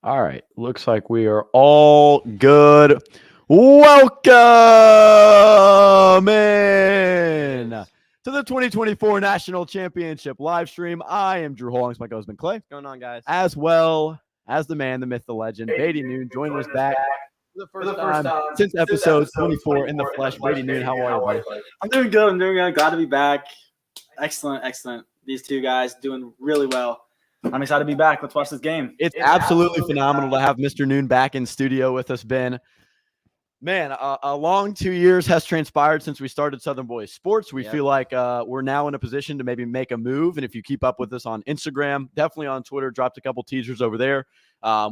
All right. Looks like we are all good. Welcome in to the 2024 National Championship live stream. I am Drew Hollings, my co-host Clay. What's going on, guys? As well as the man, the myth, the legend, Beatty Noon, joining us back for the first time since episode 24 in the flesh. Beatty Noon, how are you, buddy? I'm doing good. I'm doing good. Glad to be back. Excellent. These two guys doing really well. I'm excited to be back. Let's watch this game. It's absolutely phenomenal to have Mr. Noon back in studio with us, Ben. Man, a long 2 years has transpired since we started Southern Boys Sports. We feel like we're now in a position to maybe make a move. And if you keep up with us on Instagram, definitely on Twitter, dropped a couple teasers over there.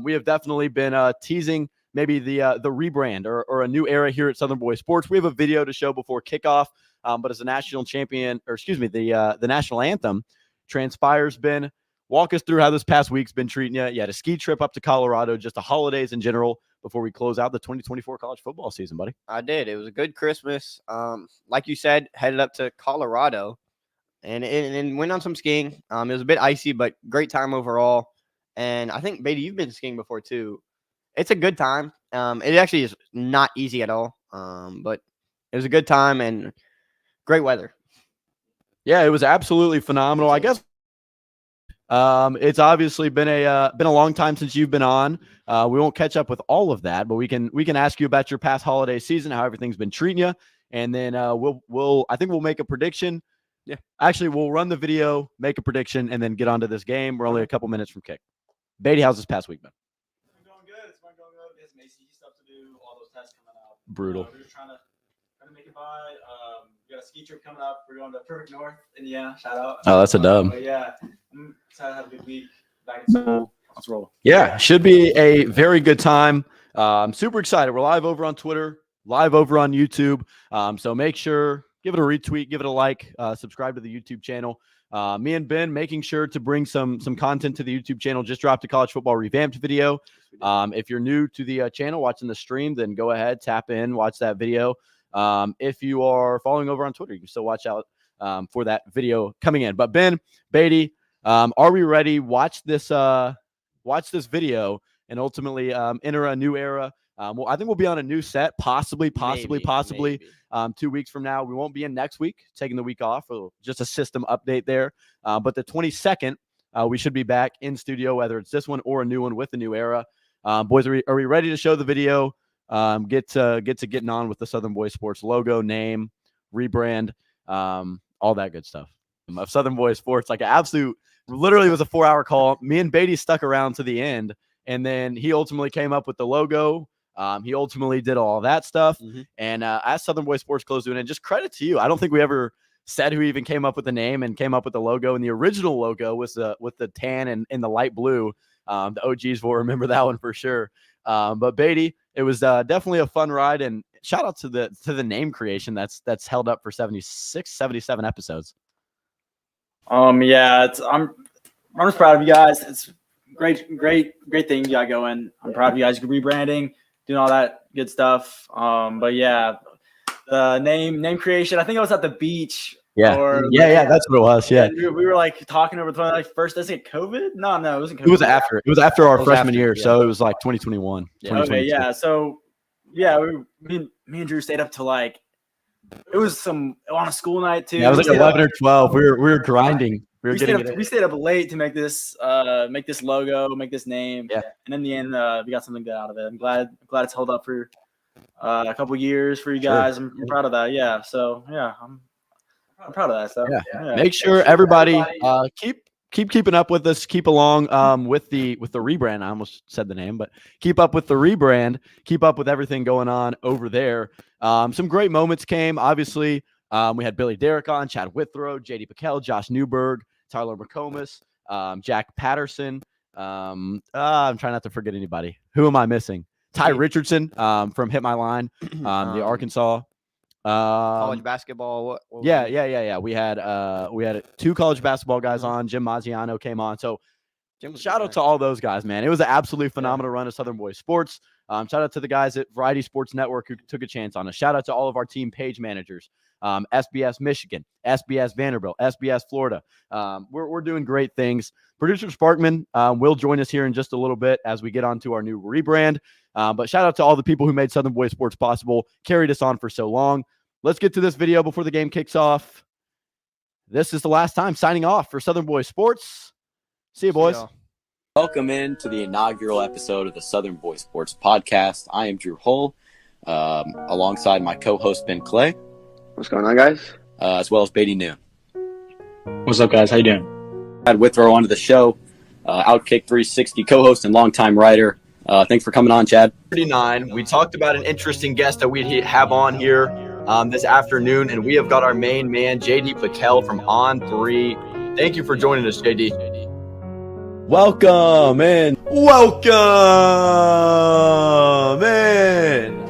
We have definitely been teasing maybe the rebrand or a new era here at Southern Boys Sports. We have a video to show before kickoff, but as a national champion, or excuse me, the national anthem transpires, Ben. Walk us through how this past week's been treating you. You had a ski trip up to Colorado, just the holidays in general before we close out the 2024 college football season, buddy. I did. It was a good Christmas. Like you said, headed up to Colorado and went on some skiing. It was a bit icy, but great time overall. And I think, Beatty, you've been skiing before too. It's a good time. It actually is not easy at all, but it was a good time and great weather. Yeah, it was absolutely phenomenal. I guess it's obviously been a long time since you've been on. We won't catch up with all of that, but we can ask you about your past holiday season, how everything's been treating you, and then we'll make a prediction. Yeah, actually, we'll run the video, make a prediction, and then get onto this game. We're only a couple minutes from kick. Beatty, how's this past week been? It's been going good. There's some ACT stuff to do, all those tests coming up. Brutal. We're just trying to make it by. We got a ski trip coming up. We're going to Perfect North, Indiana. Shout out. Oh, that's a dub. But yeah, I'm excited to have a good week. Back in school. Let's roll. Yeah, should be a very good time. I'm super excited. We're live over on Twitter, live over on YouTube. So make sure, give it a retweet, give it a like, subscribe to the YouTube channel. Me and Ben making sure to bring some content to the YouTube channel. Just dropped a college football revamped video. If you're new to the channel, watching the stream, then go ahead, tap in, watch that video. If you are following over on Twitter, you can still watch out for that video coming in. But Ben, Beatty, are we ready? Watch this video and ultimately enter a new era. Well, I think we'll be on a new set, possibly. 2 weeks from now. We won't be in next week, taking the week off. Just a system update there. But the 22nd, we should be back in studio, whether it's this one or a new one with the new era. Boys, are we ready to show the video? Get to getting on with the Southern Boys Sports logo, name, rebrand, all that good stuff. Of Southern Boys Sports, like an absolute, literally was a 4-hour call. Me and Beatty stuck around to the end, and then he ultimately came up with the logo. He ultimately did all that stuff. And as Southern Boys Sports closed doing it, just credit to you. I don't think we ever said who even came up with the name and came up with the logo. And the original logo was with the tan and the light blue. The OGs will remember that one for sure. But Beatty, it was definitely a fun ride, and shout out to the name creation that's held up for 76, 77 episodes. Yeah, I'm just proud of you guys. It's great thing you got going. I'm proud of you guys rebranding, doing all that good stuff. But yeah, the name creation, I think I was at the beach. Yeah, that's what it was. Yeah, we were like talking over the phone. Like first, is it COVID? No, it wasn't COVID. It was after our freshman year, so it was like 2021. Okay, yeah. So yeah, me and Drew stayed up till like it was on a school night too. Yeah, it was like 11 or 12. We were grinding. We stayed up late to make this logo, make this name. Yeah. And in the end, we got something good out of it. I'm glad it's held up for a couple years for you guys. Sure. I'm proud of that. Yeah. So yeah, I'm proud of that stuff. Yeah. Make sure everybody keep keeping up with us. Keep along with the rebrand. I almost said the name, but keep up with the rebrand. Keep up with everything going on over there. Some great moments came. Obviously, we had Billy Derrick on, Chad Withrow, JD Piquel, Josh Newberg, Tyler McComas, Jack Patterson. I'm trying not to forget anybody. Who am I missing? Ty Richardson from Hit My Line, the Arkansas. College basketball. Yeah. We had 2 college basketball guys on. Jim Mazziano came on. So shout out to all those guys, man. It was an absolutely phenomenal run of Southern Boys Sports. Shout out to the guys at Variety Sports Network who took a chance on us. Shout out to all of our team page managers. SBS Michigan, SBS Vanderbilt, SBS Florida. We're doing great things. Producer Sparkman will join us here in just a little bit as we get on to our new rebrand. But shout out to all the people who made Southern Boys Sports possible, carried us on for so long. Let's get to this video before the game kicks off. This is the last time signing off for Southern Boys Sports. See you, boys. Welcome in to the inaugural episode of the Southern Boys Sports Podcast. I am Drew Hull, alongside my co-host Ben Clay. What's going on, guys? As well as Beatty Noon. What's up, guys? How you doing? Chad Withrow onto the show, Outkick 360 co-host and longtime writer. Thanks for coming on, Chad. 39. We talked about an interesting guest that we have on here this afternoon, and we have got our main man, JD Patel from On3. Thank you for joining us, JD. Welcome in. Welcome in.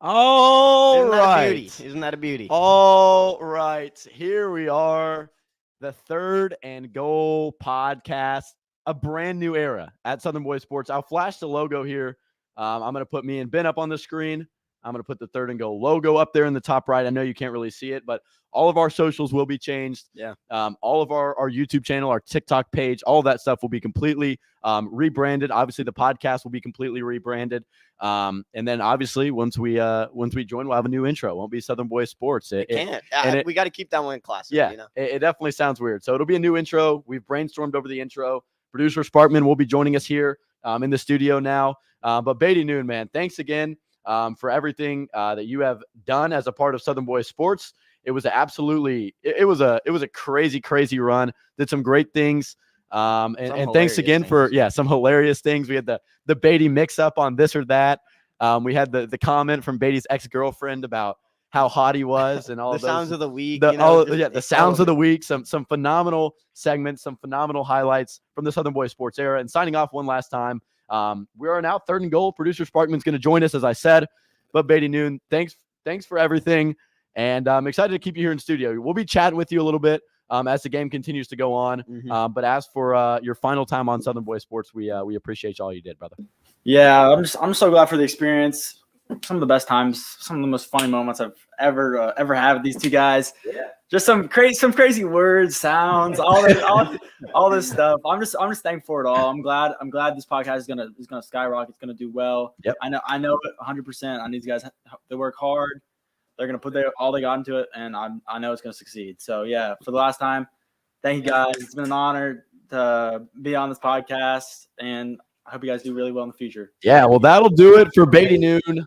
All right. Isn't that a beauty? All right. Here we are, the Third and Goal podcast, a brand new era at Southern Boys Sports. I'll flash the logo here. I'm going to put me and Ben up on the screen. I'm going to put the Third and Goal logo up there in the top right. I know you can't really see it, but all of our socials will be changed. Yeah. All of our YouTube channel, our TikTok page, all of that stuff will be completely rebranded. Obviously, the podcast will be completely rebranded. And then obviously once we join, we'll have a new intro. It won't be Southern Boys Sports. We got to keep that one classic. Yeah, you know? it definitely sounds weird. So it'll be a new intro. We've brainstormed over the intro. Producer Sparkman will be joining us here in the studio now. But Beatty Noon, man, thanks again for everything that you have done as a part of Southern Boys Sports. It was it was a crazy run. Did some great things. And thanks again for some hilarious things. We had the Beatty mix up on this or that. We had the comment from Beatty's ex-girlfriend about how hot he was and all the of those, sounds of the week. The sounds of the week. Some phenomenal segments, some phenomenal highlights from the Southern Boys Sports era. And signing off one last time. We are now Third and Goal. Producer Sparkman's going to join us, as I said. But Beatty Noon, thanks for everything. And I'm excited to keep you here in studio. We'll be chatting with you a little bit as the game continues to go on. Mm-hmm. But as for your final time on Southern Boys Sports, we appreciate all you did, brother. Yeah, I'm so glad for the experience. Some of the best times, some of the most funny moments I've ever had with these two guys. Yeah. Just some crazy words, sounds, all this stuff. I'm just thankful for it all. I'm glad this podcast is gonna skyrocket. It's gonna do well. Yep. I know it 100%. On these guys, they work hard. They're gonna put all they got into it, and I know it's gonna succeed. So yeah, for the last time, thank you guys. It's been an honor to be on this podcast, and I hope you guys do really well in the future. Yeah, well, that'll do it for Beatty Noon,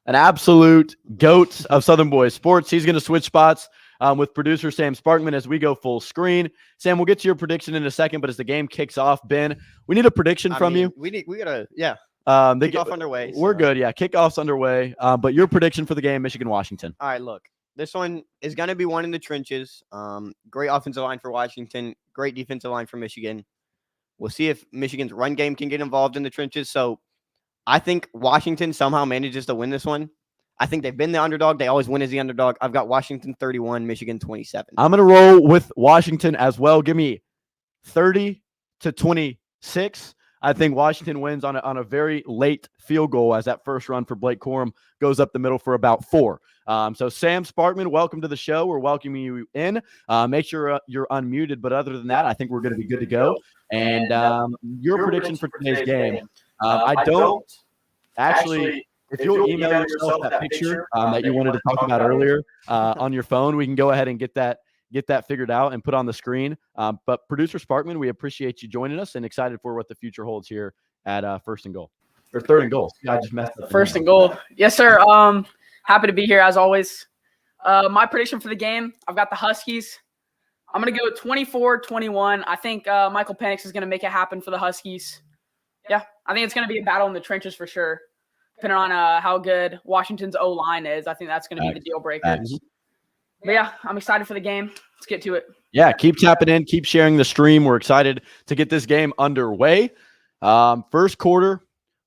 an absolute goat of Southern Boys Sports. He's gonna switch spots with producer Sam Sparkman as we go full screen. Sam, we'll get to your prediction in a second, but as the game kicks off, Ben, we need a prediction from you. We gotta Kickoff underway. We're good. Yeah, kickoff's underway. But your prediction for the game, Michigan-Washington. All right, look, this one is going to be one in the trenches. Great offensive line for Washington, great defensive line for Michigan. We'll see if Michigan's run game can get involved in the trenches. So I think Washington somehow manages to win this one. I think they've been the underdog. They always win as the underdog. I've got Washington 31, Michigan 27. I'm going to roll with Washington as well. Give me 30-26. I think Washington wins on a very late field goal as that first run for Blake Corum goes up the middle for about 4. So Sam Sparkman, welcome to the show. We're welcoming you in. Make sure you're unmuted. But other than that, I think we're going to be good to go. And your prediction for today's game. I don't actually, if you'll email yourself that picture that you wanted to talk about earlier on your phone, we can go ahead and get that figured out and put on the screen. But producer Sparkman, we appreciate you joining us and excited for what the future holds here at First and Goal. Or Third and Goal. I just messed up. First and Goal. Yes, sir. Happy to be here as always. My prediction for the game, I've got the Huskies. I'm going to go 24-21. I think Michael Penix is going to make it happen for the Huskies. Yeah, I think it's going to be a battle in the trenches for sure. Depending on how good Washington's O-line is, I think that's going to be the deal breaker. But yeah, I'm excited for the game. Let's get to it. Yeah, keep tapping in, keep sharing the stream. We're excited to get this game underway. First quarter,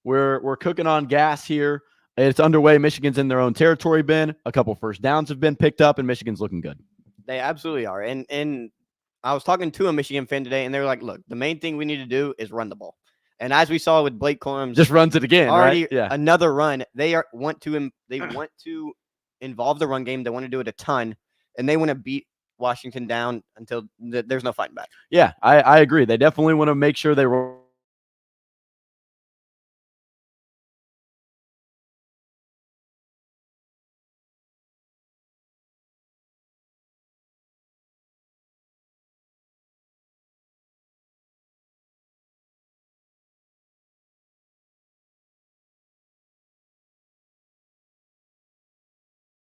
we're cooking on gas here. It's underway. Michigan's in their own territory. A couple first downs have been picked up, and Michigan's looking good. They absolutely are. And I was talking to a Michigan fan today, and they were like, "Look, the main thing we need to do is run the ball." And as we saw with Blake Corum's, Just runs it again, already right? Yeah. another run. They want to involve the run game. They want to do it a ton, and they want to beat Washington down until there's no fighting back. Yeah, I agree. They definitely want to make sure they roll.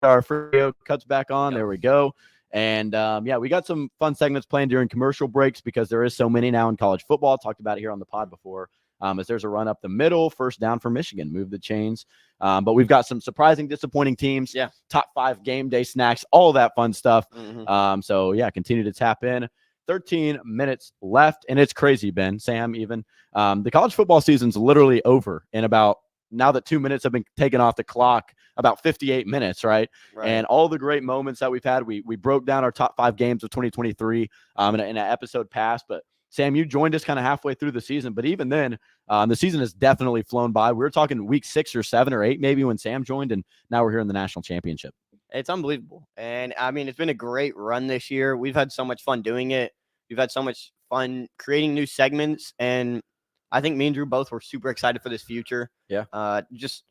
Our video cuts back on. There we go. And yeah, we got some fun segments planned during commercial breaks because there is so many now in college football. Talked about it here on the pod before. As there's a run up the middle, first down for Michigan, move the chains. But we've got some surprising, disappointing teams. Yeah, top 5 game day snacks, all that fun stuff. Mm-hmm. So yeah, continue to tap in. 13 minutes left, and it's crazy, Ben, Sam, even. The college football season's literally over in about, now that 2 minutes have been taken off the clock, about 58 minutes, right? And all the great moments that we've had, we broke down our top 5 games of 2023 in an episode past. But Sam, you joined us kind of halfway through the season, but even then, the season has definitely flown by. We were talking week 6 or 7 or 8 maybe when Sam joined, and now we're here in the national championship. It's unbelievable. And I mean, it's been a great run this year. We've had so much fun doing it. We've had so much fun creating new segments, and I think me and Drew both were super excited for this future. Yeah. Just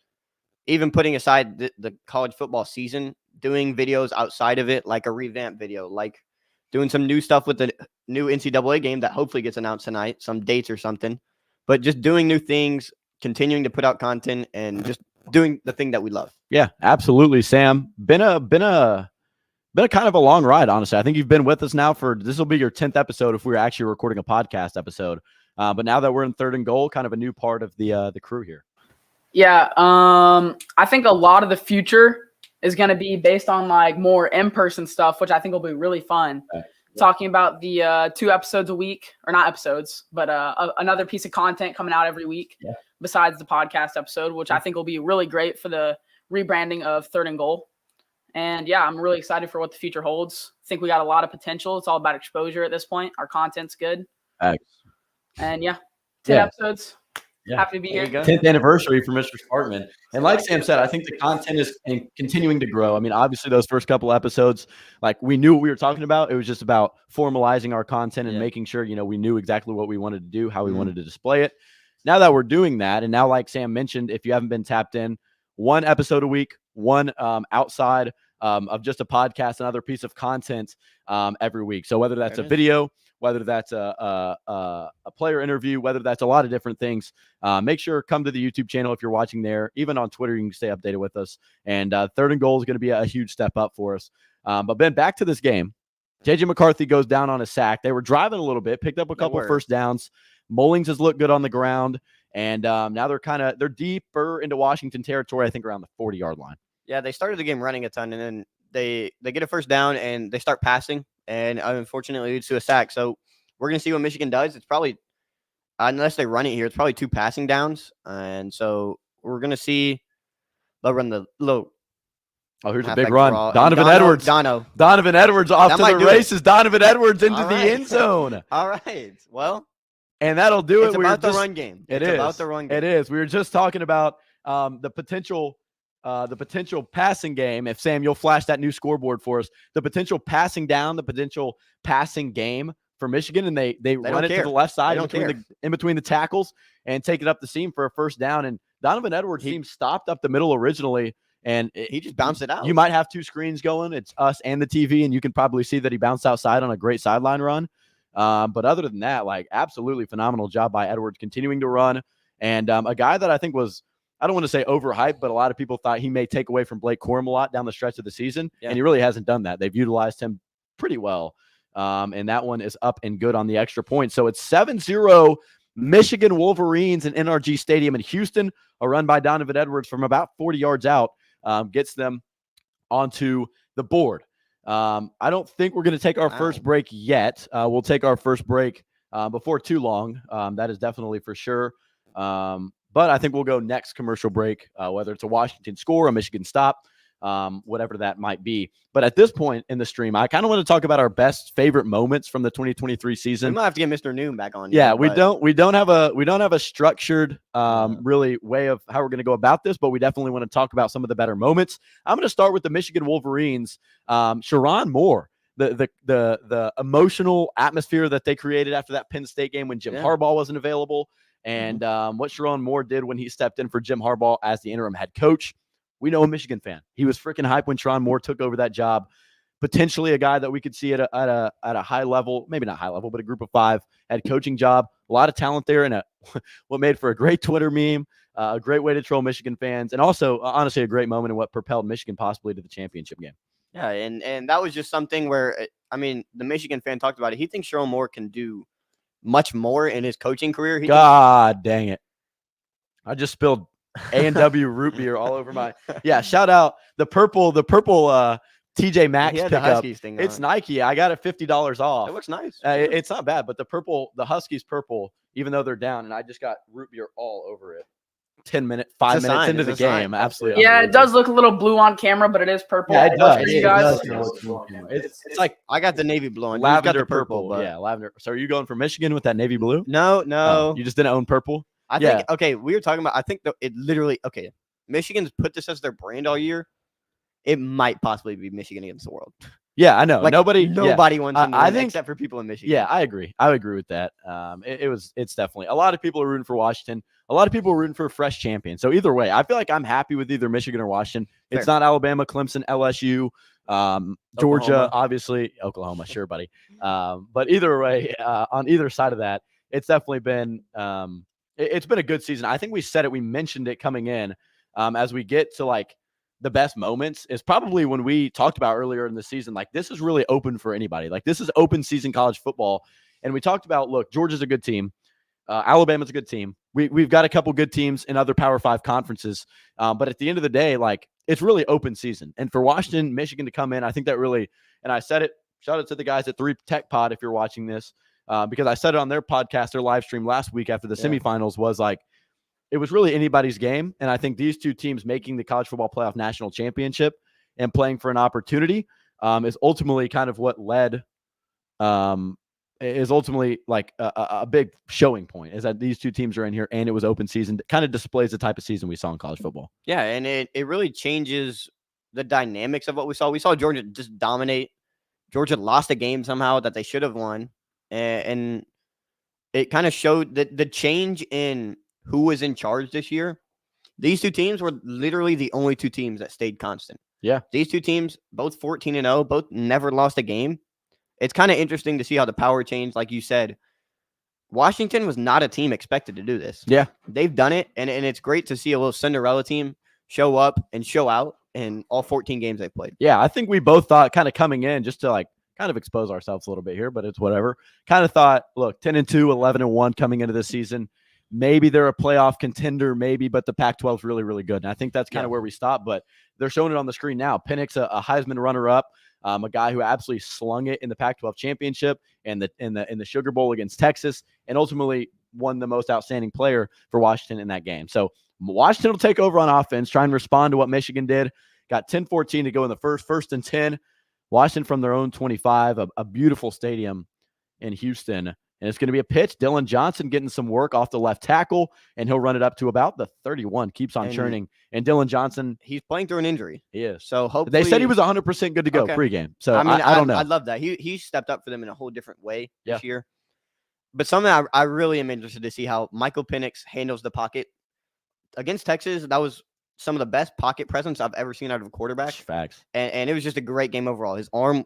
even putting aside the college football season, doing videos outside of it, like a revamp video, like doing some new stuff with the new NCAA game that hopefully gets announced tonight, some dates or something. But just doing new things, continuing to put out content, and just doing the thing that we love. Yeah, absolutely, Sam. Been a kind of a long ride, honestly. I think you've been with us now this will be your 10th episode if we were actually recording a podcast episode. But now that we're in 3rd and goal, kind of a new part of the crew here. Yeah, I think a lot of the future is going to be based on like more in-person stuff, which I think will be really fun. Yeah. Talking about the 2 episodes a week, or not episodes, but another piece of content coming out every week besides the podcast episode, which I think will be really great for the rebranding of 3rd and goal. And yeah, I'm really excited for what the future holds. I think we got a lot of potential. It's all about exposure at this point. Our content's good. Thanks. And yeah, 10 episodes. Yeah. Happy to be here. 10th anniversary for Mr. Spartman. And like Sam said, I think the content is continuing to grow. I mean, obviously those first couple episodes, like we knew what we were talking about. It was just about formalizing our content and making sure, we knew exactly what we wanted to do, how we wanted to display it. Now that we're doing that, and now like Sam mentioned, if you haven't been tapped in, 1 episode a week, 1 outside of just a podcast, another piece of content every week. So whether that's a video, whether that's a player interview, whether that's a lot of different things, make sure come to the YouTube channel if you're watching there. Even on Twitter, you can stay updated with us. And 3rd and goal is going to be a huge step up for us. But Ben, back to this game. JJ McCarthy goes down on a sack. They were driving a little bit, picked up a couple first downs. Mullings has looked good on the ground. And now they're deeper into Washington territory, I think around the 40-yard line. Yeah, they started the game running a ton, and then they get a first down and they start passing, and unfortunately leads to a sack. So we're going to see what Michigan does. It's probably, unless they run it here, it's probably 2 passing downs. And so we're going to see they'll run the low. Oh, here's a big run. Donovan Edwards. Donovan Edwards off to the races. Donovan Edwards into the end zone. All right. Well. And that'll do it. It's about the run game. It is about the run game. It is. We were just talking about the potential passing game. If Sam, you'll flash that new scoreboard for us, the potential passing down, the potential passing game for Michigan, and they run it to the left side in between the tackles and take it up the seam for a first down. And Donovan Edwards' team stopped up the middle originally, and he just bounced it out. You might have 2 screens going. It's us and the TV, and you can probably see that he bounced outside on a great sideline run. But other than that, like absolutely phenomenal job by Edwards continuing to run. And a guy that I think was, I don't want to say overhyped, but a lot of people thought he may take away from Blake Corum a lot down the stretch of the season. And he really hasn't done that. They've utilized him pretty well. And that one is up and good on the extra point. So it's 7-0 Michigan Wolverines in NRG Stadium in Houston. A run by Donovan Edwards from about 40 yards out gets them onto the board. I don't think we're going to take our first break yet. We'll take our first break before too long. That is definitely for sure. But I think we'll go next commercial break, whether it's a Washington score, a Michigan stop, whatever that might be. But at this point in the stream, I kind of want to talk about our best favorite moments from the 2023 season. We might have to get Mr. Noon back on. Yeah, we don't have a structured really way of how we're going to go about this, but we definitely want to talk about some of the better moments. I'm going to start with the Michigan Wolverines. Sharon Moore, the emotional atmosphere that they created after that Penn State game when Jim Harbaugh wasn't available, and what Sharon Moore did when he stepped in for Jim Harbaugh as the interim head coach. We know a Michigan fan. He was freaking hyped when Sharon Moore took over that job. Potentially a guy that we could see at a high level, maybe not high level, but a group of 5 head coaching job. A lot of talent there, and what made for a great Twitter meme, a great way to troll Michigan fans, and also honestly a great moment in what propelled Michigan possibly to the championship game. Yeah, and that was just something where the Michigan fan talked about it. He thinks Sharon Moore can do much more in his coaching career. God dang it! I just spilled A&W root beer all over my. Yeah, shout out the purple TJ Maxx pickup. It's Nike. I got it $50 off. It looks nice. It's not bad, but the Huskies purple, even though they're down, and I just got root beer all over it. 5 minutes into the game. Absolutely. Yeah, it does look a little blue on camera, but it is purple. Yeah, it does. You guys. It's like I got the navy blue on. Lavender purple. But... Yeah, lavender. So are you going for Michigan with that navy blue? No. Oh, you just didn't own purple? I think, okay, we were talking about, I think it literally, okay, Michigan's put this as their brand all year. It might possibly be Michigan against the world. Yeah, I know. Like, nobody wants to I think, except for people in Michigan. Yeah, I agree. I agree with that. It's definitely a lot of people are rooting for Washington. A lot of people are rooting for a fresh champion. So either way, I feel like I'm happy with either Michigan or Washington. It's not Alabama, Clemson, LSU, Georgia, Oklahoma. Obviously Oklahoma, sure, buddy. But either way, on either side of that, it's definitely been it's been a good season. I think we said it. We mentioned it coming in as we get to like the best moments is probably when we talked about earlier in the season. Like this is really open for anybody. Like this is open season college football. And we talked about, look, Georgia's a good team. Alabama's a good team. We've got a couple good teams in other Power 5 conferences. But at the end of the day, like it's really open season. And for Washington, Michigan to come in, I think that really, and I said it, shout out to the guys at 3 Tech Pod if you're watching this, because I said it on their podcast, their live stream last week after the semifinals was like, it was really anybody's game. And I think these two teams making the college football playoff national championship and playing for an opportunity is ultimately kind of what led is ultimately like a big showing point is that these two teams are in here and it was open season. It kind of displays the type of season we saw in college football. Yeah, and it really changes the dynamics of what we saw. We saw Georgia just dominate. Georgia lost a game somehow that they should have won. And it kind of showed that the change in who was in charge this year. These two teams were literally the only two teams that stayed constant. Yeah. These two teams, both 14-0, both never lost a game. It's kind of interesting to see how the power changed. Like you said, Washington was not a team expected to do this. Yeah. They've done it, and it's great to see a little Cinderella team show up and show out in all 14 games they've played. Yeah, I think we both thought kind of coming in just to like kind of expose ourselves a little bit here, but it's whatever. Kind of thought, look, 10-2, 11-1 coming into this season. Maybe they're a playoff contender, maybe, but the Pac-12 is really, really good. And I think that's kind of where we stop, but they're showing it on the screen now. Penix, a Heisman runner-up, a guy who absolutely slung it in the Pac-12 championship and in the Sugar Bowl against Texas, and ultimately won the most outstanding player for Washington in that game. So Washington will take over on offense, try and respond to what Michigan did. Got 10-14 to go in the first and 10. Washington from their own 25, a beautiful stadium in Houston. And it's going to be a pitch. Dylan Johnson getting some work off the left tackle, and he'll run it up to about the 31. Keeps on churning. And Dylan Johnson, he's playing through an injury. He is. So hopefully they said he was 100% good to go pregame. So I don't know. I love that. He stepped up for them in a whole different way this year. But something I really am interested to see how Michael Penix handles the pocket. Against Texas, that was some of the best pocket presence I've ever seen out of a quarterback. Facts. And it was just a great game overall. His arm,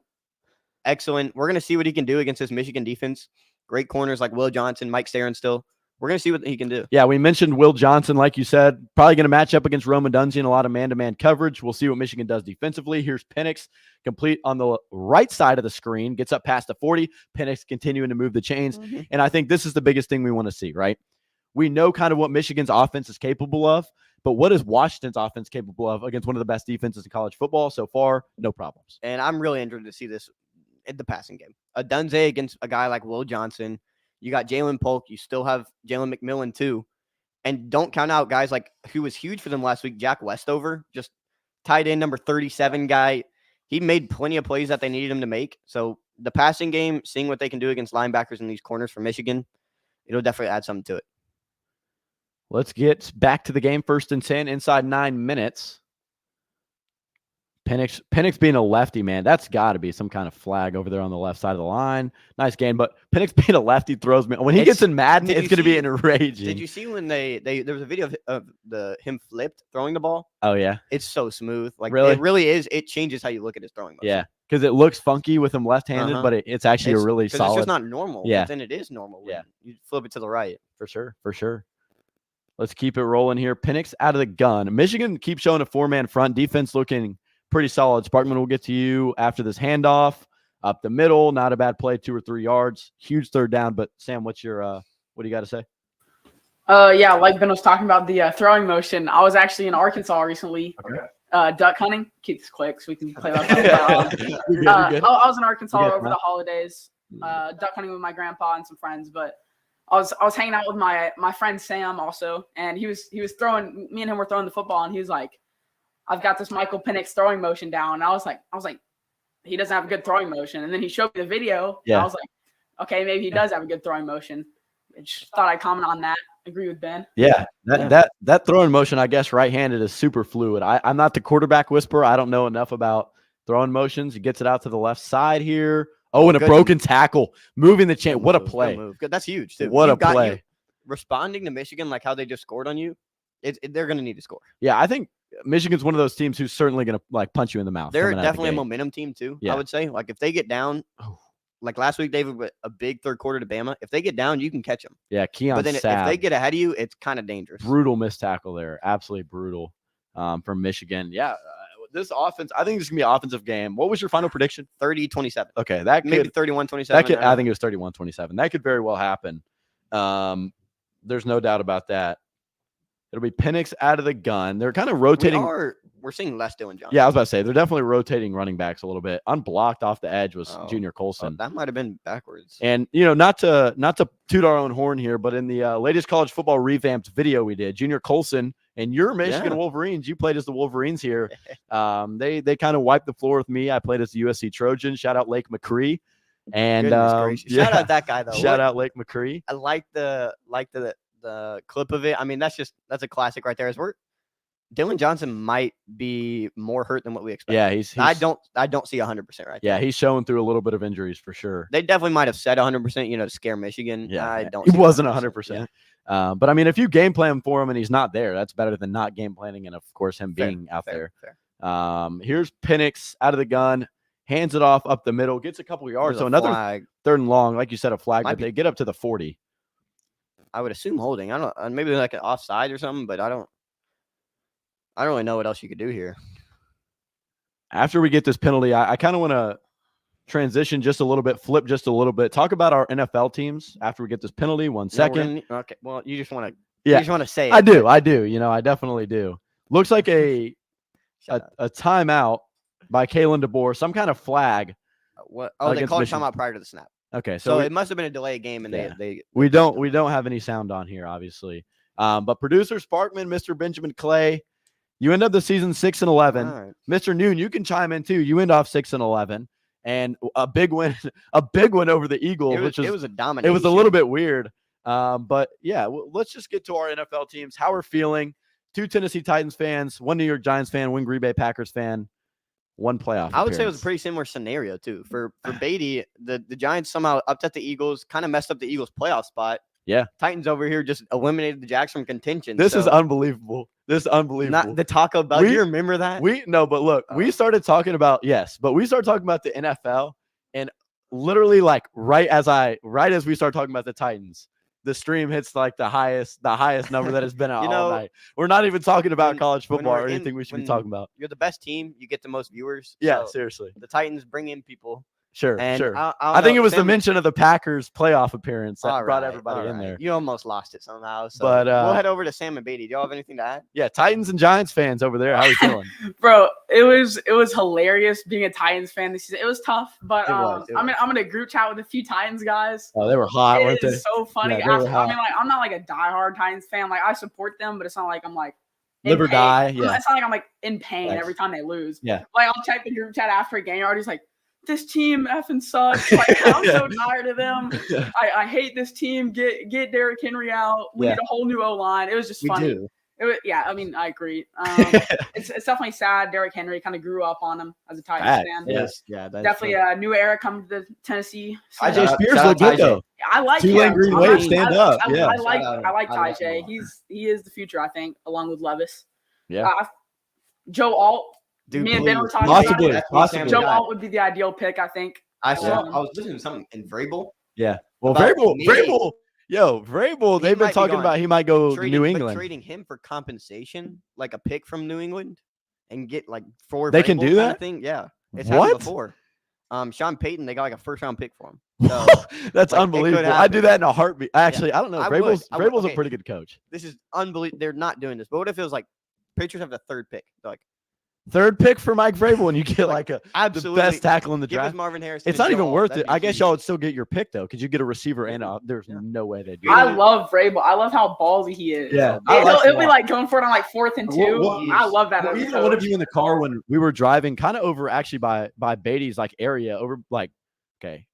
excellent. We're going to see what he can do against this Michigan defense. Great corners like Will Johnson, Mike Starin still. We're going to see what he can do. Yeah, we mentioned Will Johnson, like you said, probably going to match up against Roman Dunzy in a lot of man-to-man coverage. We'll see what Michigan does defensively. Here's Penix, complete on the right side of the screen, gets up past the 40. Penix continuing to move the chains. Mm-hmm. And I think this is the biggest thing we want to see, right? We know kind of what Michigan's offense is capable of, but what is Washington's offense capable of against one of the best defenses in college football? So far, no problems. And I'm really interested to see this in the passing game. A Dunze against a guy like Will Johnson. You got Jalen Polk. You still have Jalen McMillan too. And don't count out guys like who was huge for them last week, Jack Westover, just tight end number 37 guy. He made plenty of plays that they needed him to make. So the passing game, seeing what they can do against linebackers in these corners for Michigan, it'll definitely add something to it. Let's get back to the game. 1st and 10 inside 9 minutes. Penix being a lefty, man, that's got to be some kind of flag over there on the left side of the line. Nice game, but Penix being a lefty throws me. When he gets in Madden, it's going to be enraging. Did you see when there was a video of him flipped throwing the ball? Oh, yeah. It's so smooth. Like, really? It really is. It changes how you look at his throwing motion. Yeah, because it looks funky with him left-handed, but it's actually a really solid. It's just not normal. Yeah. But then it is normal. When you flip it to the right. For sure. Let's keep it rolling here. Penix out of the gun. Michigan keeps showing a 4-man front. Defense looking pretty solid. Sparkman will get to you after this handoff. Up the middle, not a bad play, 2 or 3 yards. Huge 3rd down. But Sam, what do you got to say? Yeah, like Ben was talking about the throwing motion. I was actually in Arkansas recently. Okay. Duck hunting. Keep this quick so we can play that. I was in Arkansas over the holidays, duck hunting with my grandpa and some friends. But I was hanging out with my friend Sam also, and he was throwing. Me and him were throwing the football, and he was like, "I've got this Michael Penix throwing motion down." And I was like, he doesn't have a good throwing motion. And then he showed me the video. Yeah. And I was like, okay, maybe he does have a good throwing motion. I just thought I'd comment on that. Agree with Ben. Yeah, that throwing motion, I guess, right-handed is super fluid. I'm not the quarterback whisperer. I don't know enough about throwing motions. He gets it out to the left side here. Oh, and a broken tackle, moving the chain. What a play! Good. That's huge too. What a play! Responding to Michigan like how they just scored on you, they're going to need to score. Yeah, I think Michigan's one of those teams who's certainly going to punch you in the mouth. They're definitely a momentum team too. Yeah. I would say, like if they get down. Like last week, David, with a big 3rd quarter to Bama. If they get down, you can catch them. Yeah, Keon. But then if they get ahead of you, it's kind of dangerous. Brutal missed tackle there. Absolutely brutal from Michigan. Yeah, this offense, I think this is going to be an offensive game. What was your final prediction? 30-27. Okay, maybe 31-27. I think it was 31-27. That could very well happen. There's no doubt about that. It'll be Penix out of the gun. They're kind of rotating. We're seeing less Dylan Johnson. Yeah, I was about to say they're definitely rotating running backs a little bit. Unblocked off the edge was Junior Colson. That might have been backwards. And not to toot our own horn here, but in the latest college football revamped video we did, Junior Colson and your Michigan Wolverines, you played as the Wolverines here. They kind of wiped the floor with me. I played as the USC Trojan. Shout out Lake McCree. And shout out that guy though. Shout out Lake McCree. I like the clip of it. I mean, that's a classic right there. Dylan Johnson might be more hurt than what we expect. Yeah, he's I don't see 100% right. Yeah, he's showing through a little bit of injuries for sure. They definitely might have said 100%, to scare Michigan. Yeah, he wasn't 100%. But I mean, if you game plan for him and he's not there, that's better than not game planning, and of course him being out there. Here's Penix out of the gun, hands it off up the middle, gets a couple of yards. So another flag. 3rd and long, like you said, a flag, but they get up to the 40. I would assume holding. I don't. Maybe like an offside or something, but I don't really know what else you could do here. After we get this penalty, I kind of want to transition just a little bit, flip just a little bit. Talk about our NFL teams after we get this penalty. 1 second. Okay. Well, you just want to. Yeah. You just want to say it. I do. I definitely do. Looks like a timeout by Kalen DeBoer. Some kind of flag. What? Oh, they called a timeout prior to the snap. Okay, so it must have been a delay game, and we don't have any sound on here, obviously. But producer Sparkman, Mr. Benjamin Clay, you end up the season 6-11. Right. Mr. Noon, you can chime in too. You end off 6-11, and a big win over the Eagles, it was a domination. It was a little bit weird, but yeah, let's just get to our NFL teams. How we're feeling. 2 Tennessee Titans fans, 1 New York Giants fan, 1 Green Bay Packers fan. 1 playoff. I would say it was a pretty similar scenario too. For Beatty, the Giants somehow upset the Eagles, kind of messed up the Eagles' playoff spot. Yeah. Titans over here just eliminated the Jags from contention. This is unbelievable. Not the Taco Bell. Do you remember that? But look, we started talking about we started talking about the NFL, and literally like right as we start talking about the Titans, the stream hits like the highest number that has been out all night. We're not even talking about college football or anything we should be talking about. You're the best team. You get the most viewers. Yeah, so seriously. The Titans bring in people. Sure, And sure. I I think know, it was the Sam- mention of the Packers playoff appearance that All brought right, everybody all in right. there. You almost lost it somehow. So But, we'll head over to Sam and Beatty. Do y'all have anything to add? Yeah, Titans and Giants fans over there. How are we feeling? Bro, it was hilarious being a Titans fan this season. It was tough, but It was. I'm in a group chat with a few Titans guys. Oh, they were hot, It weren't they? is so funny. Yeah, they were I mean, like, I'm not like a diehard Titans fan. Like, I support them, but it's not like I'm like in Live or pain. die, yeah. It's not like I'm like in pain Right. every time they lose. Yeah. Like, I'll check the group chat after a game. Already like, this team effing sucks. Like, I'm so tired of them. I hate this team. Get Derrick Henry out. We Yeah. need a whole new O-line. It was just funny. do. I mean, I agree. It's definitely sad. Derrick Henry kind of grew up on him as a Titans Facts, fan. yeah. Yes. Yeah. That's Definitely a new era coming to Tennessee. Tajay Shout out- Spears shout out looked good Tajay. though. I like Tulane him. Green I Wave, like- stand I- up. I, Yeah. I like Shout out. I like I like him a Tajay. lot. He is the future, I think, along with Levis. Yeah. Joe Alt. Dude, Me and Ben were please. talking Possibly, about it. possibly. Joe Alt would be the ideal pick, I think. I saw. Yeah. I was listening to something in Vrabel. Yeah. Well, About Vrabel, me. Vrabel, they've been might be talking gone. about he might go Trading, New but England. trading him for compensation, like a pick from New England, and get like for They can Vrabel do kinda that? thing. Yeah, it's What? happened before. Sean Payton, they got like a first round pick for him. So That's like, it could unbelievable. I do happen. that in a heartbeat. Actually, I don't know. I would. Vrabel's I would. Vrabel's a Okay. pretty good coach. this is unbelievable. They're not doing this. But what if it was like Patriots have the third pick? They're like Third pick for Mike Vrabel, and you get like the absolutely best tackle in the give us draft. Marvin Harrison. It's and not even Joe Alt. worth That'd it. be I guess huge. y'all would still get your pick though, because you get a receiver and there's Yeah. no way they do I that. love Vrabel. I love how ballsy he is. Yeah, He'll, I like he'll him be a lot. like going for it on like 4th and 2. What- I love that. Well, as a even one of coach. you in the car when we were driving, kind of over actually by Beatty's like area over like okay.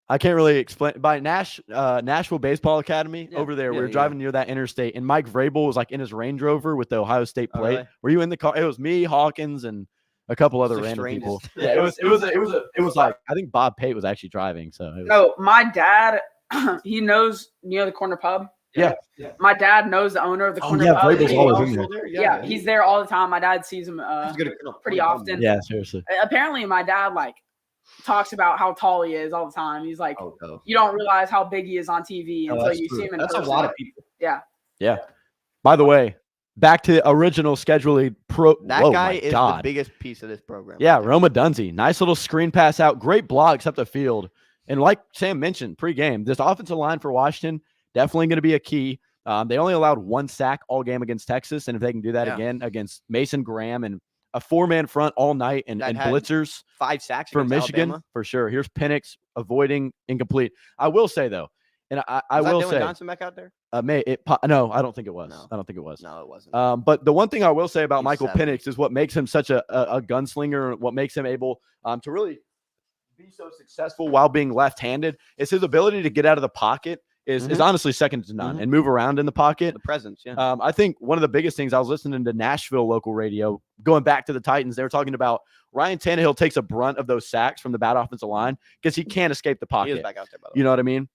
I can't really explain by Nashville Baseball Academy Yeah, over there. yeah, We were yeah. driving near that interstate, and Mike Vrabel was like in his Range Rover with the Ohio State Oh, plate. really? Were you in the car? It was me, Hawkins, and a couple other The random people. strangest. Yeah, it was like I think Bob Pate was actually driving. So it was, No, my dad, he knows the corner pub. yeah. My dad knows the owner of the Oh, corner yeah, pub. Vrabel's He- always in there. Yeah, he's there all the time. My dad sees him He's good at- pretty often. Yeah, seriously. Apparently, my dad like talks about how tall he is all the time. He's like, Oh, no. you don't realize how big he is on TV No, until that's you true. see him in That's person. a lot of people. Yeah. By the way, back to original scheduling pro. That Whoa, guy my is God. the biggest piece of this program. Yeah, Roma Dunzy. Nice little screen pass out. Great blogs up the field. And like Sam mentioned pregame, this offensive line for Washington definitely going to be a key. They only allowed 1 sack all game against Texas. And if they can do that Yeah. again against Mason Graham and a 4-man front all night and That had blitzers 5 sacks for against Michigan, Alabama. for sure. Here's Penix avoiding incomplete. I will say, though, and I Was that will Dylan say, Johnson back out there? no, I don't think it was. No. I don't think it was. No, it wasn't. But the one thing I will say about He's Michael 7. Penix is what makes him such a gunslinger, what makes him able to really be so successful while being left-handed is his ability to get out of the pocket is honestly second to none Mhm. and move around in the pocket. The presence, yeah. I think one of the biggest things I was listening to Nashville local radio, going back to the Titans, they were talking about Ryan Tannehill takes a brunt of those sacks from the bad offensive line because he can't escape the He is pocket. back out there, by the way. You know what I mean?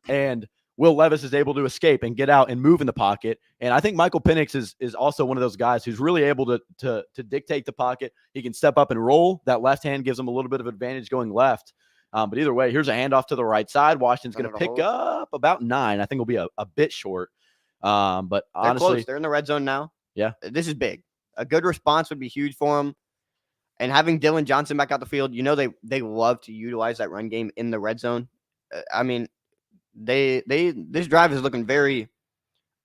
And Will Levis is able to escape and get out and move in the pocket. And I think Michael Penix is also one of those guys who's really able to dictate the pocket. He can step up and roll. That left hand gives him a little bit of advantage going left. But either way, here's a handoff to the right side. Washington's going to Another pick hold. up about 9. I think will be a bit short. But They're honestly, close. They're in the red zone now. Yeah. This is big. A good response would be huge for them. And having Dylan Johnson back out the field, they love to utilize that run game in the red zone. I mean, this drive is looking very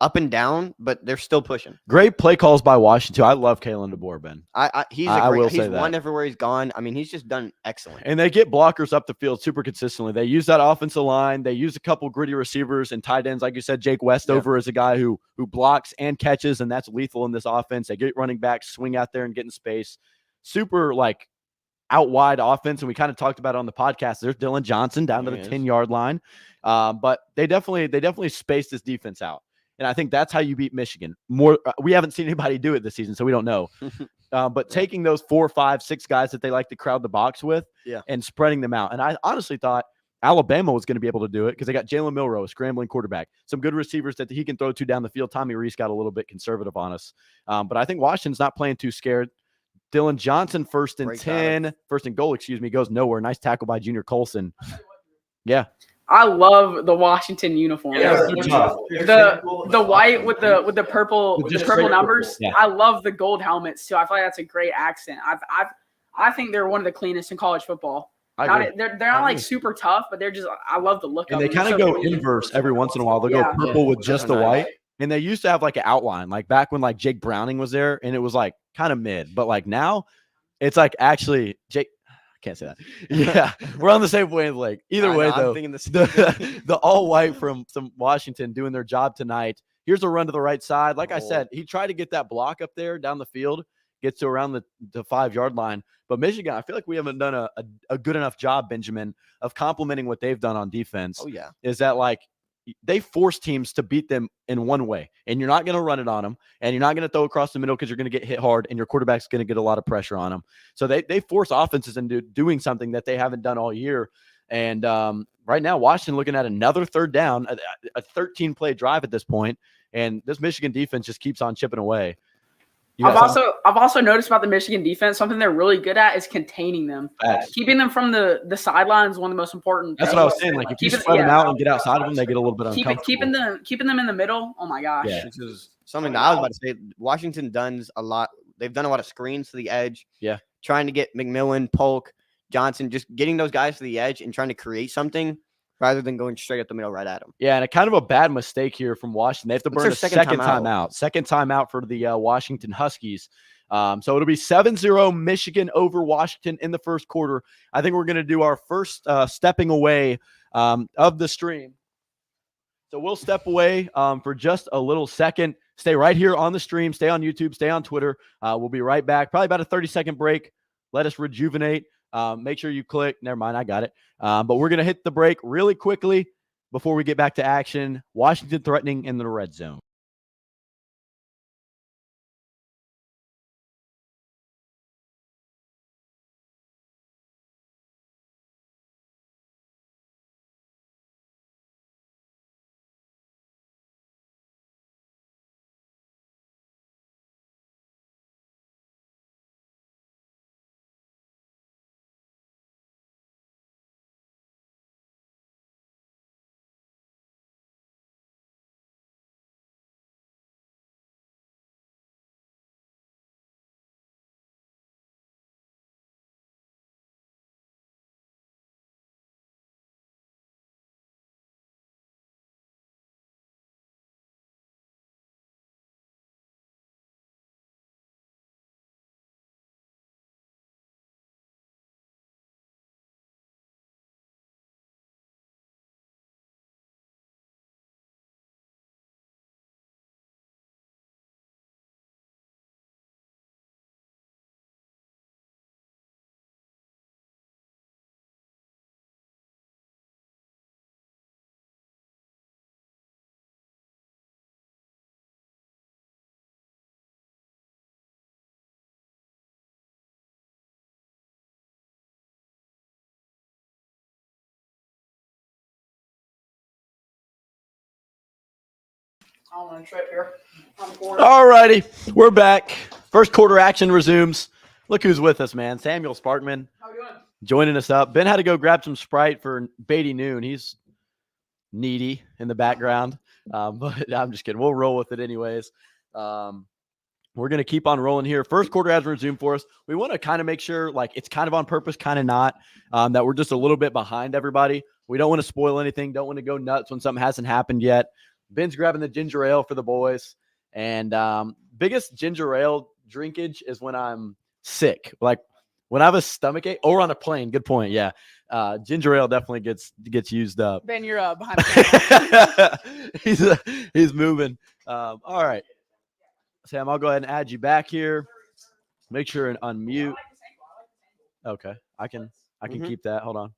up and down, but they're still pushing. great play calls by Washington. I love Kalen DeBoer, Ben. He's I will he's say that. won everywhere he's gone. I mean, he's just done excellent. And they get blockers up the field super consistently. They use that offensive line. They use a couple gritty receivers and tight ends. Like you said, Jake Westover is a guy who blocks and catches, and that's lethal in this offense. They get running backs, swing out there and get in space. Super like out wide offense. And we kind of talked about it on the podcast. There's Dylan Johnson down to the 10-yard line. But they definitely space this defense out. And I think that's how you beat Michigan. We haven't seen anybody do it this season, so we don't know. But taking those 4, 5, 6 guys that they like to crowd the box with and spreading them out. And I honestly thought Alabama was going to be able to do it because they got Jalen Milroe, a scrambling quarterback, some good receivers that he can throw to down the field. Tommy Reese got a little bit conservative on us. But I think Washington's not playing too scared. Dylan Johnson, first and goal, goes nowhere. Nice tackle by Junior Colson. Yeah. I love the Washington uniform. The white with the purple numbers. Yeah. I love the gold helmets too. I feel like that's a great accent. I think they're one of the cleanest in college football. I Not, agree. they're not like super tough, but they're just I love the look And of they them. kind They're of so go clean. inverse every once in a while. They'll Yeah. go purple with Those just are the nice. white. And they used to have like an outline, like back when like Jake Browning was there, and it was like kind of mid. But like now, it's like actually Jake. I can't say that. Yeah, we're on the same wavelength. Either I way, know, I'm though, thinking the same the all white from Washington doing their job tonight. Here's a run to the right side. Like I Oh. said, he tried to get that block up there down the field, gets to around the 5-yard line. But Michigan, I feel like we haven't done a good enough job, Benjamin, of complimenting what they've done on defense. Oh yeah. Is that like they force teams to beat them in one way, and you're not going to run it on them, and you're not going to throw across the middle because you're going to get hit hard, and your quarterback's going to get a lot of pressure on them. So they force offenses into doing something that they haven't done all year. And right now, Washington looking at another third down, a 13-play drive at this point, and this Michigan defense just keeps on chipping away. I've also noticed about the Michigan defense, something they're really good at is containing them. Facts. Keeping them from the sideline is one of the most important. That's what I was saying. Like if you spread them out and get outside of them, they get a little bit uncomfortable. Keeping them in the middle. Oh my gosh. Yeah. Which is something that I was about to say. Washington does a lot. They've done a lot of screens to the edge. Yeah. Trying to get McMillan, Polk, Johnson, just getting those guys to the edge and trying to create something rather than going straight up the middle right at them. Yeah, and a kind of a bad mistake here from Washington. They have to burn a second time out. Second time out for the Washington Huskies. So it'll be 7-0 Michigan over Washington in the first quarter. I think we're going to do our first stepping away of the stream. So we'll step away for just a little second. Stay right here on the stream. Stay on YouTube. Stay on Twitter. We'll be right back. Probably about a 30-second break. Let us rejuvenate. Make sure you click. Never mind. I got it. But we're going to hit the break really quickly before we get back to action. Washington threatening in the red zone. On a trip here. All righty. We're back. First quarter action resumes. Look who's with us, man. Samuel Sparkman How are you doing? joining us up. Ben had to go grab some Sprite for Beatty Noon. He's needy in the background. But I'm just kidding. We'll roll with it anyways. We're going to keep on rolling here. First quarter has resumed for us. We want to kind of make sure, like, it's kind of on purpose, kind of not, that we're just a little bit behind everybody. We don't want to spoil anything. Don't want to go nuts when something hasn't happened yet. Ben's grabbing the ginger ale for the boys. And biggest ginger ale drinkage is when I'm sick. Like when I have a stomach ache or on a plane. Good point. Yeah. Ginger ale definitely gets used up. Ben, you're behind the camera. He's moving. All right. Sam, I'll go ahead and add you back here. Make sure and unmute. Okay. I can keep that. Hold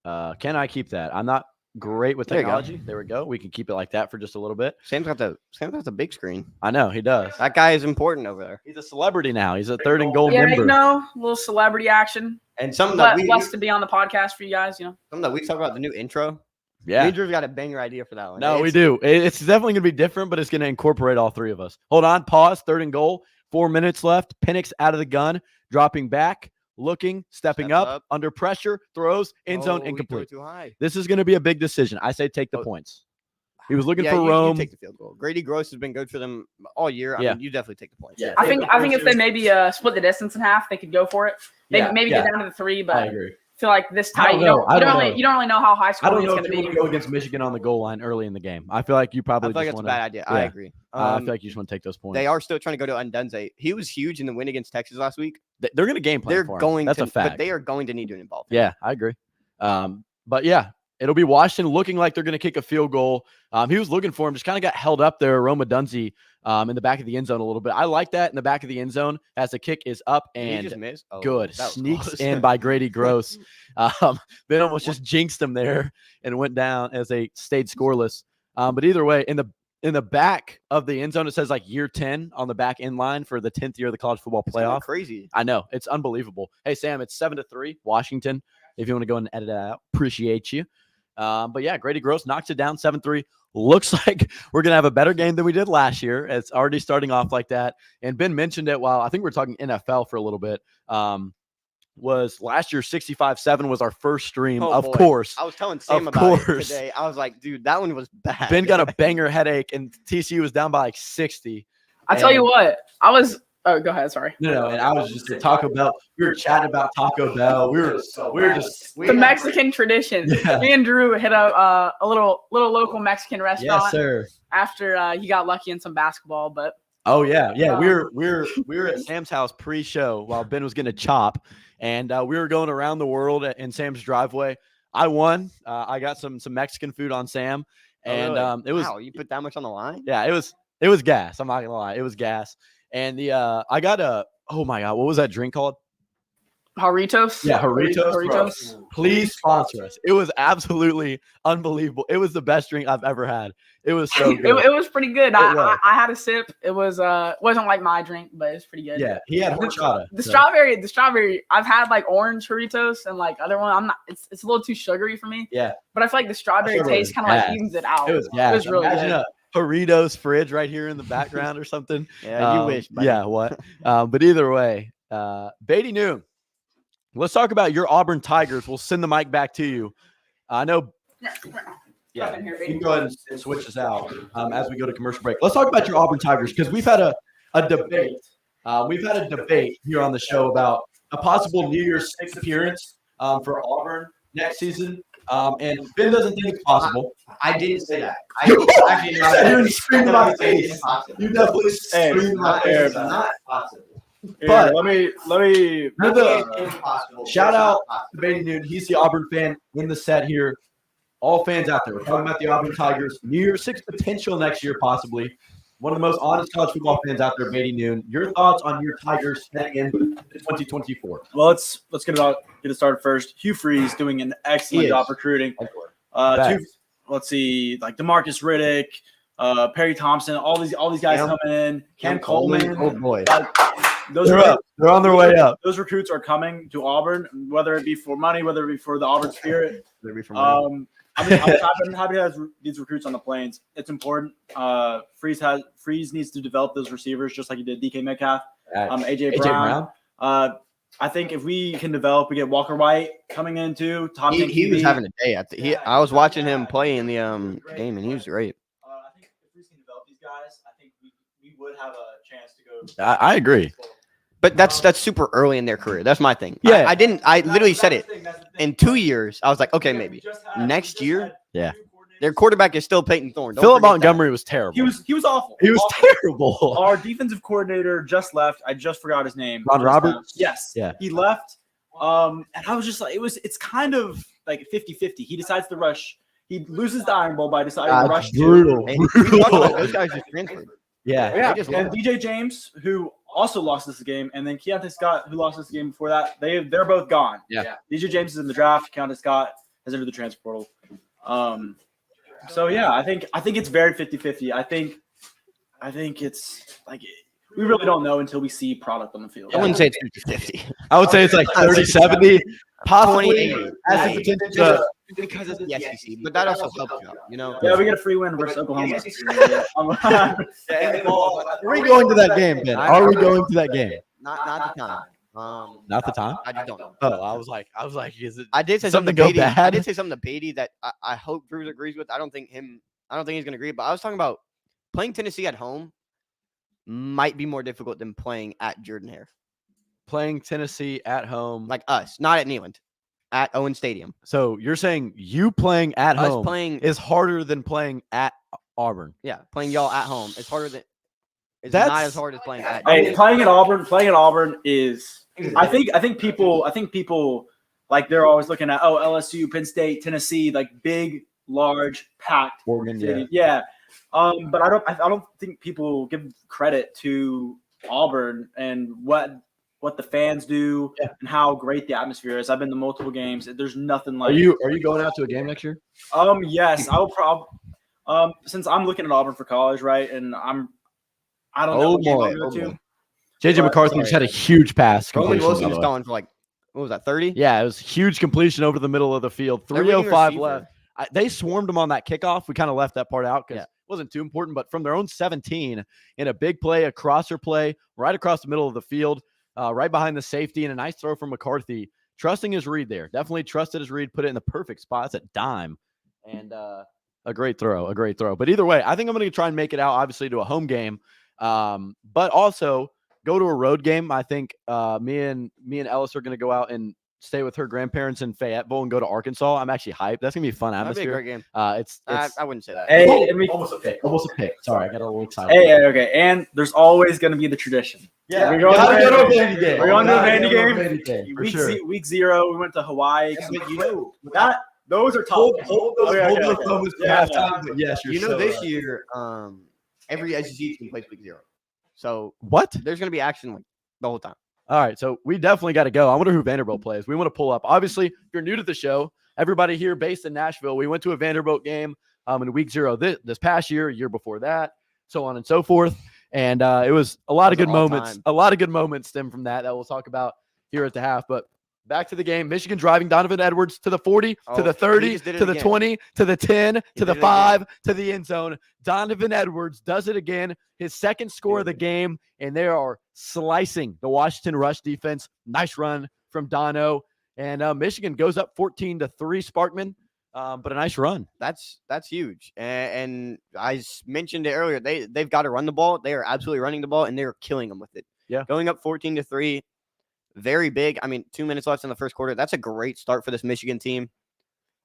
on. Can I keep that? I'm not great with technology. There we go. We can keep it like that for just a little bit. Sam's got the big screen. I know he does. That guy is important over there. He's a celebrity now. He's a third and goal Yeah, member. you know, a little celebrity action. And something that Blessed to be on the podcast for you guys, you know. something that we talk about the new intro. Yeah. Andrew's got a banger idea for that one. No, we do. It's definitely going to be different, but it's going to incorporate all three of us. Hold on. Pause. Third and goal. 4 minutes left. Penix out of the gun. Dropping back. Looking. Stepping up. Under pressure. Throws. End zone. Incomplete. Too high. This is going to be a big decision. I say take the points. He was looking for you Rome. take the field goal. Grady Gross has been good for them all year. I mean, you definitely take the points. I think if they maybe split the distance in half, they could go for it. Maybe get down to the 3, but feel like this I tight. don't You know. don't, I you don't don't, know. really, you don't really know how high I scoring don't it's know going if to you be. want to go against Michigan on the goal line early in the game. I feel like you I probably feel like just that's a want bad to. idea. I agree. I feel like you just want to take those points. They are still trying to go to Undunze. He was huge in the win against Texas last week. They're going to game plan They're for him. going That's to, a fact. but they are going to need to involve him. Yeah, I agree. But yeah, it'll be Washington looking like they're going to kick a field goal. He was looking for him, just kind of got held up there. Roma Dunze in the back of the end zone a little bit. I like that in the back of the end zone as the kick is up Did he and just miss? Oh, good. that was Sneaks close. in by Grady Gross. Then almost just jinxed him there and went down as they stayed scoreless. But either way, in the back of the end zone, it says like year 10 on the back end line for the 10th year of the college football It's kinda playoff. crazy. I know. It's unbelievable. Hey, Sam, it's 7-3, Washington. If you want to go and edit that out, appreciate you. But yeah, Grady Gross knocks it down 7-3. Looks like we're going to have a better game than we did last year. It's already starting off like that. And Ben mentioned it while I think we were talking NFL for a little bit. Was last year 65-7 was our first stream, Oh, of boy. course. I was telling Sam Of about it course. today. I was like, dude, that one was bad. Ben got a banger headache, and TCU was down by like 60. I tell you And- what, I was. Oh, go ahead. Sorry. No, and I was just at Taco Bell. We were chatting about Taco Bell. We were just The Mexican tradition. Yeah. Me and Drew hit a little local Mexican restaurant Yes, sir. after he got lucky in some basketball. But Oh yeah. We were at Sam's house pre-show while Ben was getting a chop, and we were going around the world in Sam's driveway. I won. I got some Mexican food on Sam, and really? it was Wow, you put that much on the line? yeah, it was gas. I'm not gonna lie, it was gas. And I got oh my god, what was that drink called? Jarritos. Yeah, Jarritos. Jarritos. Please sponsor us. It was absolutely unbelievable. It was the best drink I've ever had. It was so It, good. it was pretty good. was. I had a sip. It was wasn't like my drink, but it's pretty good. Yeah, he had horchata. The so- strawberry. I've had like orange Jarritos and like other one. I'm not. It's a little too sugary for me. Yeah, But I feel like the strawberry Strawberry taste was kind of like gas. evens it out. it was gas. It was really Imagine good. a Doritos fridge right here in the background or something. Yeah, you wish. buddy. Yeah, what? But either way, Beatty Noon. Let's talk about your Auburn Tigers. We'll send the mic back to you. I know. Yeah, in here, you Beatty. can go ahead and switch this out as we go to commercial break. Let's talk about your Auburn Tigers because we've had a debate. We've had a debate here on the show about a possible New Year's Six appearance for Auburn next season. And Ben doesn't think it's possible. I didn't say that. I actually not. You didn't scream in my face. It's possible. You definitely screamed in my Not, face. it's not possible. But- let me Another- It's impossible. Shout It's out not possible. to Beatty Noon. He's the Auburn fan in the set here. All fans out there. We're talking about the Auburn Tigers. New Year's Six potential next year, possibly. One of the most honest college football fans out there, Beatty Noon. Your thoughts on your Tigers heading into 2024? Well, let's get it started first. Hugh Freeze doing an excellent He is. job recruiting. Facts. Let's see, like DeMarcus Riddick, Perry Thompson, all these guys Cam- coming in. Cam Coleman. Coleman. Oh boy, Those they're recruits- up. They're on their way up. Those recruits are coming to Auburn, whether it be for money, whether it be for the Auburn spirit. Maybe from there. I'm happy to have these recruits on the plains. It's important. Freeze needs to develop those receivers just like he did DK Metcalf, AJ Brown. I think if we can develop, we get Walker White coming in too. Top 10 He was QB. having a day. I was watching him play in the game, and he was great. I think if Freeze can develop these guys, I think we would have a chance to go. I agree. But that's super early in their career. That's my thing. Yeah. I literally said it. In 2 years, I was like, okay, maybe. Next year, Yeah. their quarterback is still Peyton Thorne. Don't Philip forget that. Montgomery was terrible. He was awful. He was Awful. terrible. Our defensive coordinator just left. I just forgot his name. Ron Roberts? Yes. Yeah. He left. And I was just like, it's kind of like 50-50. He decides to rush. He loses the Iron Bowl by deciding to rush two. brutal. And we talked about those guys just transferred. Yeah. Yeah, They just and lost. DJ James, who also lost this game, and then Keontae Scott, who lost this game before that, they're both gone. Yeah. DJ James is in the draft. Keontae Scott has entered the transfer portal. So yeah, I think it's very 50-50. I think it's like we really don't know until we see product on the field. I wouldn't say it's 50-50. I would say it's like 30-70, possibly. 20-80. Has the potential to- Because it's the SEC, but that also helps you out, you know? Yeah, we get a free win versus Oklahoma. Are we going to that game, Ben? Are we going to that game? Not the time. Not the time. I just don't know. Oh, I was like, is it? I did say Something something to go Beatty. I bad? did say something to Beatty that I hope Bruce agrees with. I don't think he's going to agree, but I was talking about playing Tennessee at home might be more difficult than playing at Jordan Hare. Playing Tennessee at home. Like us, not at Neyland. at Owen Stadium. So you're saying you playing at Us home playing, is harder than playing at Auburn? yeah, playing y'all at home. It's harder than. It's not That's- as hard as playing at. Hey, playing at Auburn is. I think people like they're always looking at LSU, Penn State, Tennessee, like big, large, packed. Oregon, yeah. cities. Yeah. But I don't think people give credit to Auburn and what the fans do and how great the atmosphere is. I've been to multiple games. There's nothing like. Are you going out to a game next year? Yes, I will probably. Since I'm looking at Auburn for college, right, and I don't know what game I'll go to. JJ McCarthy just had a huge pass. Roman completion, Wilson by the just way. going for like, what was that, 30? Yeah, it was huge completion over the middle of the field. Their leading 3:05 receiver. left. They swarmed him on that kickoff. We kind of left that part out because Yeah. it wasn't too important. But from their own 17, in a big play, a crosser play, right across the middle of the field, right behind the safety, and a nice throw from McCarthy. Trusting his read there. Definitely trusted his read, put it in the perfect spot. It's a dime. And a great throw, But either way, I think I'm going to try and make it out, obviously, to a home game. But also go to a road game. I think me and Ellis are going to go out and stay with her grandparents in Fayetteville and go to Arkansas. I'm actually hyped. That's going to be a fun That'd be a atmosphere. great game. It's I wouldn't say that. Hey, and we, almost a pick. Sorry, I got a little excited. hey, okay, and there's always going to be the tradition. Yeah, we're going gotta to go to a Vandy Vandy game. We're going to a Gotta Vandy go to a game. Vandy game, for Week, sure. week 0, we went to Hawaii. That Those are tough. Hold Okay, those okay. moments for Yeah, halftime, but yes, you're You know, so this right. year, every SEC team plays week 0. So What? there's going to be action like the whole time. All right, so we definitely got to go. I wonder who Vanderbilt plays. We want to pull up. Obviously, if you're new to the show, everybody here based in Nashville, we went to a Vanderbilt game in week 0 this past year before that, so on and so forth. And it was a lot of good moments. all-time. A lot of good moments stem from that we'll talk about here at the half. But back to the game. Michigan driving Donovan Edwards to the 40, to Oh, the he 30, just did it to the again. 20, to the 10, to did the it 5, to the end zone. Donovan Edwards does it again. His second score of the game, and they are slicing the Washington rush defense. Nice run from Dono. And Michigan goes up 14-3, Sparkman, but a nice run. That's huge. And I mentioned it earlier. They've got to run the ball. They are absolutely running the ball, and they are killing them with it. Yeah. Going up 14-3, very big. I mean, 2 minutes left in the first quarter. That's a great start for this Michigan team.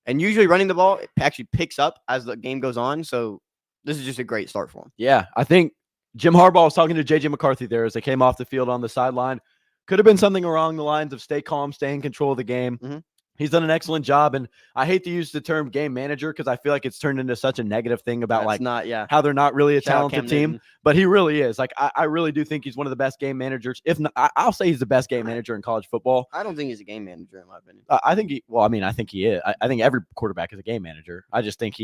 And usually running the ball, it actually picks up as the game goes on. So this is just a great start for them. Yeah, I think Jim Harbaugh was talking to J.J. McCarthy there as they came off the field on the sideline. Could have been something along the lines of stay calm, stay in control of the game. Mhm. He's done an excellent job, and I hate to use the term game manager because I feel like it's turned into such a negative thing about That's like not, yeah. how they're not really a Shout out talented Cam team, Newton. but he really is. Like I really do think he's one of the best game managers. If not, I'll say he's the best game manager in college football. I don't think he's a game manager, in my opinion. I think he. Well, I mean, I think he is. I think every quarterback is a game manager. I just think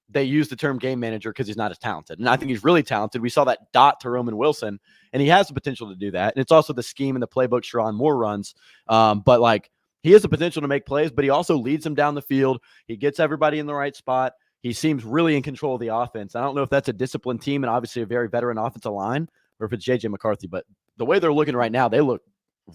they use the term game manager because he's not as talented. And I think he's really talented. We saw that dot to Roman Wilson, and he has the potential to do that. And it's also the scheme and the playbook Sharon Moore runs. But like he has the potential to make plays, but he also leads them down the field. He gets everybody in the right spot. He seems really in control of the offense. I don't know if that's a disciplined team and obviously a very veteran offensive line or if it's J.J. McCarthy, but the way they're looking right now, they look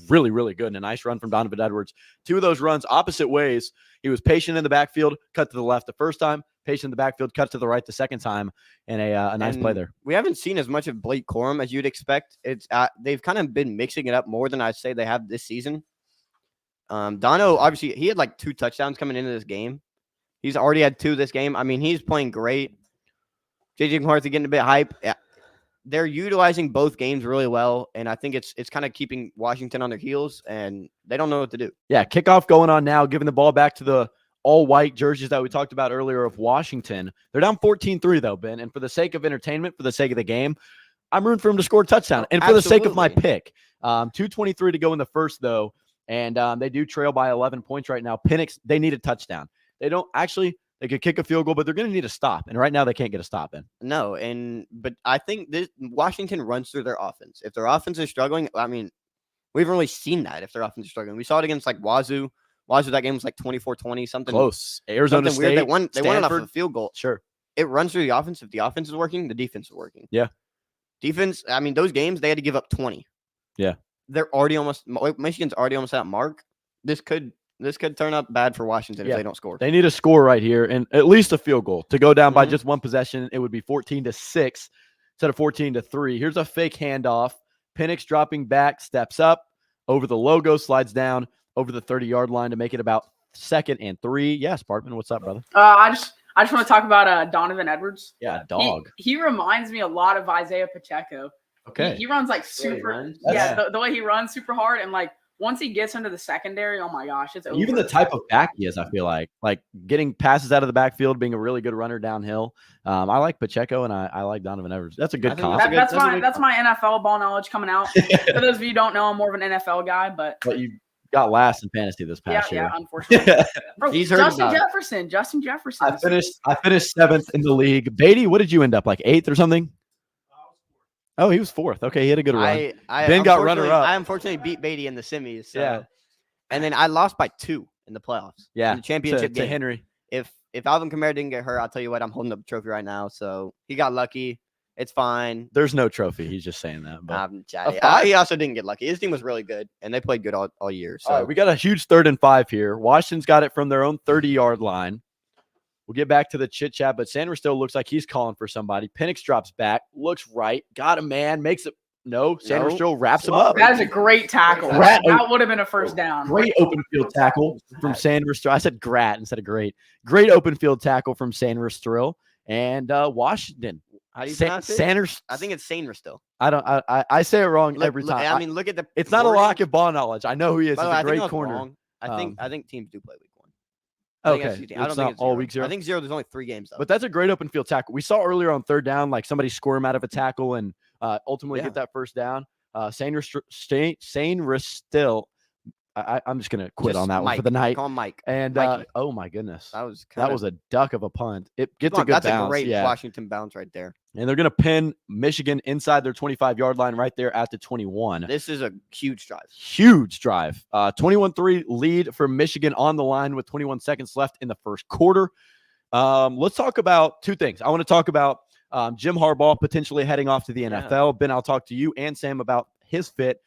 really, really good. And a nice run from Donovan Edwards. 2 of those runs opposite ways. He was patient in the backfield, cut to the left the first time, patient in the backfield, cut to the right the second time, and a nice play there. We haven't seen as much of Blake Corum as you'd expect. It's they've kind of been mixing it up more than I'd say they have this season. Dono, obviously, he had like 2 touchdowns coming into this game. He's already had 2 this game. I mean, he's playing great. JJ McCarthy getting a bit hype. Yeah. They're utilizing both games really well, and I think it's kind of keeping Washington on their heels, and they don't know what to do. Yeah, kickoff going on now, giving the ball back to the all-white jerseys that we talked about earlier of Washington. They're down 14-3, though, Ben, and for the sake of entertainment, for the sake of the game, I'm rooting for him to score a touchdown, and for the sake of my pick. 2:23 to go in the first, though, and they do trail by 11 points right now. Penix, they need a touchdown. They don't actually – they could kick a field goal, but they're going to need a stop, and right now they can't get a stop in. No, but I think Washington runs through their offense. If their offense is struggling, I mean, we haven't really seen that if their offense is struggling. We saw it against like Wazoo. Wazoo, that game was like 24-20, something Close. Arizona something State, weird. They won it off Stanford. of a field goal. Sure. It runs through the offense. If the offense is working, the defense is working. Yeah. Defense, I mean, those games, they had to give up 20. Yeah. Michigan's already almost at that mark. This could turn up bad for Washington if they don't score. They need a score right here and at least a field goal to go down by Mhm. just one possession. It would be 14-6 instead of 14-3. Here's a fake handoff. Penix dropping back, steps up over the logo, slides down over the 30-yard line to make it about 2nd and 3. Yeah, Sparkman, what's up, brother? I just want to talk about Donovan Edwards. Yeah, dog. He reminds me a lot of Isaiah Pacheco. Okay. He runs like The way he super. runs? Yeah, the way he runs super hard, and like once he gets into the secondary, oh my gosh, it's over. Even the type of back he is, I feel like getting passes out of the backfield, being a really good runner downhill. I like Pacheco and I like Donovan Edwards. That's a good comp. That's my NFL ball knowledge coming out. For those of you who don't know, I'm more of an NFL guy, but you got last in fantasy this past year. Yeah, unfortunately. Bro, He's heard Justin about it. Jefferson. I finished 7th in the league. Beatty, what did you end up like 8th or something? Oh, he was 4th. Okay, he had a good run. I Ben got runner-up. I unfortunately beat Beatty in the semis. So. Yeah. And then I lost by 2 in the playoffs. Yeah, In the championship to game. Henry. If Alvin Kamara didn't get hurt, I'll tell you what, I'm holding up the trophy right now. So he got lucky. It's fine. There's no trophy. He's just saying that. But I'm chatty. five? He also didn't get lucky. His team was really good, and they played good all year. So all right, we got a huge 3rd and 5 here. Washington's got it from their own 30-yard line. We'll get back to the chit chat, but Sanders still looks like he's calling for somebody. Penix drops back, looks right, got a man, makes it. No, Sanders still wraps him up. That is a great tackle. Grat- That would have been a first down. Great open field tackle from Sanders. I said Grat instead of great. Great open field tackle from Sanders Thrill and Washington. how do you pronounce it? Sanders. I think it's Sanders still. I say it wrong every time. I mean, look at the. It's not a wording. lack of ball knowledge. I know who he is. By He's the way, a I think I great was corner. wrong. I think teams do play week 1. Okay, I don't it's think not it's all 0. week 0. I think 0. There's only 3 games though. But that's a great open field tackle. We saw earlier on 3rd down, like somebody squirm out of a tackle and ultimately get that first down. Sanders still. I'm just gonna quit on that one for the night. Call him Mike. And Mikey. oh my goodness, That was a duck of a punt. It gets a good That's bounce. a great yeah. Washington bounce right there. And they're gonna pin Michigan inside their 25-yard line right there at the 21. This is a huge drive. Huge drive. 21-3 lead for Michigan on the line with 21 seconds left in the first quarter. Let's talk about 2 things. I want to talk about Jim Harbaugh potentially heading off to the NFL. Ben, I'll talk to you and Sam about his fit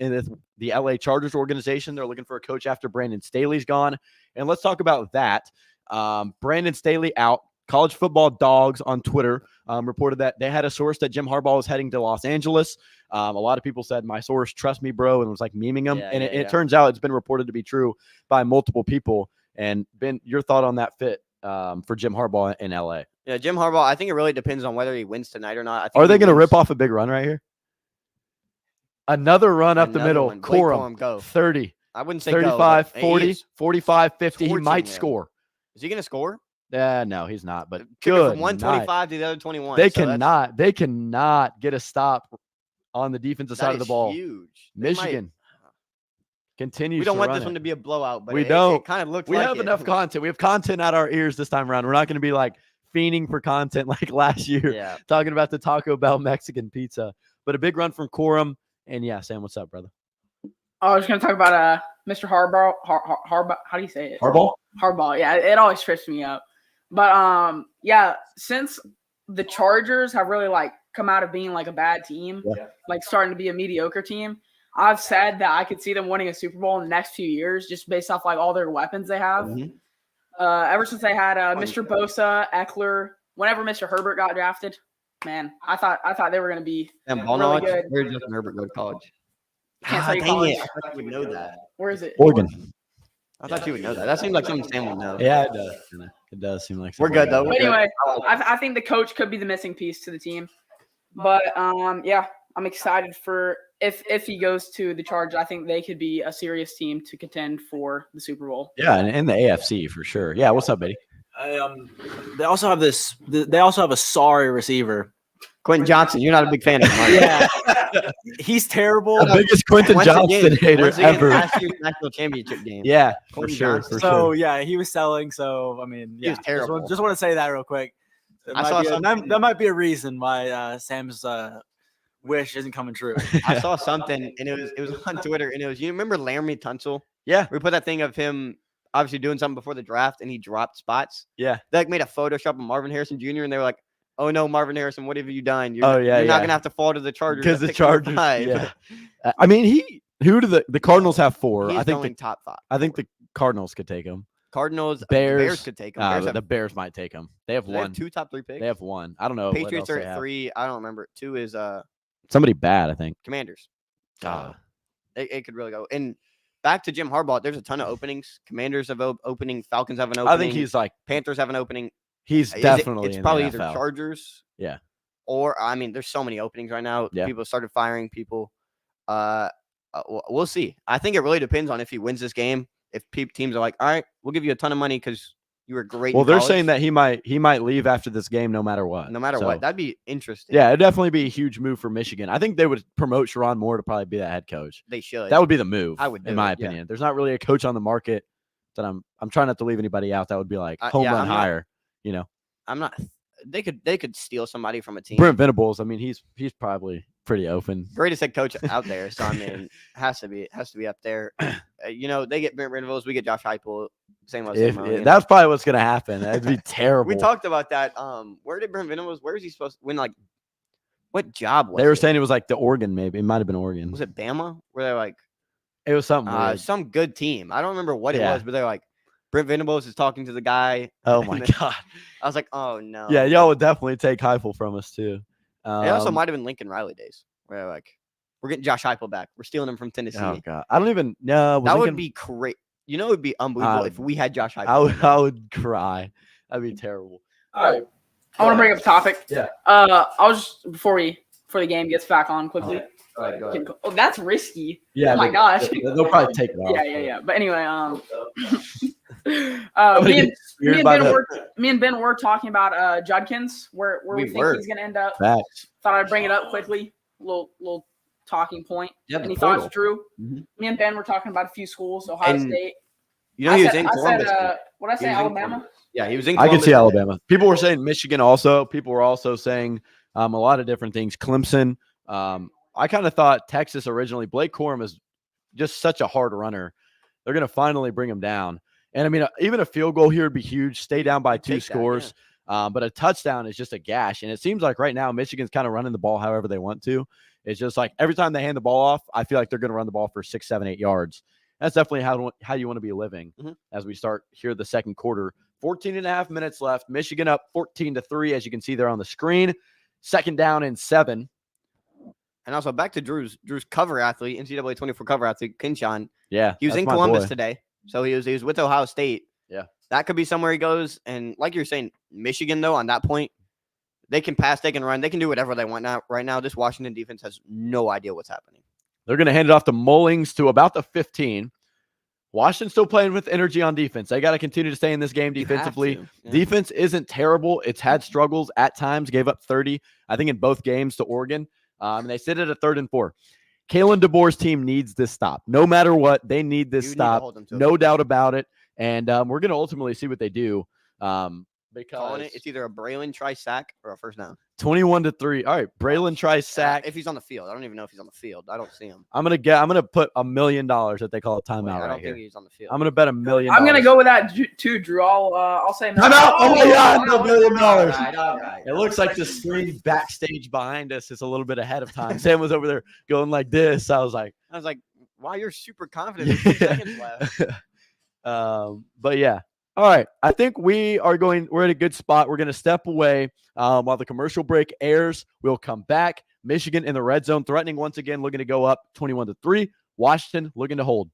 in the LA Chargers organization. They're looking for a coach after Brandon Staley's gone. And let's talk about that. Brandon Staley out. College Football Dogs on Twitter reported that they had a source that Jim Harbaugh was heading to Los Angeles. A lot of people said, my source, trust me, bro, and was like memeing him. It turns out it's been reported to be true by multiple people. And Ben, your thought on that fit for Jim Harbaugh in LA? Yeah, Jim Harbaugh, I think it really depends on whether he wins tonight or not. I think Are they going to wins. rip off a big run right here? Another run up the Another middle. one. Blake Corum, go. 30, I wouldn't say 35, go, 40, 45, 50. He torching might him. score. Is he going to score? No, he's not. But Kick it good from 125 to the other 21. They so cannot get a stop on the defensive that side of the is ball. Huge. They might- Michigan continues. We don't to want run this one it. to be a blowout, but We it don't. kind of looks We like have it. enough content. We have content at our ears this time around. We're not going to be like fiending for content like last year, Yeah. talking about the Taco Bell Mexican pizza. But a big run from Corum. And yeah, Sam, what's up, brother? I was going to talk about Mr. Harbaugh. Harbaugh. How do you say it? Harbaugh? Harbaugh. Yeah, it always trips me up. But yeah, since the Chargers have really like come out of being like a bad team, like starting to be a mediocre team, I've said that I could see them winning a Super Bowl in the next few years just based off like all their weapons they have. Ever since they had Mr. Bosa, Eckler, whenever Mr. Herbert got drafted, man, I thought they were going to be And ball really knowledge, good. where did Justin Herbert go to college? Can't tell you Dang college. it. I thought you would know that. Where is it? Oregon. I thought you would know that. That seems like something Sam would know. Yeah, it does. It does seem like We're something good, though. like But anyway, I think the coach could be the missing piece to the team. But yeah, I'm excited for if he goes to the Chargers. I think they could be a serious team to contend for the Super Bowl. that. Yeah, and in the AFC for sure. Yeah, what's up, Betty? They also have this. They also have a sorry receiver. Quentin Johnson, you're not a big fan of him, are you? Yeah, he's terrible. The biggest Quentin Once Johnson again, hater once again, ever. Last year's national championship game. Yeah, for Quentin sure. Johnson. For So sure. yeah, he was selling. So I mean, yeah, was terrible. Just want to say that real quick. I saw something- That might be a reason why Sam's wish isn't coming true. I saw something, and it was on Twitter, and it was, you remember Laramie Tunsil? Yeah. We put that thing of him obviously doing something before the draft, and he dropped spots. Yeah. They like made a Photoshop of Marvin Harrison Jr., and they were like, "Oh no, Marvin Harrison, what have you done? You're, Oh, yeah, you're not yeah. gonna have to fall to the Chargers Because at the pick number Chargers. 5." Yeah. I mean, who do the Cardinals have 4? He's I think going top 5. I think the Cardinals could take him. Cardinals, Bears, Bears could take him. Bears have, the Bears might take him. They have do they have one. 2 top 3 picks. They have one. I don't know. what Patriots else are they at have. 3. I don't remember. 2 is Somebody bad, I think. Commanders. Ah. It could really go. And back to Jim Harbaugh, there's a ton of openings. Commanders have opening. Falcons have an opening. I think he's like Panthers have an opening. he's definitely. It's in probably the either NFL. Chargers. Yeah. Or I mean, there's so many openings right now. Yeah. People started firing people. We'll see. I think it really depends on if he wins this game. If teams are like, all right, we'll give you a ton of money because you were great. Well, in they're college," saying that he might leave after this game, no matter what. no matter So, what, that'd be interesting. Yeah, it'd definitely be a huge move for Michigan. I think they would promote Sharon Moore to probably be that head coach. They should. That would be the move. I would do in my it, yeah. opinion. There's not really a coach on the market that I'm trying not to leave anybody out. That would be like home yeah, run I'm not- higher. I'm not. They could steal somebody from a team. Brent Venables. I mean, he's probably pretty open. Greatest head coach out there. So I mean, has to be up there. They get Brent Venables, we get Josh Heupel. Same. That's probably what's gonna happen. That'd be terrible. We talked about that. Where did Brent Venables? Where is he supposed to win? Like, what job was They were it? saying it was like the Oregon, maybe it might have been Oregon. Was it Bama? Where they're like, It was something weird. some good team. I don't remember what it Yeah. was, but they're like, Brent Venables is talking to the guy. Oh and my then god. I was like, oh no. Yeah, y'all would definitely take Heupel from us too. It also might have been Lincoln Riley days, where they're like, we're getting Josh Heupel back. We're stealing him from Tennessee. Oh god, I don't even know. That would be great. It would be unbelievable if we had Josh Heupel. I would cry. That'd be terrible. All right. I want to bring up a topic. Yeah. I was just before the game gets back on quickly. All right, go ahead. Oh, that's risky. Yeah. Oh my gosh. They'll probably take it off. Yeah. But anyway, Somebody gets weird by me and Ben were talking about Judkins, where we We think were. he's going to end up. Facts. Thought I'd bring it up quickly. Little talking point. Yeah, Any the thoughts, portal. Drew? Mhm. Me and Ben were talking about a few schools. Ohio And State. He was in I Columbus. said, what did I say? He was in Alabama. Columbus. Yeah, he was in I Columbus. can see Alabama. People were saying Michigan also. People were also saying a lot of different things. Clemson. I kind of thought Texas originally. Blake Corum is just such a hard runner. They're going to finally bring him down. And I mean, even a field goal here would be huge. Stay down by two Take that, scores. But a touchdown is just a gash. And it seems like right now Michigan's kind of running the ball however they want to. It's just like every time they hand the ball off, I feel like they're going to run the ball for 6, 7, 8 yards. That's definitely how you want to be living as we start here the second quarter. 14 and a half minutes left. Michigan up 14-3, as you can see there on the screen. Second down and 7. And also back to Drew's cover athlete, NCAA 24 cover athlete, Kinshawn. Yeah. He was that's in my Columbus boy. today. So he was with Ohio State. Yeah. That could be somewhere he goes. And like you're saying, Michigan, though, on that point, they can pass, they can run, they can do whatever they want now. Right now, this Washington defense has no idea what's happening. They're going to hand it off to Mullings to about the 15. Washington's still playing with energy on defense. They got to continue to stay in this game You have defensively. to, yeah. Defense isn't terrible. It's had struggles at times, gave up 30, I think, in both games to Oregon. And they sit at a 3rd and 4. Kalen DeBoer's team needs this stop. No matter what, they need this You need to stop. hold them to it. No doubt about it. And we're going to ultimately see what they do. Calling Because it, it's either a Braylon try sack or a first down. 21-3. All right, Braylon tries sack. If he's on the field. I don't even know if he's on the field. I don't see him. I'm gonna put $1 million that they call a timeout Wait, I right don't here. think he's on the field. I'm gonna bet $1 million. I'm gonna go with that too, Drew. I'll say no. Timeout! Oh my God, $1 million. All right. It looks like the screen backstage behind us is a little bit ahead of time. Sam was over there going like this. I was like, wow, you're super confident. There's 2 seconds left. but yeah. All right. I think we're at a good spot. We're going to step away while the commercial break airs. We'll come back. Michigan in the red zone, threatening once again, looking to go up 21-3. Washington looking to hold.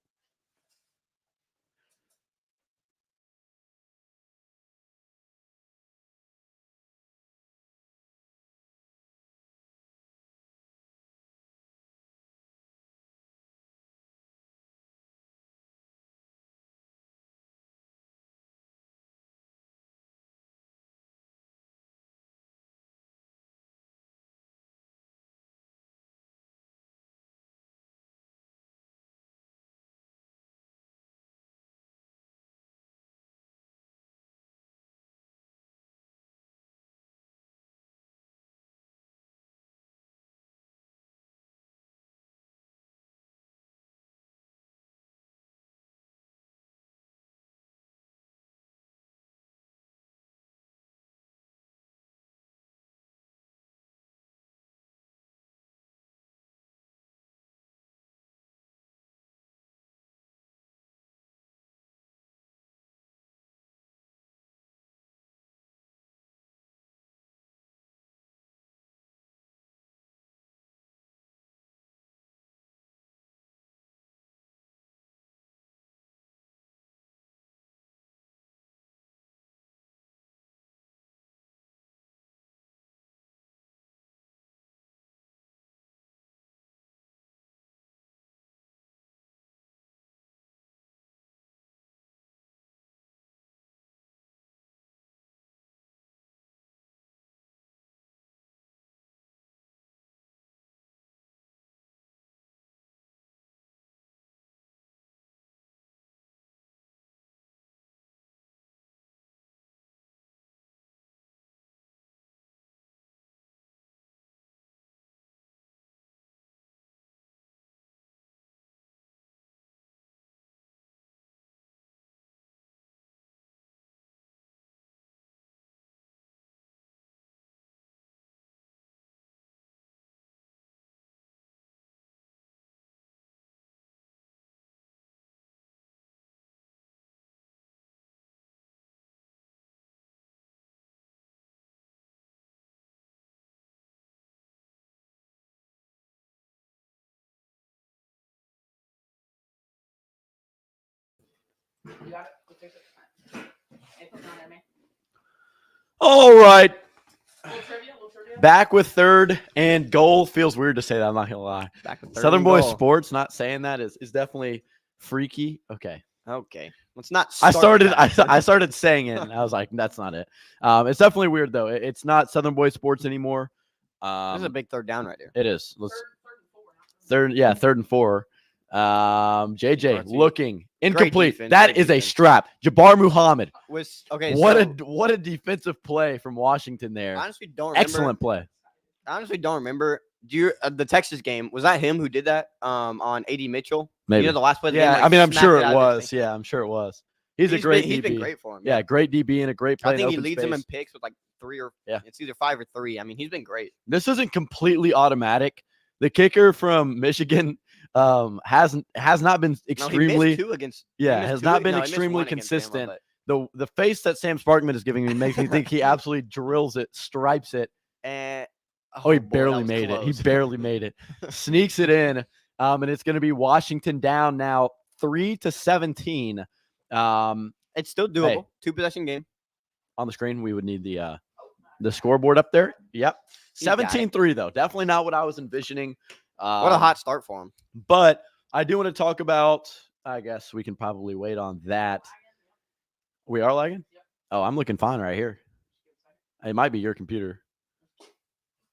You got it? We'll take it. Hey, put it on there, man. All right. Little trivia. Back with third and goal. Feels weird to say that. I'm not going to lie. Back with third Southern and Boys goal. Sports, not saying that is definitely freaky. Okay. Okay. Let's not. I start with that. I started saying it and I was like, that's not it. It's definitely weird though. It's not Southern Boys Sports anymore. This is a big third down right here. It is. Third and 4. JJ RT. looking incomplete. defense, That great is a defense. strap. Jabbar Muhammad. Okay. What a defensive play from Washington there. Honestly, don't remember. Excellent play. I honestly don't remember. Do you the Texas game? Was that him who did that? On AD Mitchell. Maybe. You know the last play. Of the Yeah, game, like, I mean, I'm snapped sure out it of his was. thing. Yeah, I'm sure it was. He's a great He's DB. been great for him. Yeah, great DB and a great play. I think in he open leads them in space. picks with like 3 or Yeah. It's either 5 or 3. I mean, he's been great. This isn't completely automatic. The kicker from Michigan has not been No, he extremely missed 2 against. he yeah missed has 2 not been no, he missed extremely 1 against Bama, consistent. but- The face that Sam Sparkman is giving me makes me think he absolutely drills it, stripes it. And Oh, he boy, that barely was made it. He close. barely made it. Sneaks it in, and it's going to be Washington down now 3-17. It's still doable. 2-possession game. On the screen, we would need the scoreboard up there. Yep, He's got it. 17-3 though. Definitely not what I was envisioning. What a hot start for him. But I do want to talk about. I guess we can probably wait on that. We are lagging. Oh, I'm looking fine right here. It might be your computer.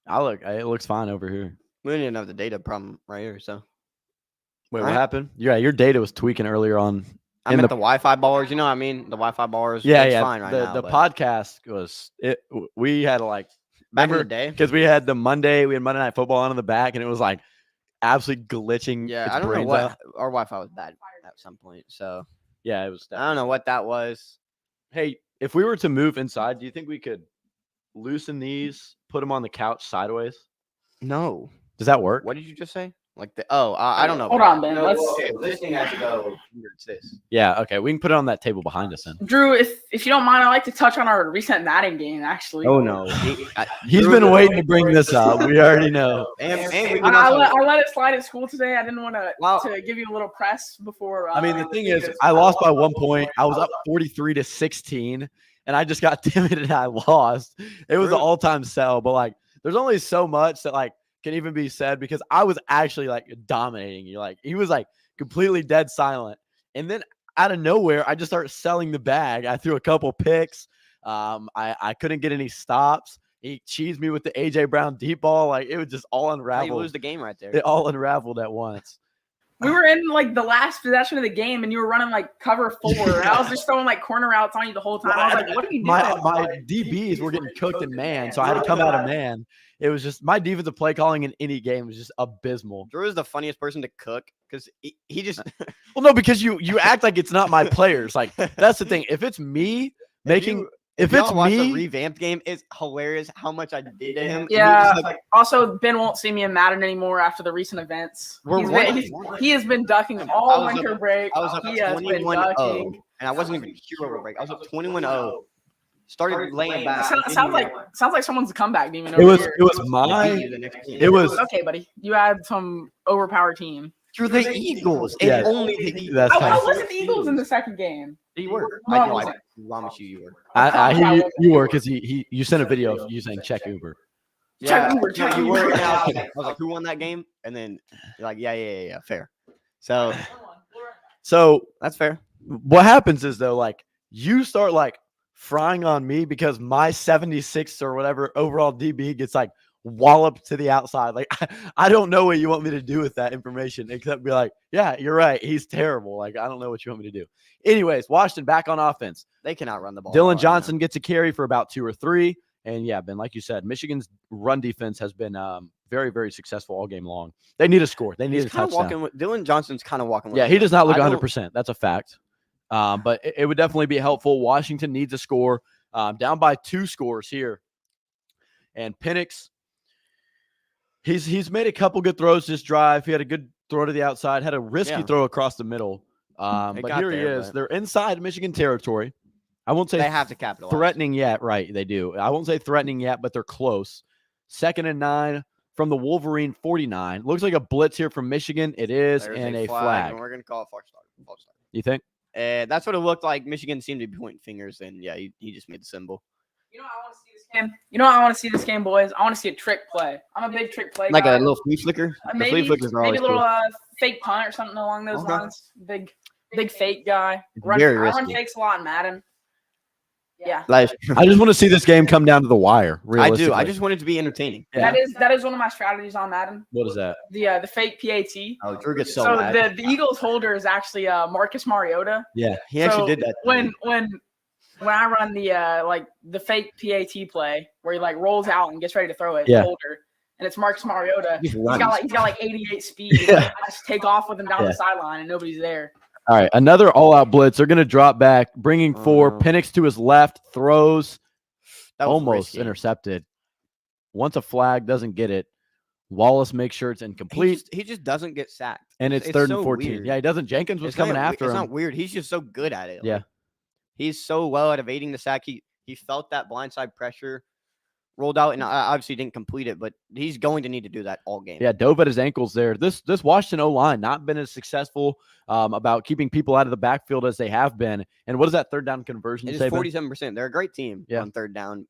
It looks fine over here. We didn't even have the data problem right here. So Wait, All what right. happened? Yeah, your data was tweaking earlier on. I meant the Wi-Fi bars. You know what I mean? The Wi-Fi bars. Yeah, it's yeah. fine right now. The but podcast was it. We had to like back in the remember day. because we had Monday Night Football on in the back, and it was like absolutely glitching. Yeah, its I don't know brains what out. our Wi-Fi was bad at some point. So Yeah, it was. I don't know what that was. Hey, if we were to move inside, do you think we could loosen these, put them on the couch sideways? No. Does that work? What did you just say? Like the I don't know. Hold on, Ben. No, Let's okay, this thing has to go. It's this. Yeah. Okay, we can put it on that table behind us then. Drew, if you don't mind, I'd like to touch on our recent Madden game. Actually, Oh no. He's been waiting to bring this up. We already know. And we I let it slide at school today. I didn't want Wow. to give you a little press before. I mean, the thing is, I lost by 1 point. I was up 43-16, and I just got timid and I lost. It was an all-time sell, but like, there's only so much that like can even be said because I was actually like dominating you. Like, he was like completely dead silent, and then out of nowhere, I just started selling the bag. I threw a couple picks. I couldn't get any stops. He cheesed me with the AJ Brown deep ball. Like, it was just all you unraveled. lose the game right there. It all unraveled at once. we were in like the last possession of the game, and you were running like cover 4. And I was just throwing like corner routes on you the whole time. I was like, "What are you doing?" My DBs were getting cooked in man, so I had to come out of man. It was just my defensive play calling in any game was just abysmal. Drew is the funniest person to cook because he just Well, no, because you act like it's not my players. Like, that's the thing. If it's me making, if it's y'all watch the me, revamped game, it's hilarious how much I did to him. and he Yeah. just, like, Also, Ben won't see me in Madden anymore after the recent events. He has been ducking I all was winter up- break. I was up He has been 21-0, ducking. and I wasn't even here over break. I was up 21-0. Started laying back. Sounds like someone's comeback demon. it Over was here. it was Okay, buddy. You had some overpowered team. You're the Eagles, and Yeah. only the Eagles. That's I fine. wasn't the Eagles in the second game. You were. No, I I know. I wasn't. promise you were. I hear you were because you sent a video of you saying check Uber. Check Uber, no, check you were. Uber. And I was like, who won that game? And then you're like, yeah, fair. So So that's fair. what happens is though, like, you start like frying on me because my 76 or whatever overall DB gets like walloped to the outside. Like, I don't know what you want me to do with that information except be like, yeah, you're right. He's terrible. Like, I don't know what you want me to do. Anyways, Washington back on offense. They cannot run the ball. Dylan hard, Johnson gets a carry for about 2 or 3. And yeah, Ben, like you said, Michigan's run defense has been very, very successful all game long. They need a score. They need He's a kind of touchdown. walking with Dylan Johnson's kind of walking with Yeah, he does not look I don't- 100%. That's a fact. But it would definitely be helpful. Washington needs a score. Down by 2 scores here. And Penix, he's made a couple good throws this drive. He had a good throw to the outside, had a risky Yeah. throw across the middle. It But got here he there, is. but- They're inside Michigan territory. I won't say They have to capitalize. threatening yet. Right, they do. I won't say threatening yet, but they're close. 2nd and 9 from the Wolverine 49. Looks like a blitz here from Michigan. It is, There's and a and flag. we're gonna call it false start. False start. You think? And that's what it looked like. Michigan seemed to be pointing fingers, and yeah, he just made the symbol. You know, I want to see this game. You know, I want to see this game, boys. I want to see a trick play. I'm a big trick play Like guy. a little flea flicker. The flea Maybe flickers are maybe always a little cool. fake punt or something along those Okay. lines. Big fake guy. Very I run risky. fakes a lot in Madden. Yeah. Like, I just want to see this game come down to the wire. I Realistically. do. I just want it to be entertaining. Yeah. That is one of my strategies on Madden. What is that? The fake PAT. Oh, Drew gets so So mad. the Eagles holder is actually Marcus Mariota. Yeah. He actually So did that. When I run the fake PAT play where he like rolls out and gets ready to throw it, Yeah. holder, and it's Marcus Mariota. He He's runs. got like 88 speed. Yeah. I just take off with him down Yeah. the sideline and nobody's there. All right. Another all-out blitz. They're going to drop back, bringing four. Oh. Penix to his left, throws, That was almost risky. intercepted. Once a flag doesn't get it, Wallace makes sure it's incomplete, He just doesn't get sacked. and it's it's third so and 14. weird. Yeah, he doesn't. Jenkins was It's coming not, after it's him. not weird. He's just so good at it. Yeah. Like, he's so well at evading the sack. He felt that blindside pressure, rolled out, and obviously didn't complete it. But he's going to need to do that all game. Yeah, dove at his ankles there. This Washington O-line not been as successful about keeping people out of the backfield as they have been. And what does that third down conversion It say, is Ben? 47%. They're a great team Yeah. on third down.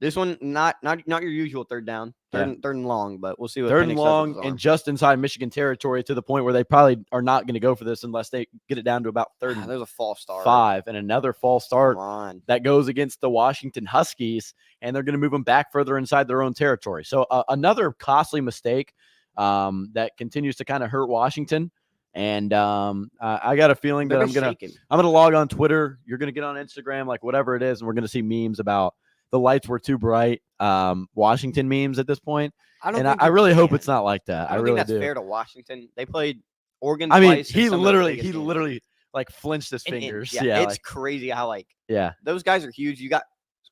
This one not your usual third down. Third and long, but we'll see what Third Penix and does with long his and arm. just inside Michigan territory, to the point where they probably are not going to go for this unless they get it down to about third and There's a false start. 5, and another false start Come on. that goes against the Washington Huskies, and they're going to move them back further inside their own territory. So another costly mistake that continues to kind of hurt Washington. And I got a feeling that They're I'm going shaking. to log on Twitter. You're going to get on Instagram, like whatever it is, and we're going to see memes about the lights were too bright, Washington memes at this point. I And think I you really hope can. it's not like that. I I don't really think that's do. fair to Washington. They played Oregon. I mean, twice in he some of the literally biggest games. like flinched his And- fingers. yeah, yeah, it's like, crazy how like yeah. those guys are huge. You got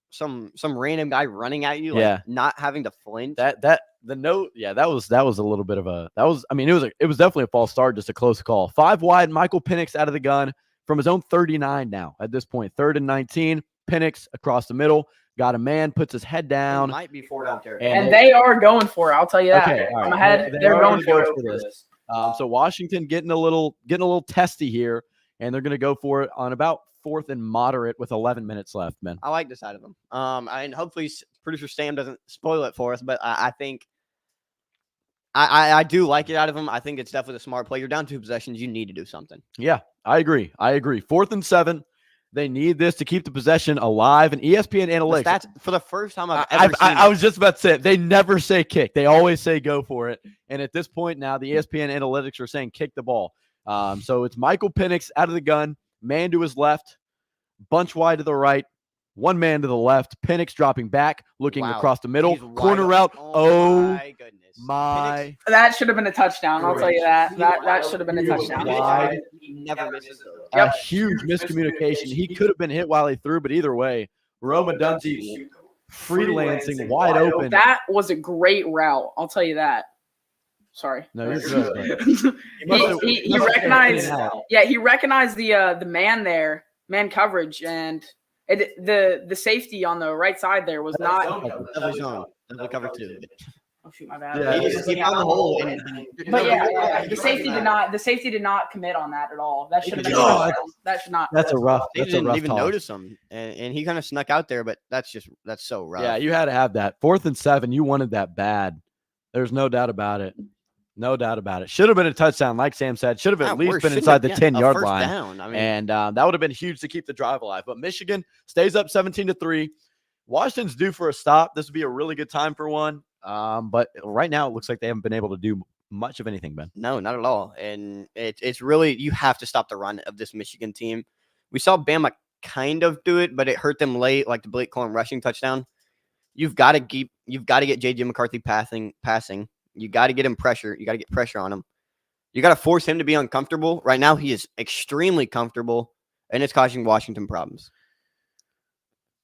some random guy running at you, like, Yeah. not having to flinch. That the note, yeah, that was a little bit of I mean, it was definitely a false start, just a close call. 5 wide, Michael Penix out of the gun from his own 39 now at this point. 3rd and 19, Penix across the middle, got a man, puts his head It down. might be 4 down territory. And they are going for it. I'll tell you that. Okay, all right. I'm ahead. They They're are going gonna for go it. for this. So Washington getting a little testy here, and they're going to go for it on about 4th and moderate with 11 minutes left, man. I like this out of them. And hopefully producer Sam doesn't spoil it for us, but I think I do like it out of him. I think it's definitely a smart play. You're down 2 possessions. You need to do something. Yeah, I agree. 4th and 7. They need this to keep the possession alive. And ESPN The analytics. stats for the first time I've ever seen. I was just about to say it. They never say kick. They always say go for it. And at this point now, the ESPN analytics are saying kick the ball. So it's Michael Penix out of the gun, man to his left, bunch wide to the right, one man to the left. Penix dropping back, looking Wow. across the middle, He's wide corner open. route. Oh my goodness. my! That should have been a touchdown. I'll tell you that. That should have been a touchdown. Wide. He never misses those. A huge miscommunication. He could have been hit while he threw, but either way, Roma Dunty freelancing wide open. That was a great route. I'll tell you that. Sorry. No, you're good. He recognized. Yeah, he recognized the man there, man coverage, and the safety on the right side there was not. Definitely zone. Definitely cover 2. Oh shoot, my bad. Yeah. He found the hole. But yeah, the safety did not commit on that at all. That should have been. Oh, That should not. That's a rough. They That's a didn't rough even toss. notice him, and he kind of snuck out there. But that's so rough. Yeah, you had to have that. 4th and 7, you wanted that bad. There's no doubt about it. No doubt about it. Should have been a touchdown, like Sam said. Should have at least been inside the 10-yard line. Down. I mean, And that would have been huge to keep the drive alive. But Michigan stays up 17-3. Washington's due for a stop. This would be a really good time for one. But right now it looks like they haven't been able to do much of anything, Ben. no, not at all. And it's really, you have to stop the run of this Michigan team. We saw Bama kind of do it, but it hurt them late, like the Blake Corum rushing touchdown. You've got to get JJ McCarthy passing. You got to get him pressure. You got to get pressure on him. You got to force him to be uncomfortable. Right now, he is extremely comfortable, and it's causing Washington problems.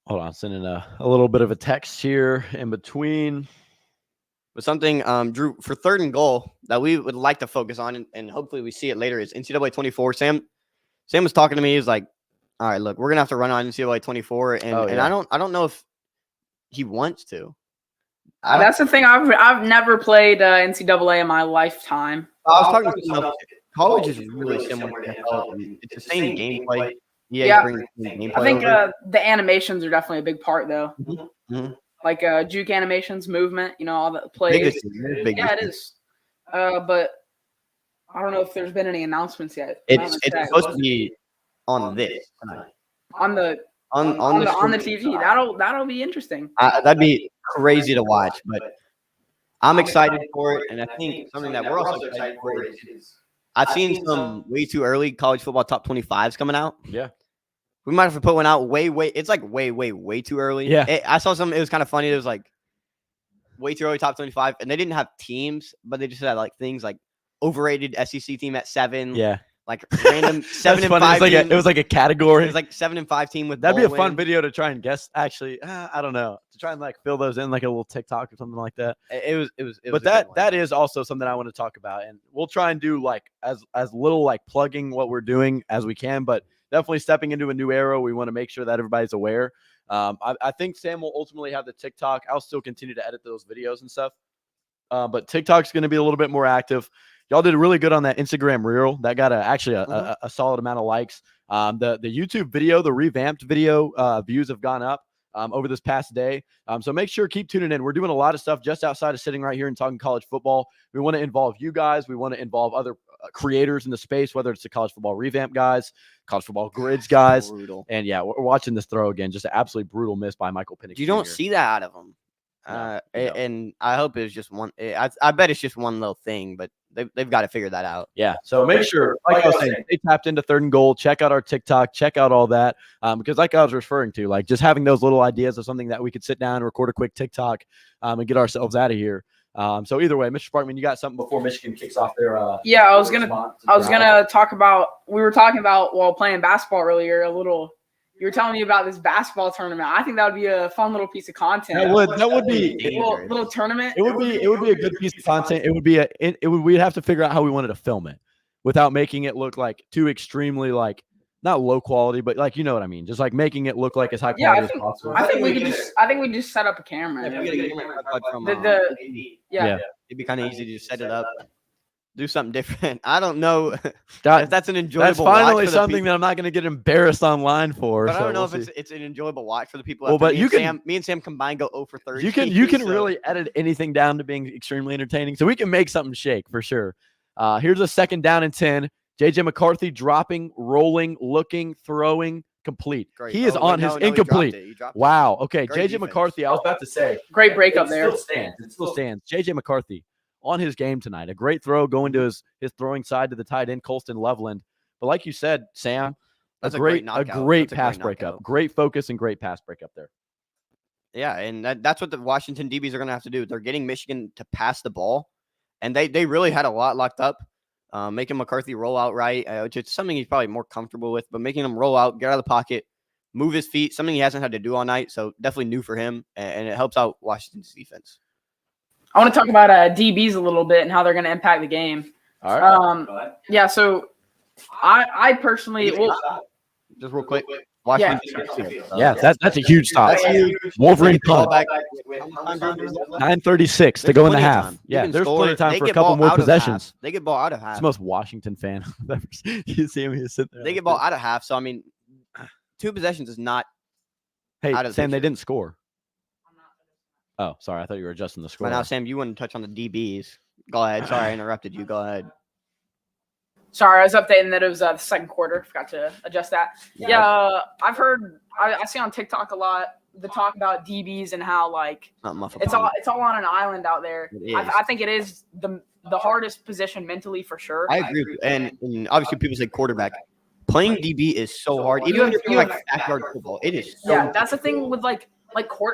Hold on, sending a little bit of a text here in between. But something, Drew, for 3rd and goal that we would like to focus on, and hopefully we see it later, is NCAA 24. Sam was talking to me. He was like, all right, look, we're going to have to run on NCAA 24. And I don't know if he wants to. That's the thing. I've never played NCAA in my lifetime. I was talking to someone else. college is really similar to NFL. And it's the same gameplay. Yeah. Brings the same gameplay I think over. the animations are definitely a big part, though. Mhm. Like juke animations, movement, all the plays. Biggest thing, biggest Yeah, it thing. is. But I don't know if there's been any announcements yet. It's supposed to be on this tonight. on the on the TV. That'll be interesting. That'd be crazy to watch, but I'm excited for it, and I think something that we're also excited for is I've seen some way too early college football top 25s coming out. Yeah. We might have to put one out it's like way too early. Yeah. I saw some, it was kind of funny. It was like way too early top 25, and they didn't have teams, but they just had like things like overrated SEC team at 7. Yeah. Like random 7 and 5 It was like a category. It was like 7 and 5 team with That'd be a bowl fun win. video to try and guess. Actually, I don't know, to try and like fill those in like a little TikTok or something like that. It was But that is also something I want to talk about, and we'll try and do like as little like plugging what we're doing as we can. But definitely stepping into a new era, we want to make sure that everybody's aware. I think Sam will ultimately have the TikTok. I'll still continue to edit those videos and stuff. But TikTok's going to be a little bit more active. Y'all did really good on that Instagram reel. That got a solid amount of likes. The YouTube video, the revamped video views have gone up over this past day. So make sure, keep tuning in. We're doing a lot of stuff just outside of sitting right here and talking college football. We want to involve you guys. We want to involve other creators in the space, whether it's the college football revamp guys, college football grids guys. Brutal. And yeah, we're watching this throw again. Just an absolutely brutal miss by Michael Penix. You don't Jr. see that out of them. No. And I hope it's just one. I bet it's just one little thing, but they've got to figure that out. Yeah. So make sure, like I was saying, they tapped into 3rd and Goal. Check out our TikTok. Check out all that. Because like I was referring to, like just having those little ideas of something that we could sit down and record a quick TikTok and get ourselves out of here. So either way, Mr. Sparkman, you got something before Michigan kicks off their Yeah, I was gonna talk about. We were talking about while playing basketball earlier. You were telling me about this basketball tournament. I think that would be a fun little piece of content. That would be little tournament. It would be a good piece of content. We'd have to figure out how we wanted to film it without making it look like too extremely like not low quality, but like you know what I mean. Just like making it look like as high quality as possible. I think we just set up a camera. Yeah. It'd be kind of easy to just set it up. Do something different. I don't know if that's an enjoyable. That's finally watch for something that I'm not going to get embarrassed online for. But so I don't know we'll if it's an enjoyable watch for the people. Well, but me and Sam combined go 0 for 30. You can really edit anything down to being extremely entertaining. So we can make something shake for sure. Here's a 2nd down and 10. JJ McCarthy dropping, rolling, looking, throwing, complete. Great. He is on his incomplete. He dropped it. Wow. Okay. Great JJ defense. McCarthy. I was about to say. Great breakup there. It still stands. JJ McCarthy on his game tonight. A great throw going to his throwing side to the tight end, Colston Loveland. But like you said, Sam, That's a great knockout. pass breakup. Great focus and great pass breakup there. Yeah, and that's what the Washington DBs are going to have to do. They're getting Michigan to pass the ball, and they really had a lot locked up. Making McCarthy roll out right, which is something he's probably more comfortable with, but making him roll out, get out of the pocket, move his feet, something he hasn't had to do all night. So definitely new for him, and it helps out Washington's defense. I want to talk about DBs a little bit and how they're going to impact the game. All right. Yeah. So I personally, Just real quick, Washington. Yeah, that's a huge stop. That's huge. Wolverine punt. Back. 9:36 to go in the half. Yeah, there's plenty of time for a couple more possessions. They get ball out of half. It's the most Washington fan I've ever seen. You see him, he's sitting there. They get ball out of half. So I mean, 2 possessions is not. Hey, out of the Sam, they picture. didn't score. Oh, sorry. I thought you were adjusting the score. But now, Sam, you want to touch on the DBs? Go ahead. Sorry, I interrupted you. Go ahead. Sorry, I was updating that it was the 2nd quarter. Forgot to adjust that. Yeah, I've heard. I see on TikTok a lot the talk about DBs and how like it's all on an island out there. I think it is the hardest position mentally for sure. I agree. And obviously, people say quarterback. Playing DB is so hard. Even if you're playing like backyard football, it is. So Yeah, that's the thing with like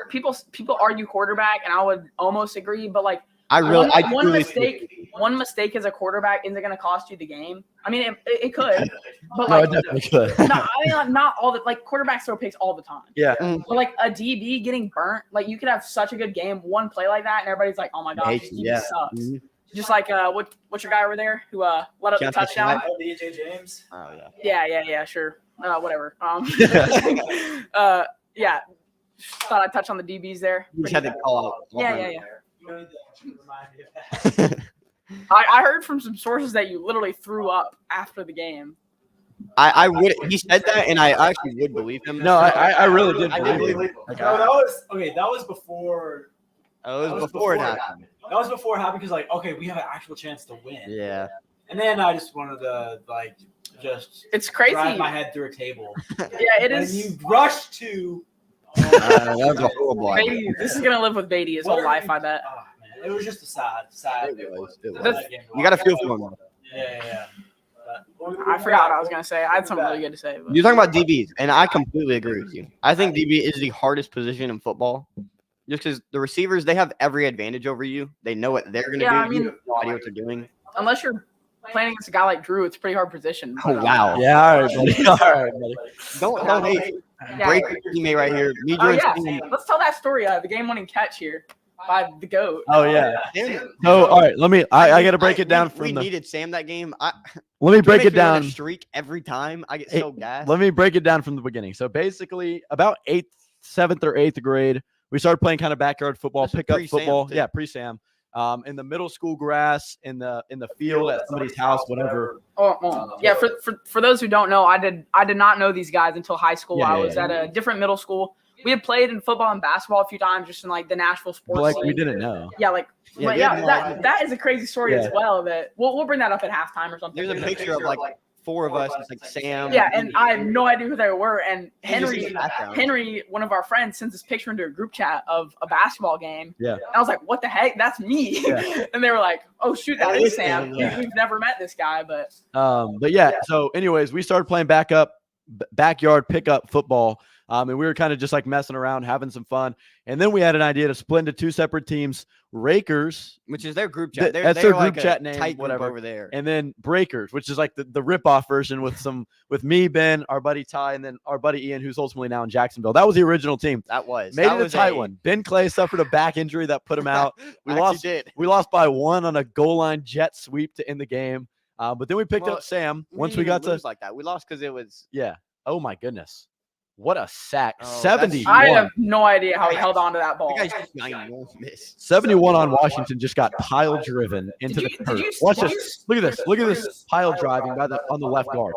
people argue quarterback, and I would almost agree, but like one mistake as a quarterback isn't going to cost you the game. I mean, it could, but No, like, it definitely could. no, I mean, like, not all the like quarterbacks throw picks all the time. Yeah. But like a DB getting burnt, like you could have such a good game, one play like that, and everybody's like, "Oh my gosh, this DB sucks." Mhm. Just like what's your guy over there who let up the Keontae touchdown? DJ James. Oh yeah. Yeah, sure. Whatever. Yeah. Thought I'd touch on the DBs there. You just had to call out. Yeah. I heard from some sources that you literally threw up after the game. I would. He said that, and I actually would believe him. No, I really did I did believe believe it. him. No, that was before. It was before it happened. That was before it happened because we have an actual chance to win. Yeah. And then I just wanted to just It's crazy. drive my head through a table. Yeah, it And is. you rush to. That was a horrible idea. Beatty, this is gonna live with Beatty his whole life, I bet. Oh, man. It was just a sad. It was. That's- You got to feel for him. Yeah. I forgot what I was gonna say. I had something really good to say. But. You're talking about DBs, and I completely agree with you. I think DB is the hardest position in football, just because the receivers, they have every advantage over you. They know what they're going to do. Yeah, I mean- you have no idea what they're doing. Unless you're playing against a guy like Drew, it's a pretty hard position. Oh wow! Yeah, all right, buddy. All right, buddy. Don't hate. Yeah. Break your teammate right here. Me, Oh Drew, yeah, and Steven. let's tell that story. The game-winning catch here by the goat. Oh yeah. Sam- So all right, let me. I got to break it down we from the. needed Sam that game. Let me break it Makes me want down. to streak every time. I get Hey, so gassed. Let me break it down from the beginning. So basically, about 7th or 8th grade, we started playing kind of backyard football, This is pickup pre-Sam, football. too. Yeah, pre-Sam. In the middle school grass, in the field at somebody's house, whatever. Yeah. For those who don't know, I did not know these guys until high school. Yeah, I was yeah. at a different middle school. We had played in football and basketball a few times, just in like the Nashville sports. But like we league. didn't know. Yeah, like Yeah, but we yeah, had that is a crazy story as Yeah. well. That we'll bring that up at halftime or something. There's a picture of like 4 of us. It's like Sam. Yeah, and I have no idea who they were. And Henry, Henry. one of our friends, sends this picture into a group chat of a basketball game. Yeah. And I was like, "What the heck? That's me!" Yeah. And they were like, "Oh shoot, that That is is Sam. Sam, yeah. We've never met this guy, but But yeah. So anyways, we started playing backyard pickup football. And we were kind of just like messing around, having some fun. And then we had an idea to split into 2 separate teams: Rakers, Which is their group chat. That's They're their like group a chat name, tight group whatever. over there. and then Breakers, which is like the rip-off version with me, Ben, our buddy Ty, and then our buddy Ian, who's ultimately now in Jacksonville. That was the original team. That was Made that it a was tight one. Ben Clay suffered a back injury that put him out. We Actually lost. did. We lost by 1 on a goal line jet sweep to end the game. But then we picked Well, up Sam once didn't we even got to. lose like that. We lost because it was. Yeah. Oh my goodness. What a sack. Oh, that's- 71. I have no idea how he held on to that ball. The guy's 9 miss. 71 on Washington just got pile driven into Did the you- turf. did you- Watch did this. Look at this. Look at this pile driving on the left guard.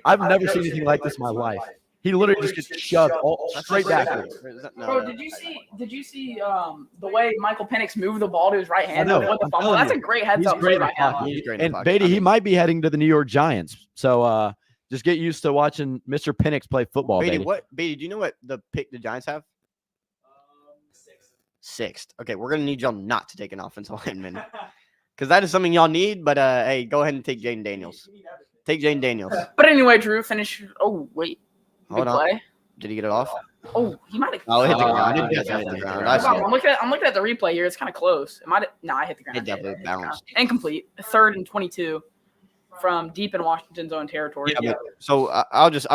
I've never seen anything like this in my life. He literally just gets shoved straight backwards. Bro, did you see the way Michael Penix moved the ball to his right hand? I know. With the I'm fumble? telling That's you. a great heads He's up. great move in right now. pocket. He's great in the And pocket. Beatty, I he mean, might be heading to the New York Giants. So just get used to watching Mr. Penix play football, Beatty, Beatty. Beatty, do you know what the pick the Giants have? 6th. Okay, we're gonna need y'all not to take an offensive lineman because that is something y'all need. But hey, go ahead and take Jaden Daniels. Take Jaden Daniels. But anyway, Drew, finish. Oh wait, big Hold on. play. Did he get it off? Oh, he might have. Oh, it hit the Oh, ground. yeah, It definitely hit the ground. I yeah. see it. I'm looking at the replay here. It's kind of close. It might. No, I hit the ground. It definitely hit the ground. bounced. Incomplete. 3rd and 22 from deep in Washington's own territory. Yeah, so I'll just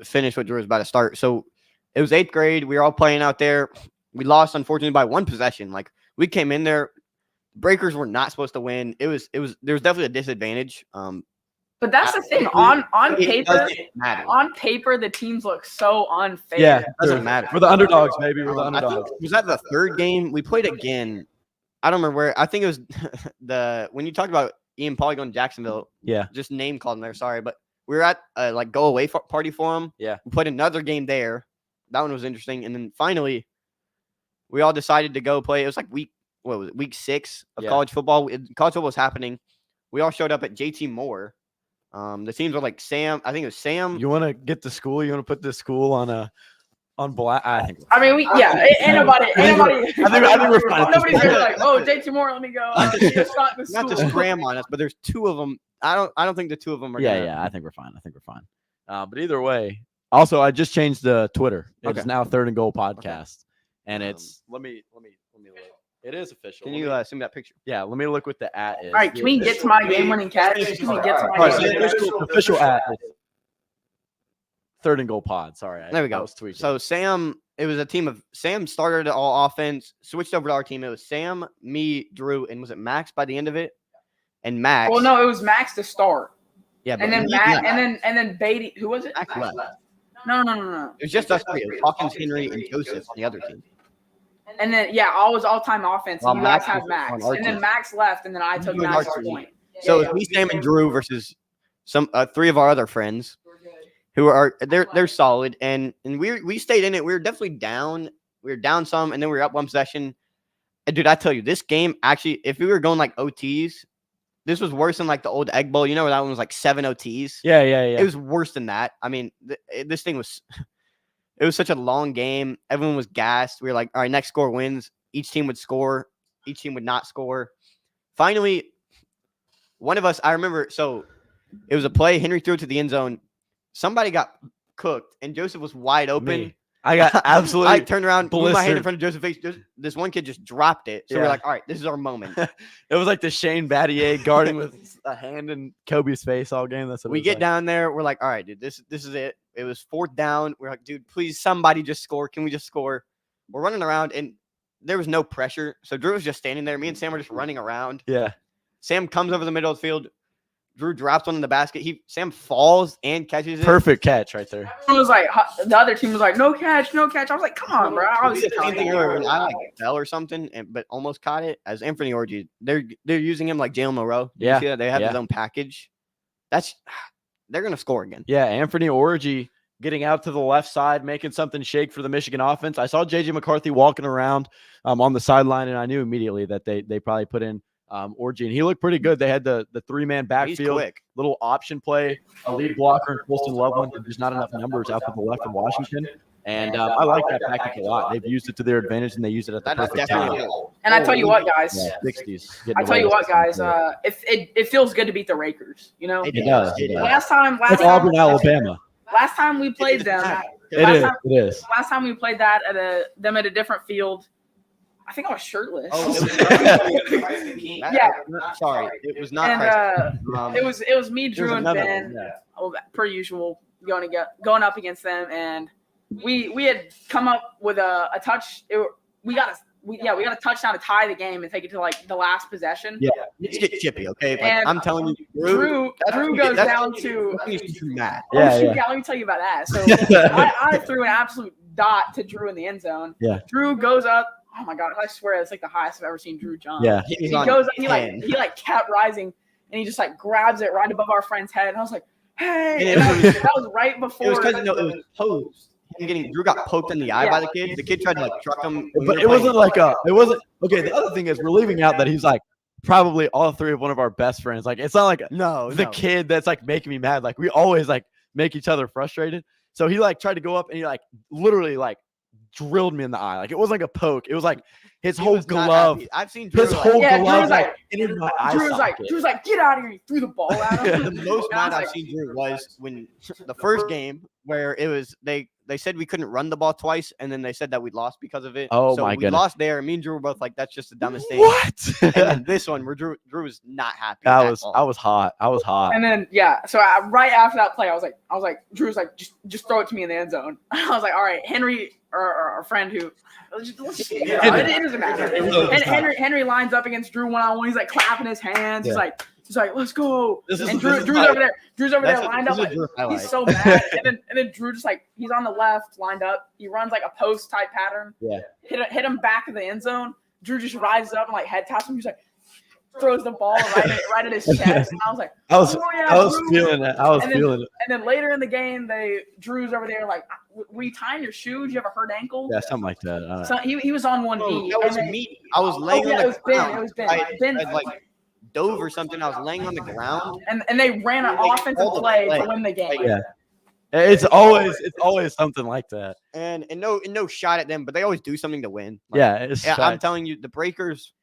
finish what Drew was about to start. So it was 8th grade. We were all playing out there. We lost, unfortunately, by 1 possession. Like we came in there, Breakers were not supposed to win. There was definitely a disadvantage. But that's the thing. On It paper, doesn't matter. on paper, the teams look so unfair. Yeah, Doesn't matter. We're the underdogs, baby. We're the I think- underdogs. was that the 3rd game we played again? I don't remember where. I think it was when you talked about Ian Pauly going to Jacksonville. Yeah. Just name called him there. Sorry, but we were at like go away party for him. Yeah. We played another game there. That one was interesting, and then finally, we all decided to go play. It was like week 6 of Yeah. college football. College football was happening. We all showed up at JT Moore. The teams were like Sam. I think it was Sam. You want to get to school? You want to put this school on black? I think. I mean, ain't nobody. I think we're fine at this Nobody's point. gonna be like, oh, JT Moore, let me go. It's not the Not to school. scram on us, but there's 2 of them. I don't think the 2 of them are. gonna, Yeah. I think we're fine. But either way, also I just changed the Twitter. It's Okay. now 3rd and Goal podcast, and Um, it's let me look. It is official. Can Let you me- send me that picture? Yeah, let me look what the at is. All right, can we get to my game-winning catch? Can we get to All my right, so the game-winning catch? official at is 3rd and Goal pod. Sorry, There we I go. was tweaking. So Sam, it was a team of Sam started all offense, switched over to our team. It was Sam, me, Drew, and was it Max by the end of it? And Max. Well, no, it was Max to start, Yeah, but and then we Matt, left. and then Beatty. Who was it? Max left. No. It was just us 3. It was Hawkins, Henry, and Joseph on the other team. And then I was all-time offense. Well, And you guys Max have was Max, on and Archie. then Max left, and then I took You and Max's Archie. point. So it's me, Sam, and Drew versus some 3 of our other friends who are they're solid, and we stayed in it. We were definitely down. We were down some, and then we were up 1 possession. And dude, I tell you, this game actually, if we were going like OTs, this was worse than like the old Egg Bowl. You know where that one was like 7 OTs. Yeah. It was worse than that. I mean, this thing was. It was such a long game. Everyone was gassed. We were like, all right, next score wins. Each team would score. Each team would not score. Finally, one of us, I remember, so it was a play. Henry threw it to the end zone. Somebody got cooked, and Joseph was wide open. Me. I got absolutely. I turned around, moved my hand in blistered. front of Joseph's face. This one kid just dropped it. So we're Yeah. like, all right, this is our moment. It was like the Shane Battier guarding with a hand in Kobe's face all game. That's what We it was get like. down there. We're like, all right, dude, this is it. It was 4th down. We're like, dude, please, somebody just score. Can we just score? We're running around, and there was no pressure. So Drew was just standing there. Me and Sam were just running around. Yeah. Sam comes over the middle of the field. Drew drops one in the basket. Sam falls and catches it. Perfect catch right there. Everyone was like, the other team was like, no catch, no catch. I was like, come on, bro. I We was did the same thing earlier when I like fell or something, but almost caught it. As Anthony Orgy, they're using him like Jalen Monroe. Did you Yeah. see that? They have his Yeah. own package. They're gonna score again. Yeah, Anthony Orgy getting out to the left side, making something shake for the Michigan offense. I saw JJ McCarthy walking around on the sideline, and I knew immediately that they probably put in Orgy, and he looked pretty good. They had the 3-man He's backfield, quick. little option play, a lead blocker, and Colston Loveland. There's not enough numbers out to the left of Washington, and I like that package a lot. They've used it to their advantage, and they use it at the That is perfect definitely time. it. And I tell you what, guys. Yeah, 60s. I tell you what, guys. It feels good to beat the Rakers. You know, It does. It does. last time It's Auburn, Alabama. last time we played them. It is. Last time we played that them at a different field. I think I was shirtless. Oh, Yeah. Sorry, it was not. And Christ. it was me, Drew, There's and another Ben, one, yeah. per usual, going up against them, and we had come up with a touch. We got a touchdown to tie the game and take it to like the last possession. Yeah. Let's get chippy, okay? Like, And I'm telling you, Drew goes down to. mad. Yeah, Shoot, yeah. Let me tell you about that. So I threw an absolute dot to Drew in the end zone. Yeah. Drew goes up. Oh my god! I swear it's like the highest I've ever seen Drew jump. Yeah. He goes. He kept rising, and he just like grabs it right above our friend's head. And I was like, "Hey!" And that was right It before. was because it was posed. Drew got poked in the eye by the kid. The kid tried to like truck him. But it wasn't like it wasn't okay. The other thing is we're leaving out that he's like probably all 3 of one of our best friends. Like it's not like the kid that's like making me mad. Like we always like make each other frustrated. So he like tried to go up and he like literally like drilled me in the eye. Like it was like a poke. It was like his He whole was not glove. happy. I've seen Drew His like, whole Yeah, Drew glove was like like- entered my eye Drew's socket. like, get out of here! He threw the ball at him. the most And I mad was I've like, seen Drew was when the first game where it was they said we couldn't run the ball twice, and then they said that we lost because of it. Oh, so my we goodness. lost there. Me and Drew were both like, "That's just the dumbest thing." What? And then this one where Drew was not happy. I at was all. I was hot. I was hot. And then so right after that play, I was like, Drew's like, just throw it to me in the end zone. I was like, all right, Henry or our friend who. It doesn't matter. And Henry lines up against Drew one-on-one. He's like clapping his hands. Yeah. He's like, let's go. This is- And this is Drew's my- over there. Drew's over there That's a- lined this up. is a Like, Drew highlight. he's so mad. And then Drew just like he's on the left, lined up. He runs like a post type pattern. Yeah. Hit him back of the end zone. Drew just rises up and like head taps him. He's like throws the ball right at his chest. And I was like, I was oh, yeah, I was Drew. feeling it. I was And then- feeling it. And then later in the game, Drew's over there like, were you tying your shoes? You have a hurt ankle? Yeah, something like that. So he was on one knee. That was and then- me. I was laying yeah, on it the was Ben. ground. It was Ben. I like dove or something. I was laying on the ground. And they ran an Like, offensive all the play play. to win the game. Like, Yeah. It's always something like that. And no shot at them, but they always do something to win. Like, Yeah, it's yeah, I'm telling you, the Breakers,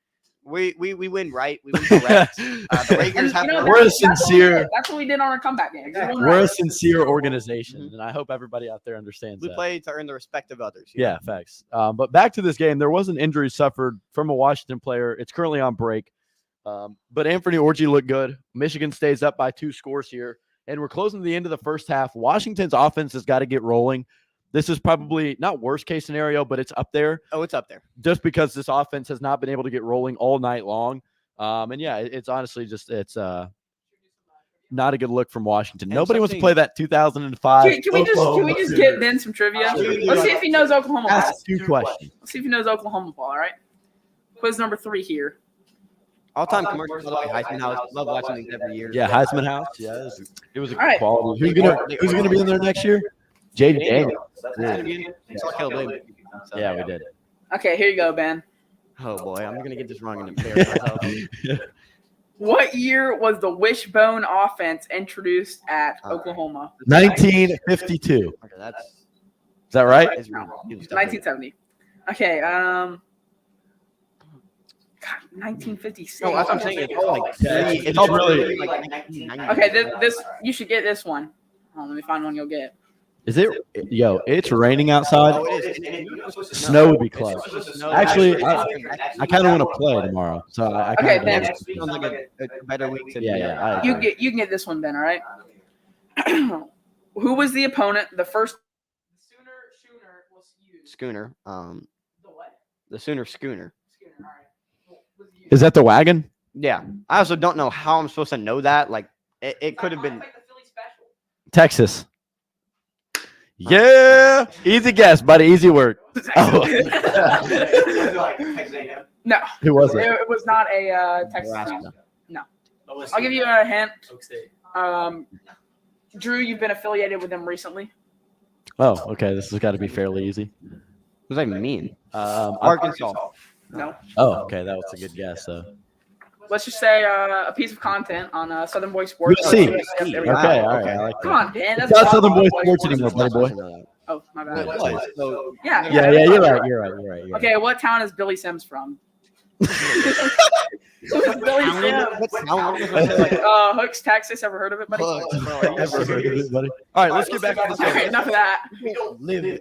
we win right. We win correct. The Breakers have. We're a That's what we sincere- did. That's what we did on our comeback game. We won We're a right. sincere organization, and I hope everybody out there understands We that. play to earn the respect of others. you know? Yeah, facts. But back to this game, there was an injury suffered from a Washington player. It's currently on break. But Anthony Orgy looked good. Michigan stays up by 2 scores here. And we're closing to the end of the first half. Washington's offense has got to get rolling. This is probably not worst case scenario, but it's up there Oh, it's up there. just because this offense has not been able to get rolling all night long. And yeah, it's honestly just not a good look from Washington. And Nobody wants to something- play that 2005. Can we just get Ben some trivia? Let's see if he knows Oklahoma ball. Ask 2 questions. Let's see if he knows Oklahoma ball. All right. Quiz number 3 here. All-time commercials, by the way, Heisman House. Love watching these every year. Yeah, Heisman House. Yeah, it was a All right. quality. Who's gonna be in there next year? Jaden Daniels. Yeah, we did. Okay, here you go, Ben. Oh boy, I'm gonna get this wrong and embarrass myself. What year was the wishbone offense introduced at All right. Oklahoma? 1952. Okay, that's Is that right? it's wrong. He was definitely- 1970. Okay. God, 1956. No, that's what I'm saying. It's all like It's all really- like 1990. Okay, this you should get this one. Let me find one you'll get. Is it? Yo, it's raining outside. Oh, it is. And Snow would be close. It's supposed to snow. Actually, I kind of want to play tomorrow, so I Okay, kinda Ben. wanna- Sounds like a better week than Yeah, I You agree. can get this one, Ben. All right. Who was the opponent? The first. The Sooner was used. Schooner. The what? The Sooner Schooner. Schooner. All right. Was used. Is that the wagon? Yeah, I also don't know how I'm supposed to know that. Like, it could have been. Like the Philly special. Texas. Yeah, easy guess, buddy. Easy work. Oh. No, Who was it? it was not a Texas team. Nebraska. I'll give you a hint. Oak State. Drew, you've been affiliated with them recently. Oh, okay. This has got to be fairly easy. What does that mean? Um, Arkansas. No. oh, okay. That was a good guess. So. Let's just say a piece of content on Southern Boy Sports. USC. Yep, there we Okay, go. all right. I like Come that. on, Dan. It's not Southern Boy Sports anymore, buddy boy. Oh, my It bad. was. So, Yeah. Yeah, you're right. Okay, what town is Billy Sims from? Billy Sims. what sound was it? Hooks, Texas. Ever heard of it, buddy? Ever heard of it, buddy? All right, let's get back to the Okay, show. enough of that. We don't live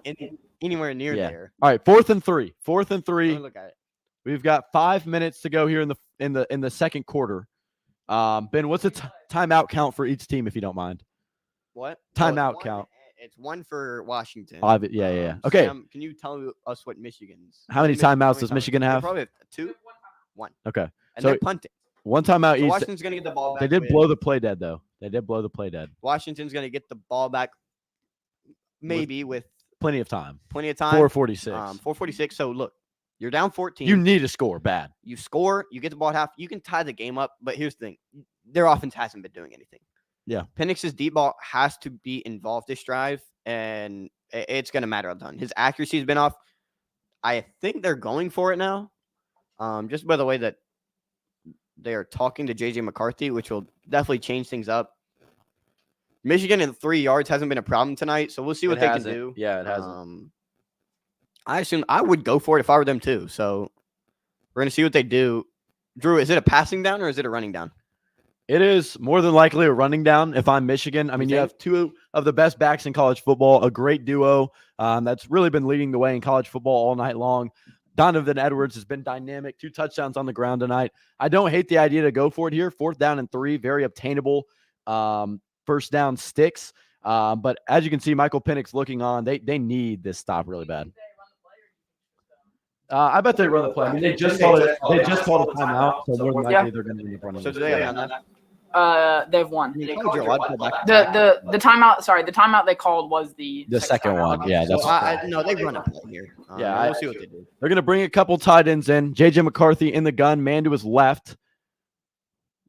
anywhere near Yeah. there. All right, 4th and 3. 4th and Let 3. me look at it. We've got 5 minutes to go here in the second quarter. Ben, what's the timeout count for each team, if you don't mind? What? Timeout it's count. It's 1 for Washington. 5. Yeah. Okay. Sam, can you tell us what Michigan's? How many Michigan- timeouts does Michigan They have? Probably have 2. Okay. And So- they're punting. One timeout So each. Washington's gonna get the ball back. They did with- blow the play dead, though. They did blow the play dead. Washington's gonna get the ball back. Maybe with Plenty of time. plenty of time. 4:46. 4:46. So look, you're down 14. You need to score bad. You score, you get the ball at half, you can tie the game up. But here's the thing: their offense hasn't been doing anything. Yeah. Penix's deep ball has to be involved this drive, and it's going to matter a ton. His accuracy has been off. I think they're going for it now, just by the way that they are talking to JJ McCarthy, which will definitely change things up. Michigan in 3 yards hasn't been a problem tonight, so we'll see what they can do. Yeah, it hasn't. I assume I would go for it if I were them too. So we're gonna see what they do. Drew, is it a passing down or is it a running down? It is more than likely a running down if I'm Michigan. I mean, you think? have 2 of the best backs in college football, a great duo that's really been leading the way in college football all night long. Donovan Edwards has been dynamic, 2 touchdowns on the ground tonight. I don't hate the idea to go for it here. 4th down and 3, very obtainable. First down sticks. But as you can see, Michael Penix looking on. They need this stop really bad. I bet they run the play. I mean, they just called a timeout, so more than likely they're going to be running. So do they have that? They've won. They called your logical back. The timeout. Sorry, the timeout they called was the second one. Yeah, that's No, they run a play here. Yeah, we'll see what they do. they're going to bring a couple tight ends in. JJ McCarthy in the gun, man to his left.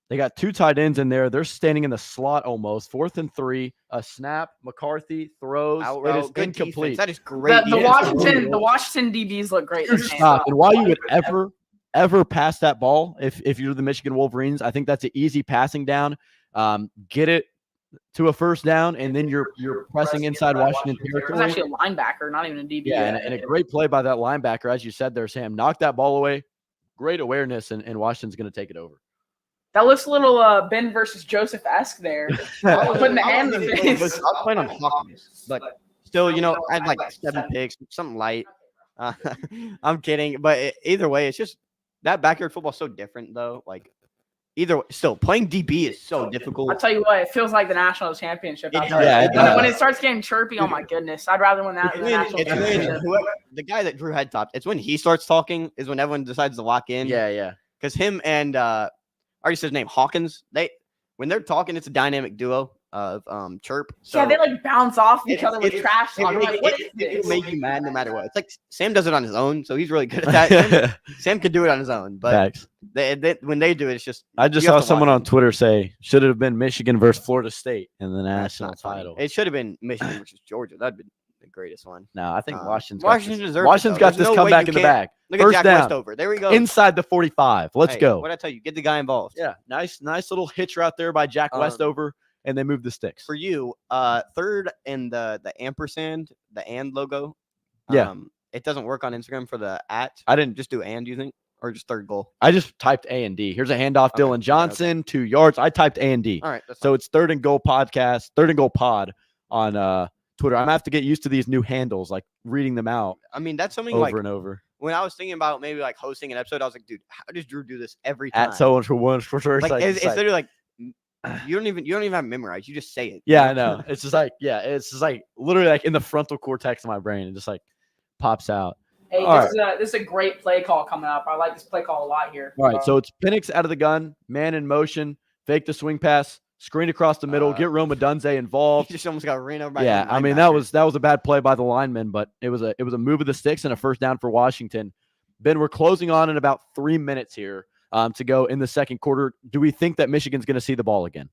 They got 2 tight ends in there. They're standing in the slot almost. 4th and 3. A snap. McCarthy throws. Out It route, is good incomplete. defense. That is great. the defense. Washington DBs look great. This game. Stop. And why you would ever pass that ball if you're the Michigan Wolverines, I think that's an easy passing down. Get it to a first down, and then you're pressing inside Washington It was territory. actually a linebacker, not even a DB. Yeah, and a great play by that linebacker, as you said there, Sam. Knocked that ball away. Great awareness, and Washington's going to take it over. That looks a little Ben versus Joseph-esque there. Putting the hand in the face. I was playing on Hawkins, but still, I had like 7 picks, something light. I'm kidding, but either way, it's just that backyard football is so different, though. Like, either way, still playing DB is so difficult. I'll tell you what, it feels like the national championship. It out does. there. Yeah, it does. When it starts getting chirpy, oh my goodness, I'd rather win that than the national It's championship. when the guy that Drew had topped. It's when he starts talking is when everyone decides to lock in. Yeah. because him and I already said his name Hawkins. when they're talking, it's a dynamic duo of Chirp. So Yeah, they like bounce off each it- other with it- trash talk. I'm like, what is it'll this? make you mad no matter what. It's like Sam does it on his own, so he's really good at that. Sam can do it on his own, but Facts. when they do it, it's just I just you have saw to someone watch on Twitter say, should it have been Michigan versus Florida State in the That's national not funny. title? It should have been Michigan versus Georgia. That'd been the greatest one. No, I think Washington's Washington got this, deserves it, Washington's though. got There's this no way comeback you in the can't- bag. Look at First Jack down. Westover. There we go. Inside the 45. Let's Hey, go. What I tell you, get the guy involved. Yeah, nice little hitch route there by Jack Westover, and they move the sticks. For you, third and the ampersand, the and logo. Yeah. It doesn't work on Instagram for the at. I didn't Just do and, you think? Or just third goal? I just typed A and D. Here's a handoff, Okay, Dylan okay. Johnson, 2 yards. I typed A and D. All right. That's So it's third and goal podcast, third and goal pod on Twitter. I'm gonna have to get used to these new handles, like reading them out I mean, that's something over like and over. when I was thinking about maybe like hosting an episode, I was like, dude, how does Drew do this every time? At so and for one for sure. like, Like, it's literally like you don't even have it memorized. You just say it. yeah, I know. It's just like it's just like literally like in the frontal cortex of my brain. It just like pops out. Hey, All this is a great play call coming up. I like this play call a lot here. All right, so it's Penix out of the gun, man in motion, fake the swing pass, screen across the middle, get Roma Dunze involved. He just almost got ran over by Yeah, a I mean linebacker. that was a bad play by the lineman, but it was a move of the sticks and a first down for Washington. Ben, we're closing on in about 3 minutes here to go in the second quarter. Do we think that Michigan's going to see the ball again?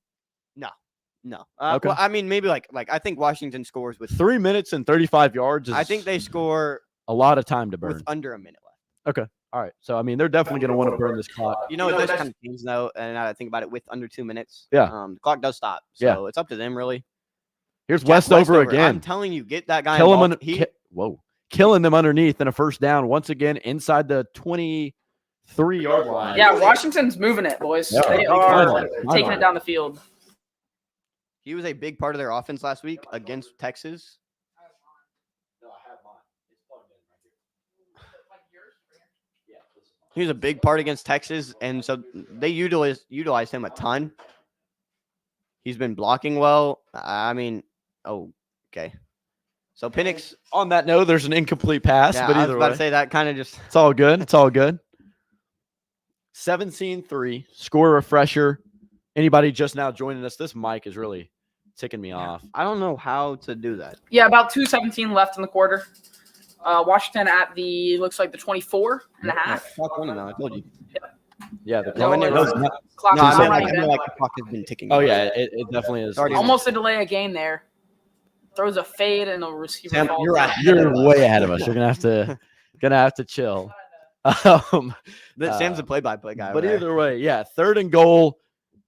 No. Okay. Well, I mean, maybe like I think Washington scores with 3 minutes and 35 yards. Is I think they score a lot of time to burn. with under a minute left. All right, so I mean they're definitely going to want to burn this clock. You know, this kind of teams though, and now that I think about it, with under 2 minutes, Yeah. the clock does stop. So Yeah. it's up to them really. Here's Jack Westover I'm again. telling you, get that guy Kill him involved. killing them underneath and a first down once again inside the 23-yard line. Yeah, Washington's moving it, boys. Yeah, They are finally. taking it down the field. He was a big part of their offense last week against Texas. He was a big part against Texas, and so they utilized him a ton. He's been blocking well. I mean, okay. So Penix, On that note, there's an incomplete pass, yeah, but I was either about way, to say that kind of just. it's all good. It's all good. 17-3, score refresher. Anybody just now joining us, this mic is really ticking me off. I don't know how to do that. Yeah, about 2:17 left in the quarter. Washington at the looks like the 24 and a half. Clock running now. I told you. Yeah, the No, clock. it's- No, it's not- Clock No, is I mean, running like, I down. mean, like the clock has been ticking. oh yeah, it definitely is. Already- Almost a delay of game there. Throws a fade and a receiver. Sam, falls you're down. right. You're way ahead of us. You're gonna have to chill. Sam's a play-by-play guy. But over there. either way, yeah, third and goal.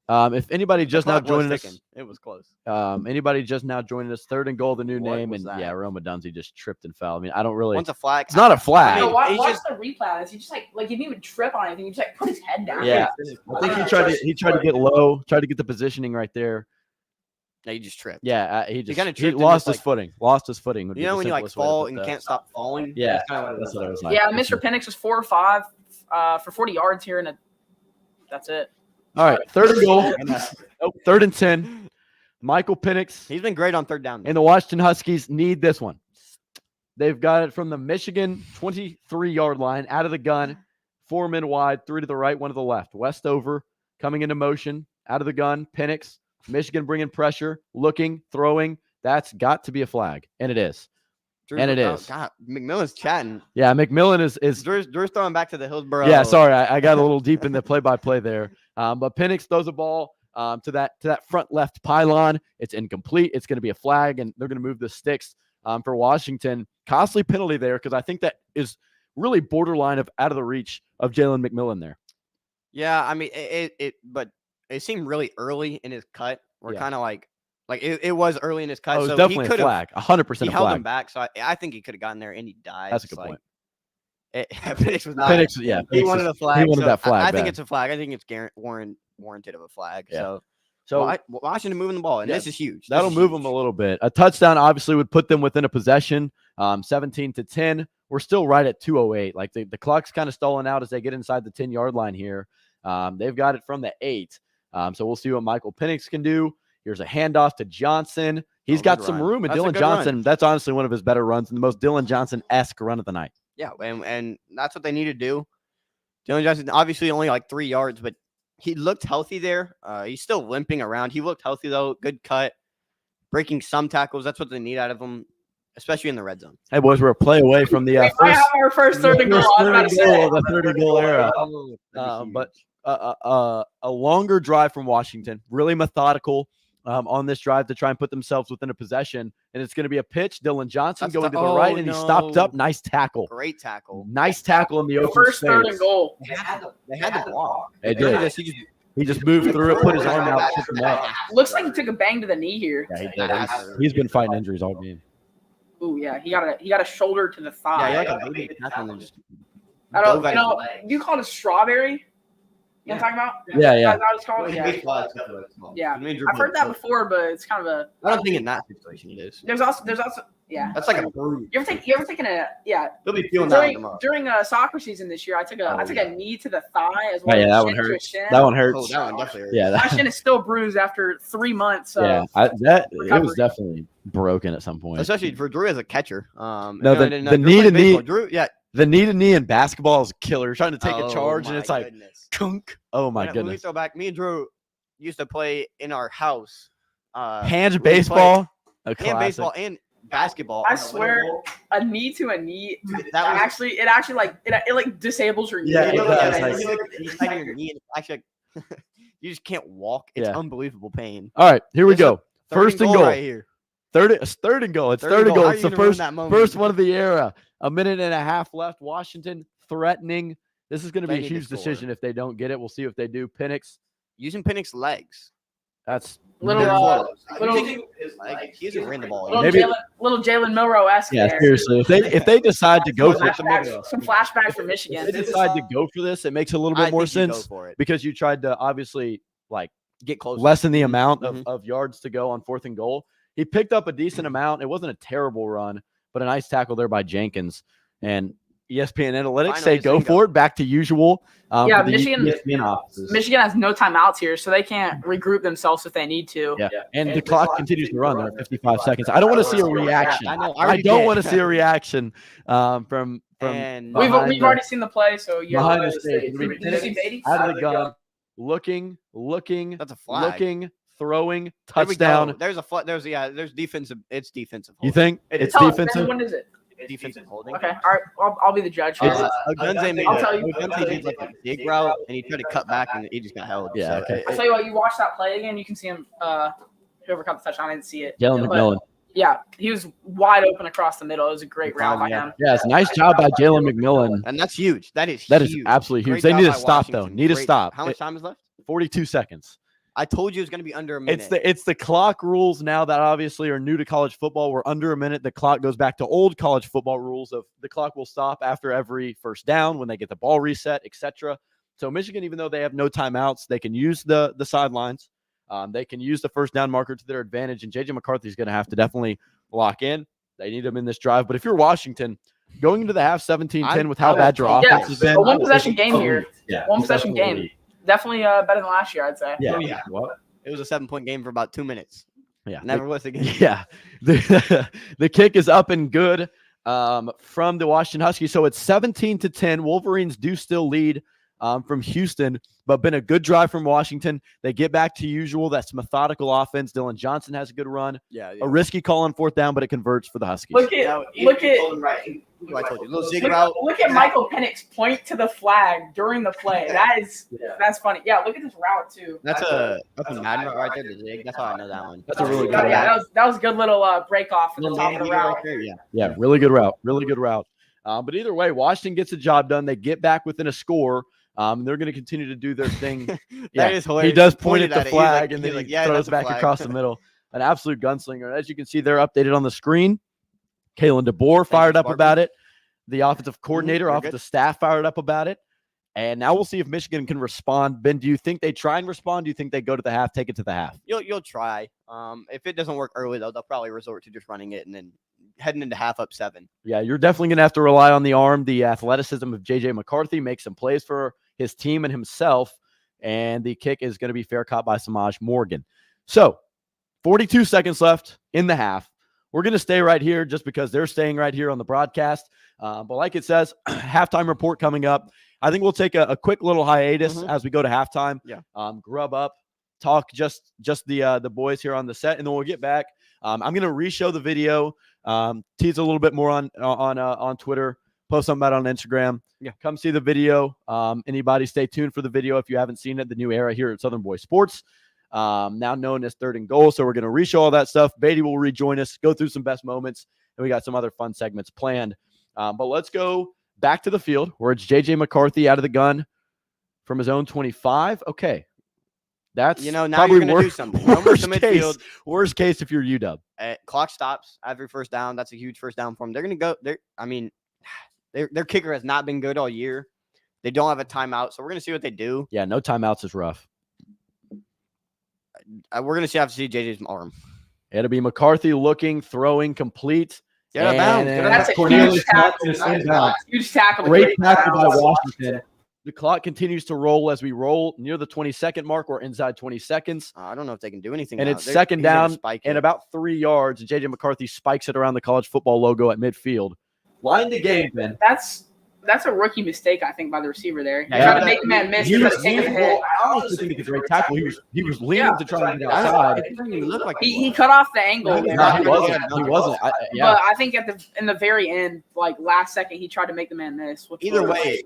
If anybody just now Clock was joining us, ticking. It was close. anybody just now joining us, third and goal, the new What name, was and that? yeah, Roma Dunze just tripped and fell. I mean, I don't really. Once a flag. It's not a flag. No, watch, he's watch just- the replay on this. He just like he didn't even trip on anything. He just like put his head down. Yeah, I think he tried to get low, tried to get the positioning right there. No, you just tripped. Yeah, he kinda just tripped he and lost just, his footing. Lost his footing. would You be know the when you like simplest way to fall put and that. can't stop falling? Yeah, That's kinda what it that's was what I like. was like. Yeah, Mr. Penix was 4 or 5 for 40 yards here, and that's it. All right, third and goal. Nope, third and 10. Michael Penix He's been great on third down. and the Washington Huskies need this one. They've got it from the Michigan 23-yard line, out of the gun, 4 men wide, 3 to the right, 1 to the left. Westover coming into motion, out of the gun. Penix, Michigan bringing pressure, looking, throwing. That's got to be a flag, and it is. And it is. God, McMillan's chatting. Yeah, McMillan is Drew's throwing back to the Hillsborough. Yeah, sorry, I got a little deep in the play-by-play there. But Penix throws a ball to that front left pylon. It's incomplete. It's going to be a flag, and they're going to move the sticks for Washington. Costly penalty there because I think that is really borderline of out of the reach of Jalen McMillan there. Yeah, I mean but it seemed really early in his cut. We're Yeah. kind of like it was early in his cut. Oh, it was so definitely he a flag, 100% He a held him flag. back, so I think he could have gotten there and he died. That's a good point. Penix was not. Penix, yeah, He Penix wanted is- a flag. He wanted so that flag. I think back. it's a flag. I think it's warranted of a flag. Yeah. So Washington moving the ball, and Yeah, this is huge. That'll move them a little bit. A touchdown obviously would put them within a possession, 17-10. We're still right at 2:08. Like the clock's kind of stalling out as they get inside the 10-yard line here. They've got it from the 8. So we'll see what Michael Penix can do. Here's a handoff to Johnson. He's got good some run. room, and That's a Dylan good Johnson, run. that's honestly one of his better runs and the most Dylan Johnson-esque run of the night. Yeah, and that's what they need to do. Dylan Johnson obviously only like 3 yards, but he looked healthy there. He's still limping around. He looked healthy though. Good cut, breaking some tackles. That's what they need out of him, especially in the red zone. Hey, boys, we're a play away from the We might first have our first third and goal. I was about to say. of the 30-goal era. But a longer drive from Washington, really methodical on this drive to try and put themselves within a possession. And it's going to be a pitch. Dylan Johnson going to the right, and he stopped up. Nice tackle. Great tackle. Nice tackle in the open First space. third and goal. They had the block. They did. He just moved through it, put his arm out, took him up. Looks like he took a bang to the knee here. Yeah, he did. He's been fighting injuries all game. Ooh, yeah, he got a shoulder to the thigh. Yeah, like a baby tackle and just I don't dove at know. his leg. Do you call it a strawberry? You know what I'm talking about? Yeah, yeah. That's what it's called? Yeah. I've heard that before, but it's kind of a. I don't think in that situation it is. There's also yeah. That's like a bruise. You ever taken a They'll be feeling that tomorrow. during soccer season this year? I took a knee to the thigh as well. Oh, yeah, as that shin one to a hurts. shin. That one hurts. Oh, that one definitely hurts. Yeah, My shin is still bruised after 3 months. it was definitely broken at some point. Especially for Drew as a catcher. No, the knee to knee. Drew, yeah. The knee to knee in basketball is a killer. You're trying to take a Oh, charge, and my it's like, goodness. kunk. Oh, my When we goodness. throw back, me and Drew used to play in our house. Hands we baseball. A and classic. baseball and basketball. I on the swear, little a knee to a knee. That was- It actually like disables your knee. Yeah, it ball. does, Yeah, like- it's like your knee, and it's actually you just can't walk. It's Yeah. unbelievable pain. All right, here we It's a go. First and goal. right here. Third and goal. It's Third third and and goal. goal. How It's are the you gonna ruin first that moment? first one of the era. A minute and a half left. Washington threatening. This is going to They be a need to huge score. decision if they don't get it. We'll see if they do. Penix. Using Penix's legs. That's Little He hasn't ran the ball. little yet. Maybe- Jalen Milrow-esque yeah. there. Seriously, if they decide to go for it, Some flashbacks from Michigan. if they decide to go for this, it makes a little I bit more think you go sense for it. because you tried to obviously like Get close. lessen the amount Mhm. of yards to go on 4th and goal. He picked up a decent amount. It wasn't a terrible run, but a nice tackle there by Jenkins. And ESPN Analytics Finally, say it's go gonna for it, back to usual. Yeah, for the Michigan- ESPN offices. Michigan has no timeouts here, so they can't regroup themselves if they need to. Yeah, and the clock continues to run there, 55 seconds. I don't want to see a reaction. I know. I don't want to see a reaction from And We've behind already seen the play, so you behind guys the stage. Did you see Beatty? out of the gun, looking, that's a flag. looking, throwing, There we go. touchdown. There's a there's defensive. It's defensive. You holding. think It it's is. Tell us, defensive? When is it? defensive holding? Okay, all right. I'll be the judge. It's Ogunze made I'll tell you. Ogunze did like a dig route and he tried to cut back and he just got held. Yeah, So okay. I'll tell you what. You watch that play again, you can see him. Whoever caught the touchdown, I didn't see it. Jalen But, McMillan. Yeah, he was wide open across the middle. It was a great route by Yeah. him. Yes, nice job by Jalen McMillan. And that's huge. That is Huge. Absolutely huge. Great They need job to by stop though. Washington. Need to Great- stop. How much time is left? 42 seconds. I told you it was going to be under a minute. It's the clock rules now that obviously are new to college football. We're under a minute. The clock goes back to old college football rules of the clock will stop after every first down when they get the ball reset, etc. So Michigan, even though they have no timeouts, they can use the sidelines. They can use the first down marker to their advantage, and JJ McCarthy is going to have to definitely lock in. They need him in this drive. But if you're Washington, going into the half 17-10 with how bad your Yeah, offense has been, a one possession game here. Yeah, One possession game. Definitely better than last year, I'd say. Yeah, Yeah. What? It was a 7-point game for about 2 minutes. Yeah, Never was again. Yeah, the kick is up and good from the Washington Huskies. So it's 17-10. Wolverines do still lead from Houston, but been a good drive from Washington. They get back to usual. That's methodical offense. Dylan Johnson has a good run. Yeah. A risky call on 4th down, but it converts for the Huskies. Look at I told you. Little zig route. look at Michael Penix point to the flag during the play. That's funny. Yeah, look at this route too. That's a Madden route right there. The zig. That's how I know that one. That's a really good Yeah, route. that was a good little break off at the Little top of the Natty route. right there, yeah. Yeah, really good route. Really good route. But either way, Washington gets the job done. They get back within a score. They're going to continue to do their thing. That is hilarious. He does He point at pointed the at it. He's flag like- and then he's he like, yeah, throws that's a back flag. across the middle. An absolute gunslinger. As you can see, they're updated on the screen. Kalen DeBoer fired up Sparky. about it. The offensive coordinator, you're offensive staff fired up about it. And now we'll see if Michigan can respond. Ben, do you think they try and respond? Do you think they go to the half, take it to the half? You'll try. If it doesn't work early though, they'll probably resort to just running it and then heading into half up 7. Yeah, you're definitely going to have to rely on the arm, the athleticism of JJ McCarthy, make some plays for his team and himself. And the kick is going to be fair caught by Samaj Morgan. So 42 seconds left in the half. We're going to stay right here just because they're staying right here on the broadcast. But like it says, halftime report coming up. I think we'll take a quick little hiatus as we go to halftime. Yeah. Grub up, talk just the boys here on the set, and then we'll get back. I'm gonna re-show the video, tease a little bit more on Twitter, post something about it on Instagram. Yeah. Come see the video. Anybody stay tuned for the video if you haven't seen it. The new era here at Southern Boys Sports, now known as Third and Goal. So we're gonna re-show all that stuff. Beatty will rejoin us, go through some best moments, and we got some other fun segments planned. But let's go back to the field where it's JJ McCarthy out of the gun from his own 25. Okay. That's now probably you're going to do something. No more to midfield. Worst case if you're UW. Clock stops every first down. That's a huge first down for them. They're going to go. Their kicker has not been good all year. They don't have a timeout, so we're going to see what they do. Yeah, no timeouts is rough. We're going to have to see JJ's arm. It'll be McCarthy looking, throwing, complete. Get out of bounds. That's a huge tackle. Huge tackle. Great tackle by Washington. The clock continues to roll as we roll near the 20-second mark. We're inside 20 seconds. I don't know if they can do anything. And now. it's second down and it. about 3 yards. And JJ McCarthy spikes it around the college football logo at midfield. Line the game, Ben. That's a rookie mistake, I think, by the receiver there. He Yeah. tried to make the man miss. He was taking a hit. I honestly think it's a great tackle. He was leaning to try to get outside. It doesn't even look like He cut off the angle. No, he wasn't. He wasn't. But I think in the very end, like last second, he tried to make the man miss. Either way,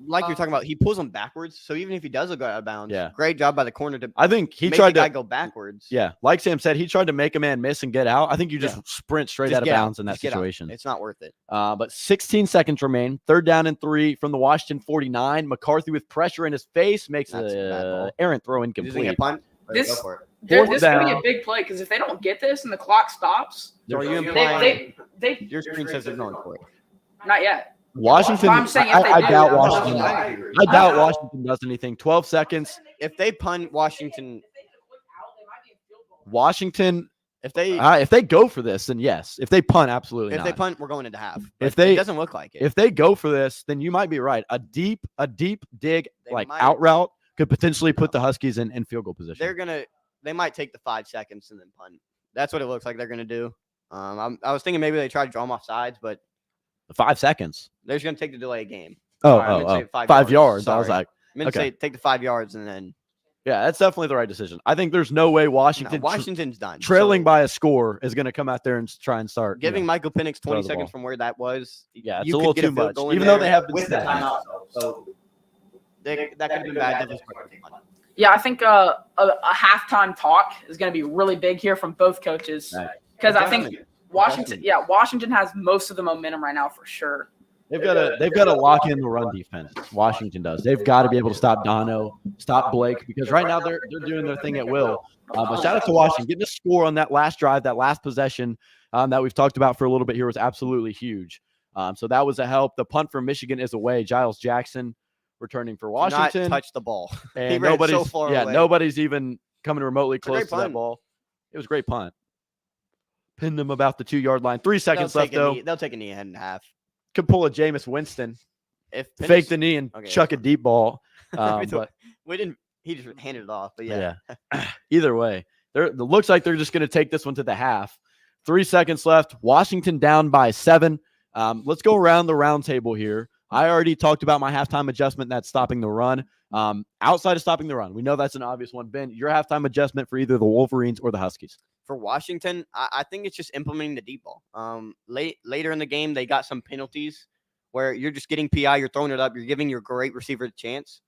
like you're talking about, he pulls him backwards. So even if he does go out of bounds, great job by the corner to I think he make tried the guy to go backwards. Yeah, like Sam said, he tried to make a man miss and get out. I think you just sprint straight Just out of get out. bounds in that Just get out. situation. It's not worth it. But 16 seconds remain. 3rd down and 3 from the Washington 49. McCarthy with pressure in his face makes That's a bad ball. errant throw Is this incomplete. a punt? This- Go for it. This down. could be a big play because if they don't get this and the clock stops, So are you implying they your screen says they're going for it? not yet. Washington, I'm saying if they I do. doubt No, Washington. I doubt Washington does anything. 12 seconds. If they punt Washington, Washington, if they go for this, then yes. If they punt, absolutely not. they punt, we're going into half. If But they- it doesn't look like it. If they go for this, then you might be right. A deep dig, They like might. out route, could potentially put the Huskies in field goal position. They might take the 5 seconds and then punt. That's what it looks like they're gonna do. I was thinking maybe they try to draw them off sides, but 5 seconds. they're just gonna take the delay game. Oh, Sorry, I meant to say 5 yards. I was Sorry. like, I meant to okay. say take the 5 yards and then yeah, that's definitely the right decision. I think there's no way Washington, Washington's done. trailing So by a score, is going to come out there and try and start. giving Michael Penix throw 20 the seconds ball. from where that was. Yeah, it's you a could little get a too field much. goal in Even though there they have been with the set. timeout, so that could have been bad. Definitely smart to punt. Yeah, I think a halftime talk is going to be really big here from both coaches Right. because I think Definitely. Washington has most of the momentum right now for sure. They've got to lock in the run defense. Washington does. They've got to be able to stop Dono, stop Blake, because right now they're doing their thing at will. But shout out to Washington. Getting a score on that last drive, that last possession that we've talked about for a little bit here was absolutely huge. So that was a help. The punt from Michigan is away. Giles Jackson returning for Washington. Not touch the ball. And ran so nobody's far away. nobody's even coming remotely a close great to that punt. ball. It was a great punt. Pinned them about the 2-yard line. 3 seconds left though. They'll take a knee ahead and a half. Could pull a Jameis Winston, If fake the knee and Okay, chuck a deep ball. We But didn't. He just handed it off. But yeah. either way, it looks like they're just going to take this one to the half. 3 seconds left. Washington down by 7. Let's go around the round table here. I already talked about my halftime adjustment. That's stopping the run. Outside of stopping the run, we know that's an obvious one. Ben, your halftime adjustment for either the Wolverines or the Huskies. For Washington, I think it's just implementing the deep ball. Later in the game, they got some penalties where you're just getting PI, you're throwing it up, you're giving your great receiver a chance.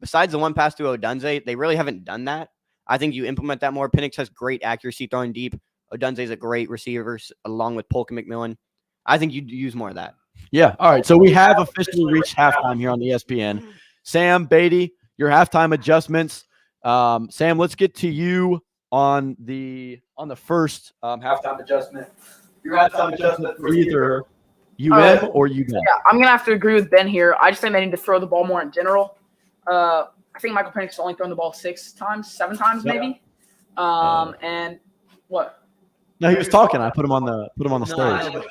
Besides the one pass to Odunze, they really haven't done that. I think you implement that more. Penix has great accuracy throwing deep. Odunze's a great receiver along with Polk and McMillan. I think you'd use more of that. Yeah. All right. So we have officially reached halftime here on ESPN. Sam, Beatty, your halftime adjustments. Sam, let's get to you on the first halftime adjustment. Your halftime adjustment for either UM or UW. Yeah, I'm gonna have to agree with Ben here. I just think they need to throw the ball more in general. I think Michael Penix has only thrown the ball 7 times, maybe. And what? No, he was talking. I put him on the stage.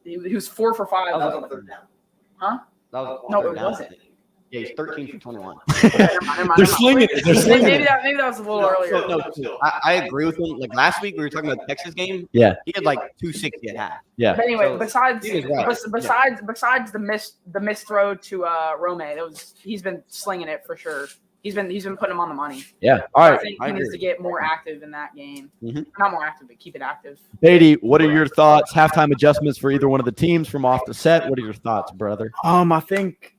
He was 4 for 5. that was on the third down. Huh? That was No, third it down. wasn't. Yeah, he's 13 for 21. They're slinging it. They're slinging Maybe it. that was a little earlier. I agree with him. Like last week, we were talking about the Texas game. Yeah. He had like 260 at half. Yeah. But anyway, So, besides he was right. besides the missed throw to Rome, he's been slinging it for sure. He's been putting him on the money. Yeah. All I right. think I he needs agree. to get more active in that game. Mhm. Not more active, but keep it active. Beatty, what are your thoughts? Halftime adjustments for either one of the teams from off the set. What are your thoughts, brother? I think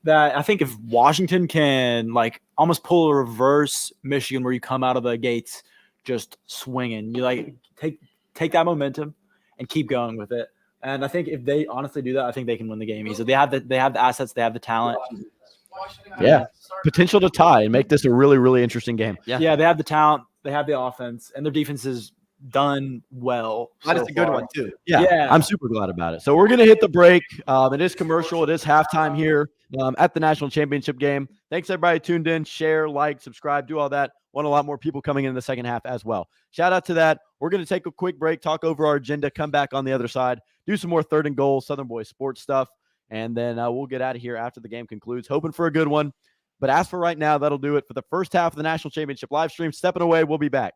if Washington can like almost pull a reverse Michigan where you come out of the gates just swinging, you like take that momentum and keep going with it. And I think if they honestly do that, I think they can win the game easily. They have the assets, they have the talent. Yeah. Potential to tie and make this a really, really interesting game. Yeah, they have the talent, they have the offense, and their defense is done well. That is so a good far. one too. Yeah, I'm super glad about it. So we're going to hit the break. It is commercial. It is halftime here at the national championship game. Thanks, everybody who tuned in. Share, like, subscribe, do all that. Want a lot more people coming in the second half as well. Shout out to that. We're going to take a quick break, talk over our agenda, come back on the other side, do some more third and goal, Southern Boys sports stuff, and then we'll get out of here after the game concludes, hoping for a good one. But as for right now, that'll do it for the first half of the national championship live stream. Stepping away, we'll be back.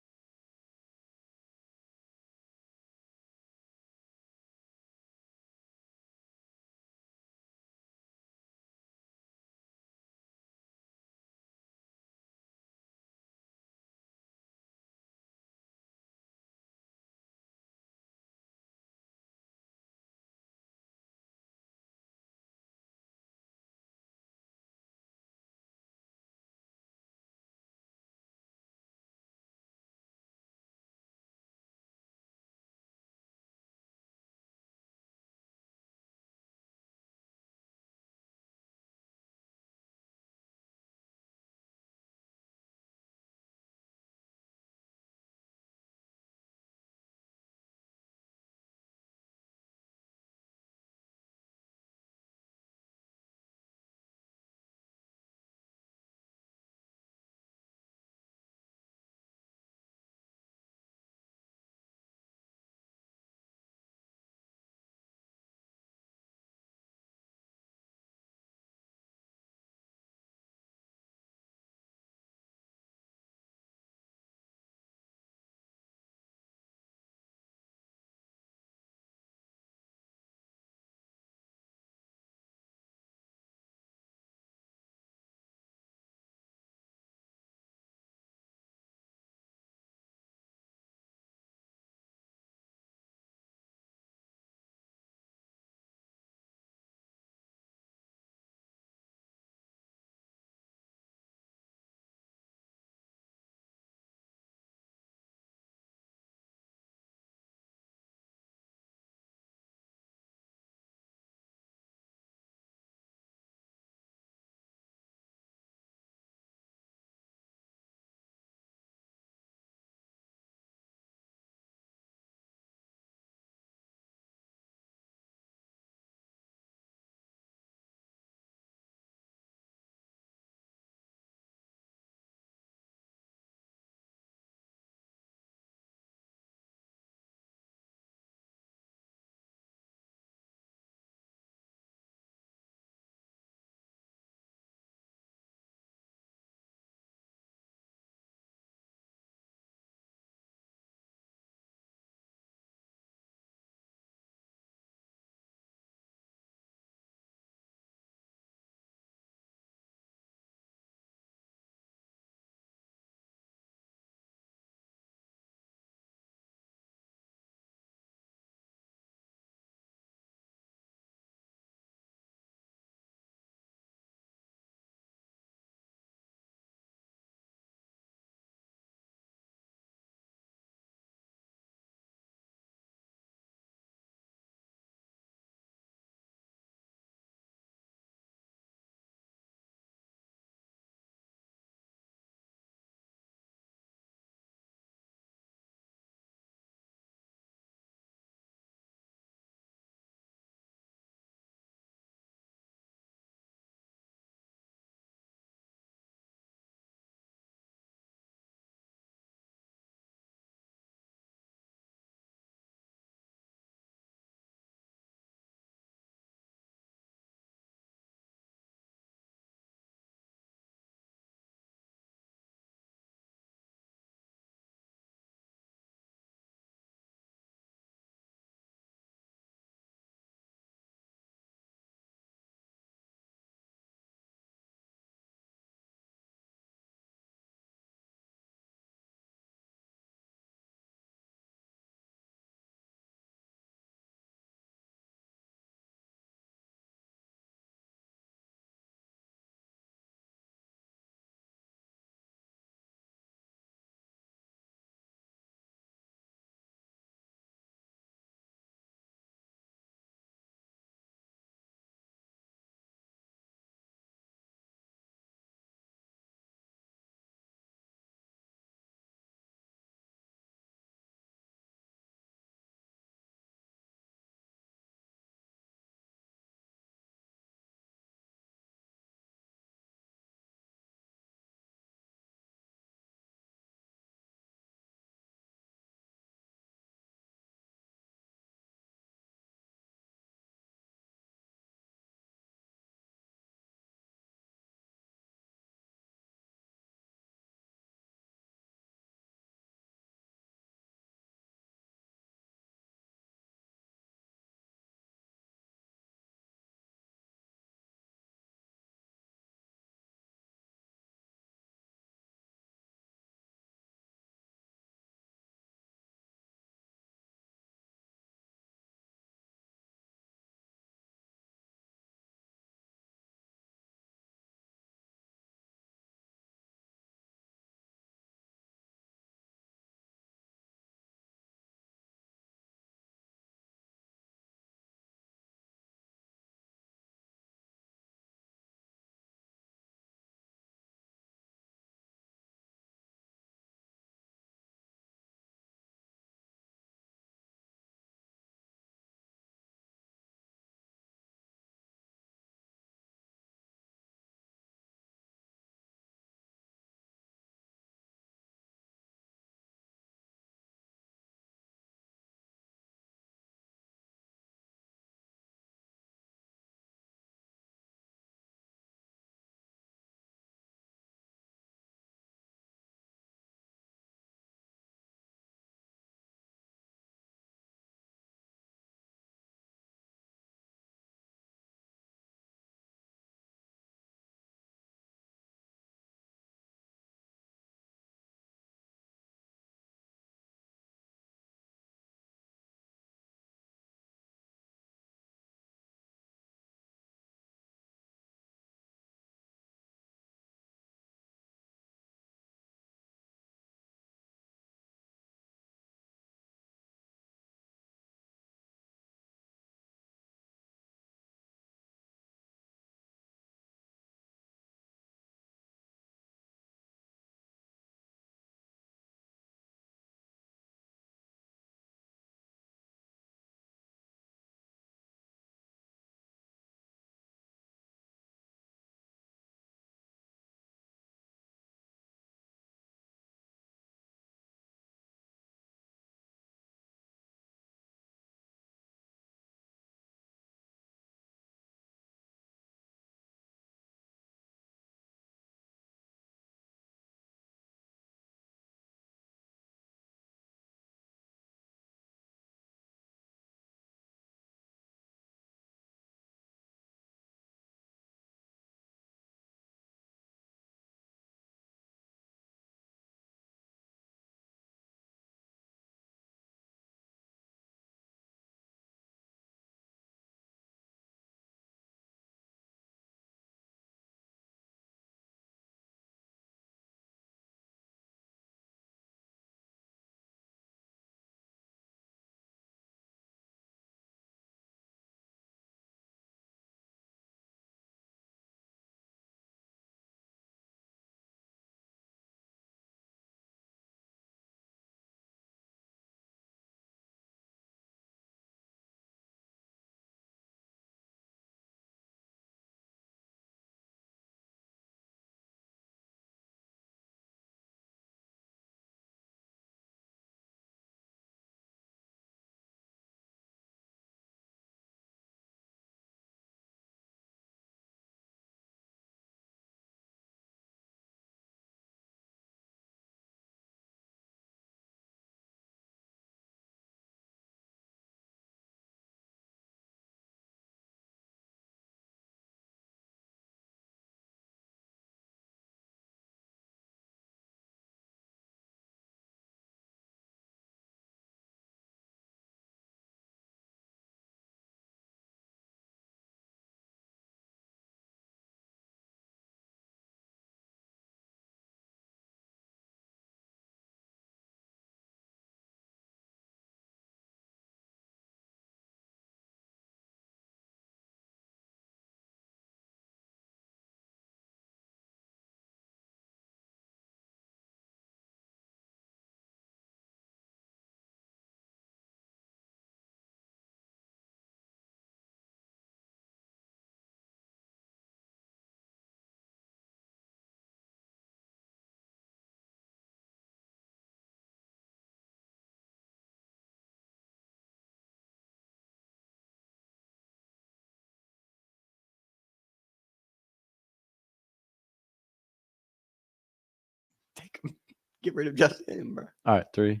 Get rid of Justin, bro. All right, 3,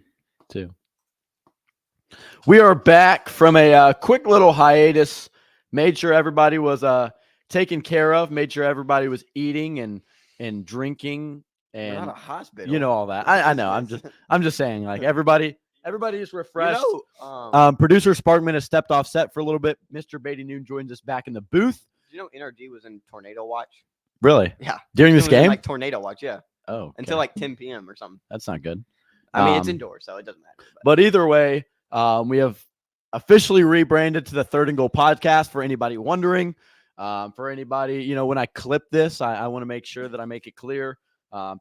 2. We are back from a quick little hiatus. Made sure everybody was taken care of. Made sure everybody was eating and drinking We're not a and hospital. you know all that. I know. I'm just saying, like everybody is refreshed. Producer Sparkman has stepped off set for a little bit. Mr. Beatty Noon joins us back in the booth. Did you know NRG was in tornado watch? Really? Yeah. During this It was in, game? like tornado watch, yeah. Oh, okay. Until like 10 p.m. or something. That's not good. I mean, it's indoors, so it doesn't matter. But either way, we have officially rebranded to the Third and Goal podcast for anybody wondering. For anybody, when I clip this, I want to make sure that I make it clear.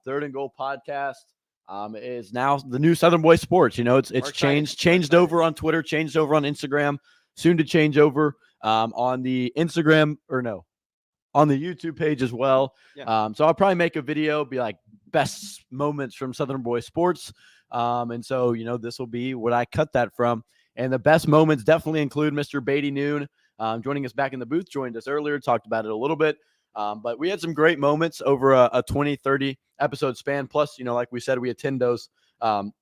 Third and Goal podcast is now the new Southern Boy Sports. It's changed over on Twitter, changed over on Instagram, soon to change over on the Instagram on the YouTube page as well. Yeah. So I'll probably make a video, be like best moments from Southern Boy Sports. And so, this will be what I cut that from. And the best moments definitely include Mr. Beatty Noon joining us back in the booth, joined us earlier, talked about it a little bit. But we had some great moments over a 20, 30 episode span. Plus, like we said, we attend those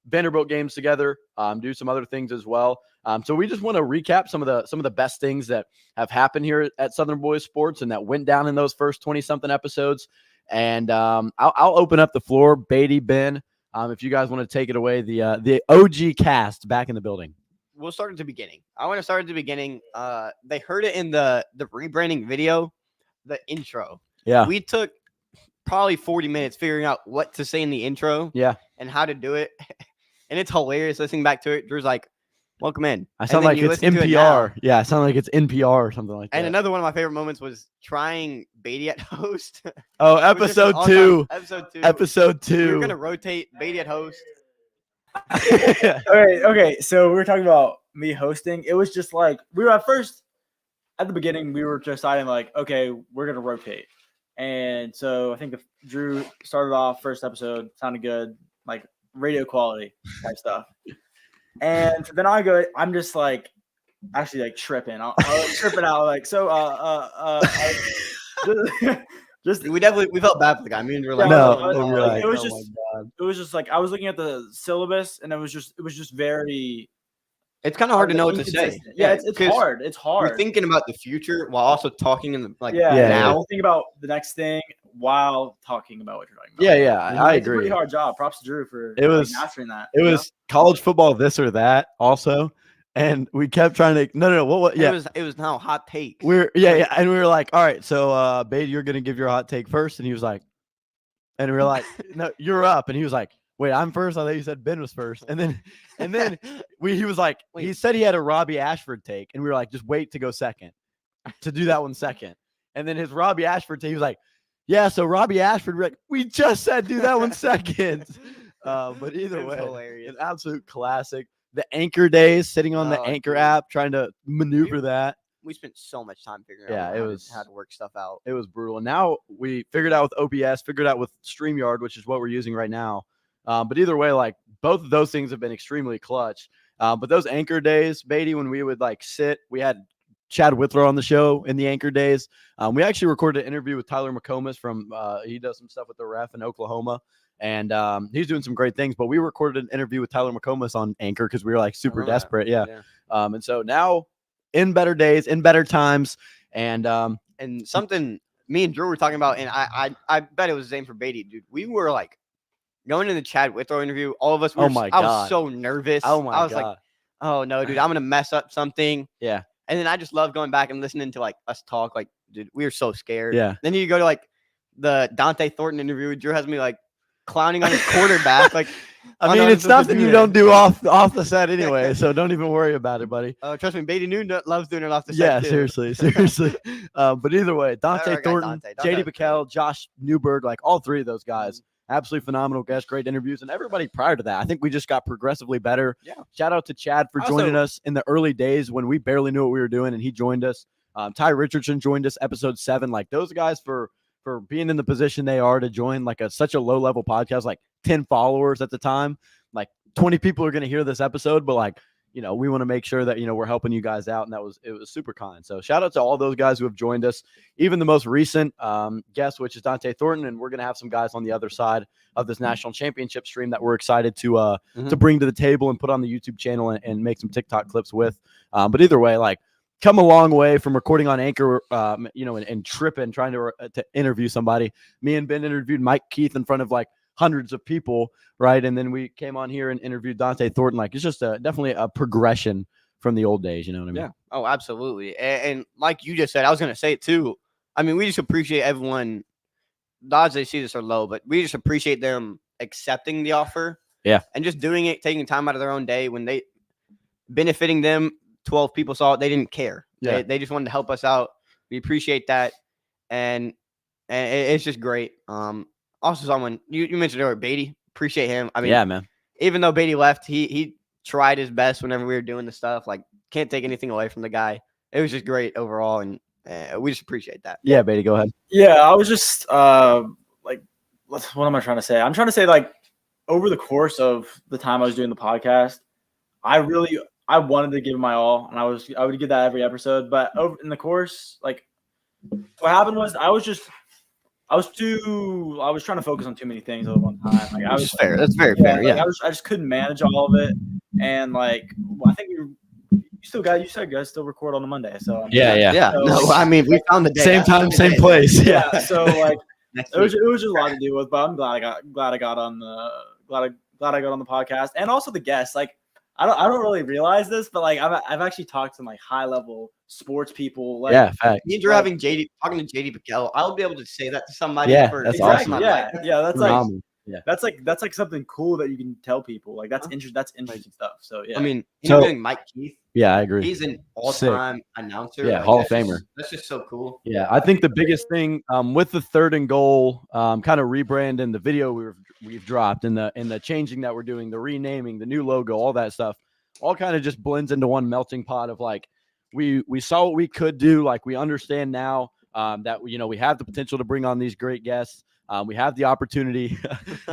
Vanderbilt games together, do some other things as well. So we just want to recap some of the best things that have happened here at Southern Boys Sports and that went down in those first 20-something episodes. And I'll open up the floor, Beatty, Ben, if you guys want to take it away, the OG cast back in the building. We'll start at the beginning. I want to start at the beginning. They heard it in the rebranding video, the intro. Yeah. We took probably 40 minutes figuring out what to say in the intro. Yeah. And how to do it. And it's hilarious listening back to it. Drew's like, welcome in. I sound like it's NPR. Yeah, I sound like it's NPR or something like that. And another one of my favorite moments was trying Beatty at host. Oh, episode 2. Episode 2. We were We going to rotate Beatty at host. Okay. So we were talking about me hosting. It was just like we were at the beginning, we were deciding like, okay, we're gonna rotate. And so I think if Drew started off first episode, sounded good, like radio quality type stuff. And then I'm just like actually like tripping. I was tripping out like We felt bad for the guy. Me and Drew were like, it was just like I was looking at the syllabus and it was just very. It's kind of hard to know what to say. Yeah, it's hard. It's hard. We're thinking about the future while also talking in the now. Think about the next thing while talking about what you're talking about. Yeah, I It's a agree. pretty hard job. Props to Drew for mastering that. It was college football, this or that, also, and we kept trying to. No. What? Yeah, it was now hot take. and we were like, all right, so Beatty, you're gonna give your hot take first, and he was like, and we were like, no, you're up, and he was like, wait, I'm first. I thought you said Ben was first, and then he was like, he said he had a Robbie Ashford take, and we were like, just wait to go second, to do that one second, and then his Robbie Ashford take, he was like, yeah, so Robbie Ashford, we're like, we just said do that one second, but either way, hilarious. An absolute classic. The Anchor days, sitting on the Anchor app, trying to maneuver that. We spent so much time figuring out how to work stuff out. It was brutal. And now we figured out with OBS, figured out with StreamYard, which is what we're using right now. But either way, like both of those things have been extremely clutch. But those Anchor days, Beatty, when we would like sit, we had Chad Withrow on the show in the Anchor days. We actually recorded an interview with Tyler McComas from he does some stuff with the Ref in Oklahoma. And he's doing some great things. But we recorded an interview with Tyler McComas on Anchor because we were like super desperate. Yeah. And so now in better days, in better times, and something me and Drew were talking about, and I bet it was the same for Beatty, dude. We were like going to the Chad Withrow interview. All of us were. I was so nervous. I was like, oh no, dude, I'm gonna mess up something. Yeah. And then I just love going back and listening to like us talk. Like, dude, we were so scared. Yeah. Then you go to like the Dante Thornton interview. Drew has me like clowning on his quarterback. Like, I mean, it's nothing you don't do off the set anyway, so don't even worry about it, buddy. Trust me, Beatty Noon loves doing it off the set. Yeah, too. seriously. But either way, Dante Thornton, Dante. JD Backel, Josh Newberg, like all three of those guys, absolutely phenomenal guests, great interviews, and everybody prior to that. I think we just got progressively better. Yeah. Shout out to Chad for joining us in the early days when we barely knew what we were doing, and he joined us. Ty Richardson joined us episode 7. Like those guys for being in the position they are to join like such a low level podcast, like 10 followers at the time. Like 20 people are going to hear this episode, but like, we want to make sure that, we're helping you guys out. And it was super kind. So shout out to all those guys who have joined us, even the most recent guest, which is Dante Thornton. And we're going to have some guys on the other side of this national championship stream that we're excited to bring to the table and put on the YouTube channel and make some TikTok clips with. But either way, like, come a long way from recording on Anchor, and tripping, trying to interview somebody. Me and Ben interviewed Mike Keith in front of like hundreds of people, right? And then we came on here and interviewed Dante Thornton. Like, it's just definitely a progression from the old days. You know what I mean? Yeah. Oh, absolutely. And like you just said, I was going to say it too. I mean, we just appreciate everyone. The odds they see this are low, but we just appreciate them accepting the offer. Yeah. And just doing it, taking time out of their own day when they benefiting them. 12 people saw it. They didn't care. Yeah. They just wanted to help us out. We appreciate that. And it's just great. Also, someone you mentioned earlier, Beatty. Appreciate him. I mean, yeah, man. Even though Beatty left, he tried his best whenever we were doing the stuff. Like, can't take anything away from the guy. It was just great overall, and we just appreciate that. Yeah, Beatty, go ahead. Yeah, I was just like, what am I trying to say? I'm trying to say, like, over the course of the time I was doing the podcast, I wanted to give my all, and I would give that every episode. But in the course, like, what happened was I was trying to focus on too many things at one time. Like, I was fair. That's very fair. Yeah. I just couldn't manage all of it, and like, I think you said guys still record on a Monday. So Yeah. So, No, I mean, we found the day. Same time, same place. Yeah. So like, it was just a lot to do with, but I'm glad I got on the podcast, and also the guests. Like, I don't really realize this, but like, I've actually talked to like high level sports people. Like, yeah, fact. Means you're having talking to JD Piquel. I'll be able to say that to somebody. Yeah, for that's exactly. awesome. Yeah, that's like Phenomenal. Yeah. that's like something cool that you can tell people. Like, that's interesting stuff. So yeah. I mean, So- interviewing Mike Keith. Yeah, I agree. He's an all-time announcer. Yeah, Like, Hall of that's Famer. That's just so cool. Yeah, I think the biggest thing with the 3rd and goal, kind of rebrand and the video we've dropped and the changing that we're doing, the renaming, the new logo, all that stuff, all kind of just blends into one melting pot of like we saw what we could do. Like, we understand now that we have the potential to bring on these great guests. We have the opportunity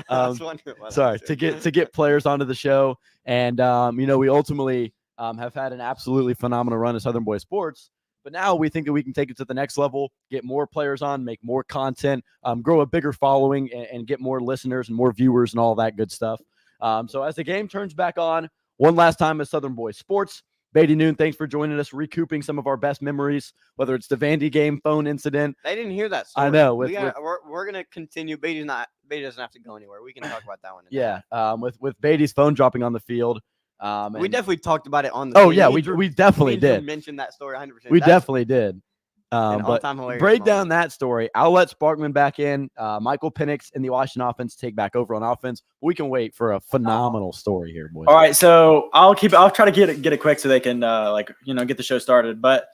to get players onto the show, and we ultimately have had an absolutely phenomenal run at Southern Boys Sports. But now we think that we can take it to the next level, get more players on, make more content, grow a bigger following, and get more listeners and more viewers and all that good stuff. So as the game turns back on, one last time at Southern Boys Sports, Beatty Noon, thanks for joining us, recouping some of our best memories, whether it's the Vandy game phone incident. They didn't hear that story. I know. We're going to continue. Beatty doesn't have to go anywhere. We can talk about that one. Yeah, with Beatty's phone dropping on the field. We definitely talked about it on the Oh, yeah, we definitely did. Mention that story 100%. We definitely did. But But break down that story. I'll let Sparkman back in. Michael Penix and the Washington offense take back over on offense. We can wait for a phenomenal story here, boys. All right, so I'll try to get it quick so they can get the show started. But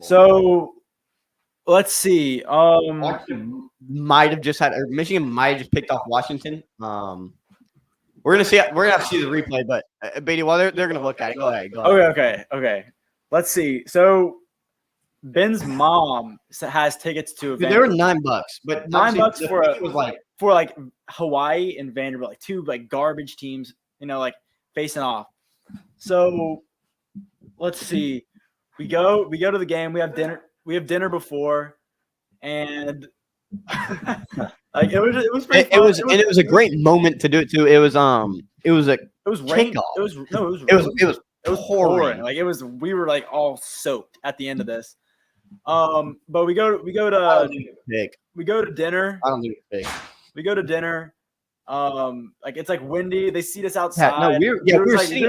so let's see. Michigan might have just picked off Washington. We're gonna have to see the replay, but Beatty, while they're gonna look at it, go ahead. Okay. Let's see. So Ben's mom has tickets to a They were $9, but $9 for for Hawaii and Vanderbilt, like two like garbage teams, facing off. So let's see. We go to the game. We have dinner before, and like it was pretty fun. It was a great moment to do it too. It was raining. It was pouring. Like, we were like all soaked at the end of this. But we go to dinner. I don't think it's big. We go to dinner. Like, it's like windy. They seat us outside. No, we were sitting.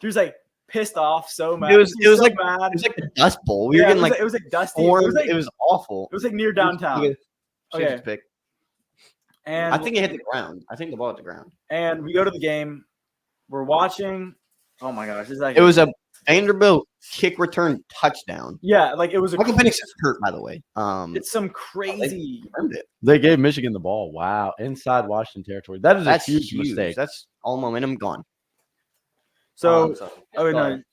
Drew's like pissed off, so mad. It was so like mad. It was like the Dust Bowl. We were getting it was like dusty. It was awful. It was like near downtown. Okay. Pick. And I think it hit the ground. I think the ball hit the ground. And we go to the game. We're watching. Oh my gosh! It was a Vanderbilt kick return touchdown. Yeah, like it was. Michael Penix is hurt, by the way. It's some crazy. They gave Michigan the ball. Wow, inside Washington territory. That's a huge mistake. That's all momentum gone. So, no, you're good.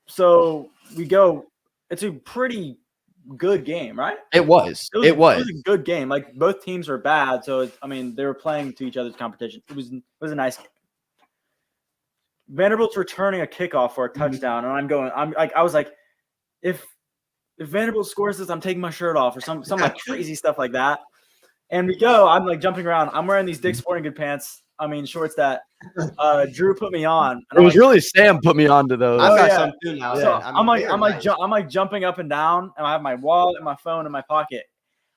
So we go. It's a pretty good game, right? It was. It was a good game. Like, both teams were bad, so they were playing to each other's competition. It was a nice game. Vanderbilt's returning a kickoff for a touchdown, and I was like, if Vanderbilt scores this, I'm taking my shirt off or some like crazy stuff like that. And we go. I'm like jumping around. I'm wearing these Dick's Sporting Good pants. I mean shorts that Drew put me on. And It was really Sam put me onto those. I've got yeah. some too now. So I mean, I'm like jumping up and down, and I have my wallet and my phone in my pocket,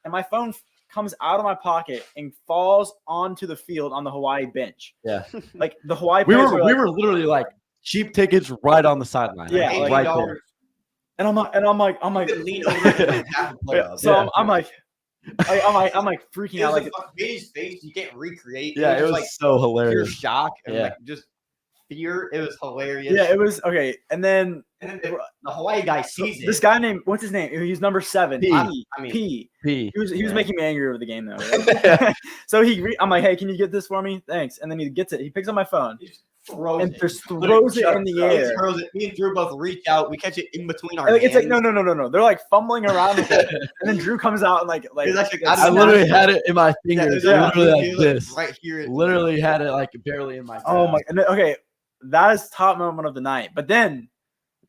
and my phone comes out of my pocket and falls onto the field on the Hawaii bench. Yeah. Like the Hawaii. We players were literally like cheap tickets right on the sideline. Yeah, like, like, right there. And I'm like, You can lean over and half the playoffs. so I'm like freaking It out. was Like, like Bailey's face. You can't recreate. Yeah, it was like so pure hilarious. shock and Yeah. like just fear. It was hilarious. yeah, it was okay. And then And then the Hawaii guy sees it. this guy named what's his name? He's number 7. P. I mean, P. P. He was Yeah. making me angry over the game though. So I'm like, hey, can you get this for me? Thanks. And then he gets it. He picks up my phone throws and it. just throws it in the He air. throws it. Me and Drew both reach out. We catch it in between our And, like, it's like hands. no. They're like fumbling around with it, and then Drew comes out and like It was actually- it's I don't literally know. had it in my Yeah, fingers, yeah. literally He like was, this. right here. Literally had it like barely in my. oh grasp. my. And then, okay, that is top moment of the night. But then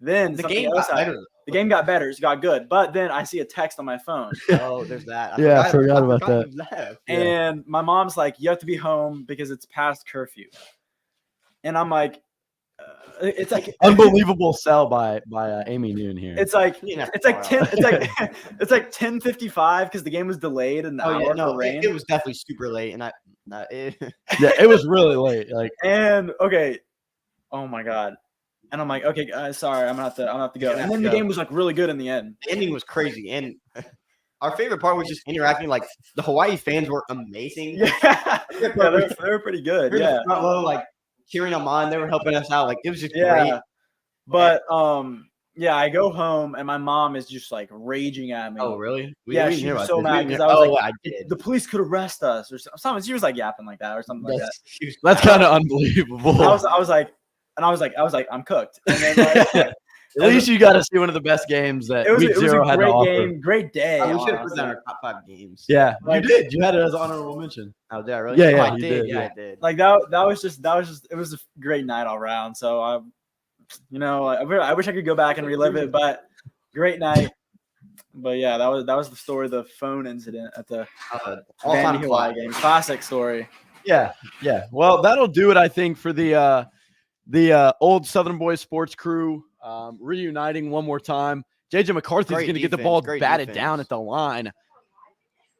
The something game else got happened. better. The game got better. It got good. But then I see a text on my phone, Oh, there's that. Yeah, I forgot about that. Left. Yeah. and my mom's like, "You have to be home because it's past curfew." And I'm like, "It's like Unbelievable sell by Amy Noon here. It's like You didn't have it's to like call 10. out. It's like it's like 10:55 because the game was delayed an Oh hour yeah, no, for rain. it was definitely super late, and Yeah, it was really late. Like And okay, oh my god. And I'm like, okay, sorry, I'm gonna have to go. You're gonna And have then to the go. game was like really good in the end. the ending was crazy. And our favorite part was just interacting. Like the Hawaii fans were amazing. Yeah, they were pretty good. We were in Yeah, the front row, like cheering them on. They were helping us out. Like it was just yeah. great. But yeah, I go home and my mom is just like raging at me. Oh really? Yeah, didn't she hear was about so this. We mad didn't 'cause hear- I was oh, like, I did. The police could arrest us or something. She was like yapping like that or something like that. She was- that's kind of unbelievable. I was like, I'm cooked. And then like, At least you got to see one of the best games that it was Week a Zero had to great offer. game, great day. we should have put honestly. down our top 5 games. Yeah, Like- you did. You had it as honorable mention. Oh, did I really? Yeah, Oh, yeah, I you did. did, Yeah, yeah. I did. Like that was just it was a great night all around. So I wish I could go back and relive it, but great night. But yeah, that was the story of the phone incident at the All-time Vandy Hawaii flop. game. Classic story. Yeah. Well, that'll do it, I think, for the old Southern Boys sports crew reuniting one more time. JJ McCarthy's Great going to get the defense, ball great batted defense. down at the line,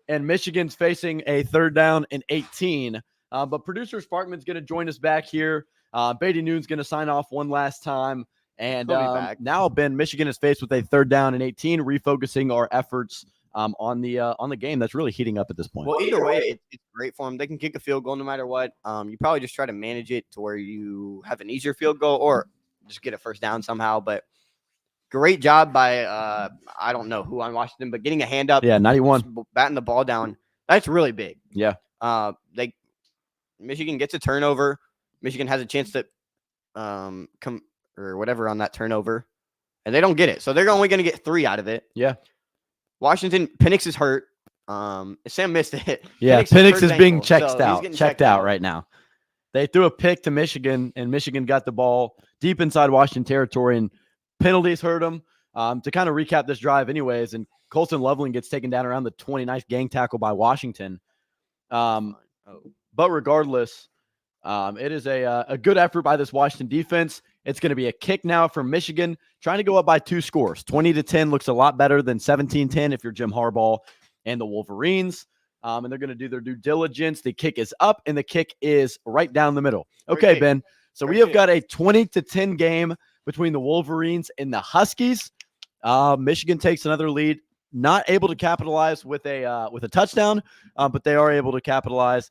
and Michigan's facing a 3rd down and 18. But producer Sparkman's going to join us back here. Beatty Noon's going to sign off one last time. And He'll be back. now, Ben, Michigan is faced with a 3rd down and 18, refocusing our efforts on the game that's really heating up at this point. Well, either way, it's great for them. They can kick a field goal no matter what. You probably just try to manage it to where you have an easier field goal or just get a 1st down somehow. But great job by I don't know who on Washington, but getting a hand up, Yeah, 91. batting the ball down. That's really big. Yeah. Michigan gets a turnover. Michigan has a chance to come or whatever on that turnover, and they don't get it. So they're only going to get 3 out of it. Yeah. Washington, Penix is hurt. Sam missed it. Yeah, hurt Penix his is being ankle, so checked he's out. getting Checked out right now. They threw a pick to Michigan, and Michigan got the ball deep inside Washington territory, and penalties hurt them. To kind of recap this drive anyways, and Colson Loveland gets taken down around the 20. Nice gang tackle by Washington. But regardless, it is a good effort by this Washington defense. It's going to be a kick now for Michigan, trying to go up by 2 scores. 20-10 looks a lot better than 17-10 if you're Jim Harbaugh and the Wolverines. And they're going to do their due diligence. The kick is up, and the kick is right down the middle. Okay, Great. Ben. So we have got a 20-10 game between the Wolverines and the Huskies. Michigan takes another lead. Not able to capitalize with a touchdown, but they are able to capitalize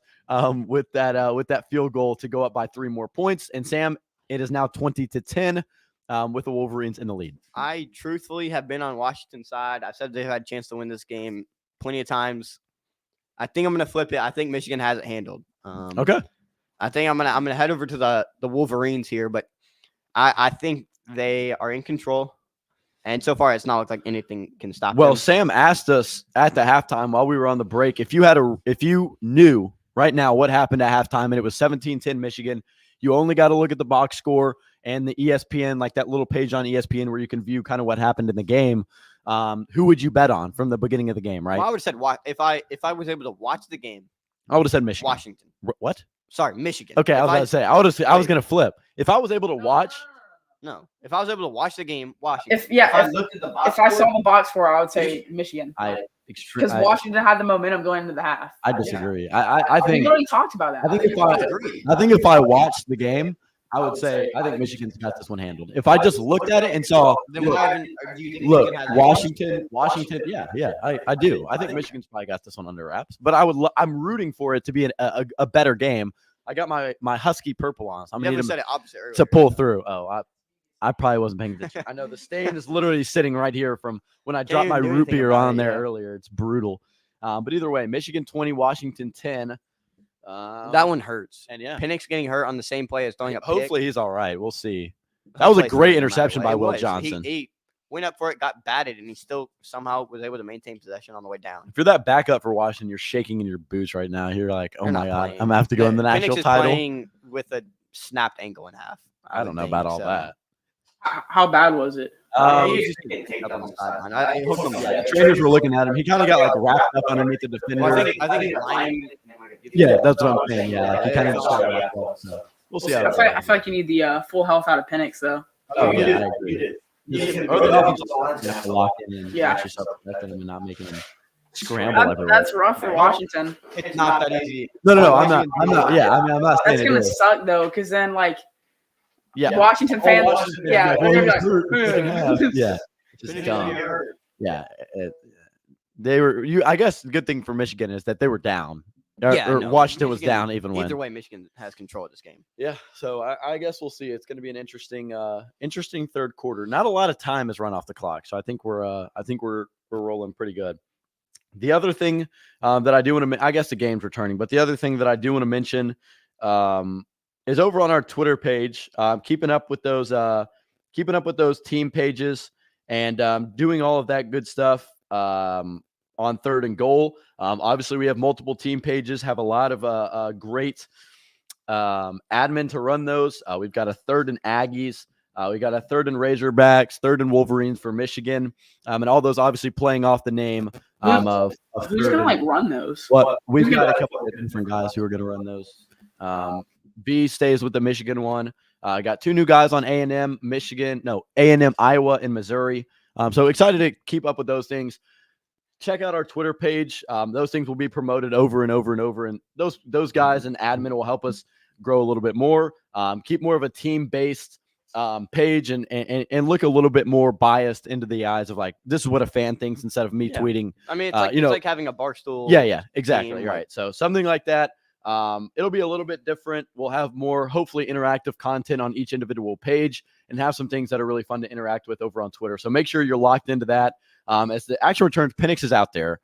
with that field goal to go up by 3 more points. And Sam, it is now 20-10 with the Wolverines in the lead. I truthfully have been on Washington's side. I've said they've had a chance to win this game plenty of times. I think I'm going to flip it. I think Michigan has it handled. Okay. I think I'm gonna head over to the Wolverines here, but I think they are in control. And so far, it's not looked like anything can stop Well, them. Sam asked us at the halftime while we were on the break if you knew right now what happened at halftime, and it was 17-10 Michigan. You only got to look at the box score and the ESPN, like that little page on ESPN where you can view kind of what happened in the game. Who would you bet on from the beginning of the game, right? Well, I would have said if I was able to watch the game, I would have said Michigan. Washington. What? Sorry, Michigan. Okay, I If was about to say I was going to flip. If I was able to watch, No, if I was able to watch the game, Washington. If I looked at the box if I saw score, the box score, I would say Michigan. Because Washington had the momentum going into the half. I disagree. I We think already talked about that. I think if I watched the game, I would say I think Michigan's got this one handled. If I just looked at it and saw, Then why even- do you think look, Michigan has Washington, yeah, I do. I think Michigan's probably got this one under wraps. But I'm rooting for it to be a better game. I got my Husky purple on, so I'm You gonna never need said him it opposite earlier. to pull through. Oh, I probably wasn't paying attention. I know the stain is literally sitting right here from when I dropped my even do root anything beer about on it, there yeah. earlier. It's brutal. But either way, Michigan 20, Washington 10. That one hurts. And yeah, Penix getting hurt on the same play as throwing a pick. hopefully he's all right. We'll see. That was a Hopefully it's great not no matter interception what. by It Will was. Johnson. He went up for it, got batted, and he still somehow was able to maintain possession on the way down. If you're that backup for Washington, you're shaking in your boots right now. You're like, oh They're my not God, playing. I'm going to have to go in the national Penix is title. playing with a snapped ankle in half. I don't would know think, about all so. that. How bad was it? He was just getting taped up on the sideline. I hooked him. The trainers were looking at him. He kind of got like wrapped up underneath the defender. Well, I think he's lying. Yeah, that's what I'm saying. Yeah, like he kind of just got wrapped up. So we'll see how I it feel, goes. I feel like you need the full health out of Penix, though. Oh, you yeah, did. I agree. You did. Or the offensive line, you have to lock in and Yeah. get yourself protected him and not making him scramble everywhere. That's rough for Washington. It's not that easy. No, I'm not. Yeah, I mean, I'm not saying That's it gonna is. suck though, because then like Yeah. Washington fans, Washington yeah, fans, they're gonna be like, Yeah. Just dumb. Yeah. They were. I guess the good thing for Michigan is that they were down. Or No, Washington was Michigan- down even when. Either way, Michigan has control of this game. Yeah. So I guess we'll see. It's going to be an interesting third quarter. Not a lot of time has run off the clock, so I think we're rolling pretty good. The other thing that I do want to, I guess the game's returning, but the other thing that I do want to mention is over on our Twitter page, keeping up with those team pages and doing all of that good stuff on third and goal. Obviously, we have multiple team pages, have a lot of great admin to run those. We've got a third and Aggies. We got a third and Razorbacks, third and Wolverines for Michigan, and all those obviously playing off the name of who's third gonna and- like run those? Well, we've got a couple of different guys who are going to run those. B stays with the Michigan one. I got two new guys on A&M, Iowa, and Missouri. So excited to keep up with those things. Check out our Twitter page. Those things will be promoted over and over and over. And those guys and admin will help us grow a little bit more, keep more of a team-based page and look a little bit more biased into the eyes of like, this is what a fan thinks instead of me Yeah. tweeting. I mean, it's like having a barstool. Yeah, exactly. team, Right. So something like that. It'll be a little bit different. We'll have more, hopefully, interactive content on each individual page and have some things that are really fun to interact with over on Twitter. So make sure you're locked into that. As the action returns, Penix is out there.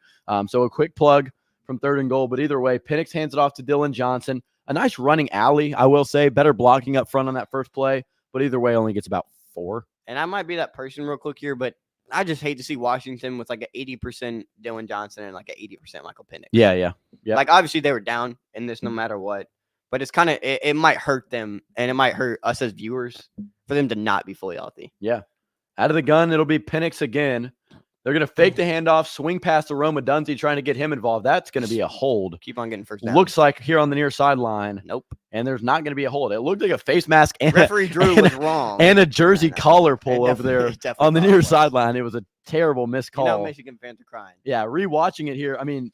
So a quick plug from third and goal. But either way, Penix hands it off to Dylan Johnson. A nice running alley, I will say. Better blocking up front on that first play. But either way, only gets about 4. And I might be that person real quick here, but I just hate to see Washington with like an 80% Dylan Johnson and like an 80% Michael Penix. Yeah. Like obviously they were down in this no matter what, but it's kind of it might hurt them and it might hurt us as viewers for them to not be fully healthy. Yeah. Out of the gun, it'll be Penix again. They're going to fake the handoff, swing past to Roma Dunze, trying to get him involved. That's going to be a hold. Keep on getting first down. Looks like here on the near sideline. Nope. And there's not going to be a hold. It looked like a face mask and Referee Drew was wrong. and a jersey Yeah, no. collar pull It over there definitely on the thought near it was. sideline. It was a terrible missed You call. know Michigan fans are crying. Yeah, rewatching it here. I mean,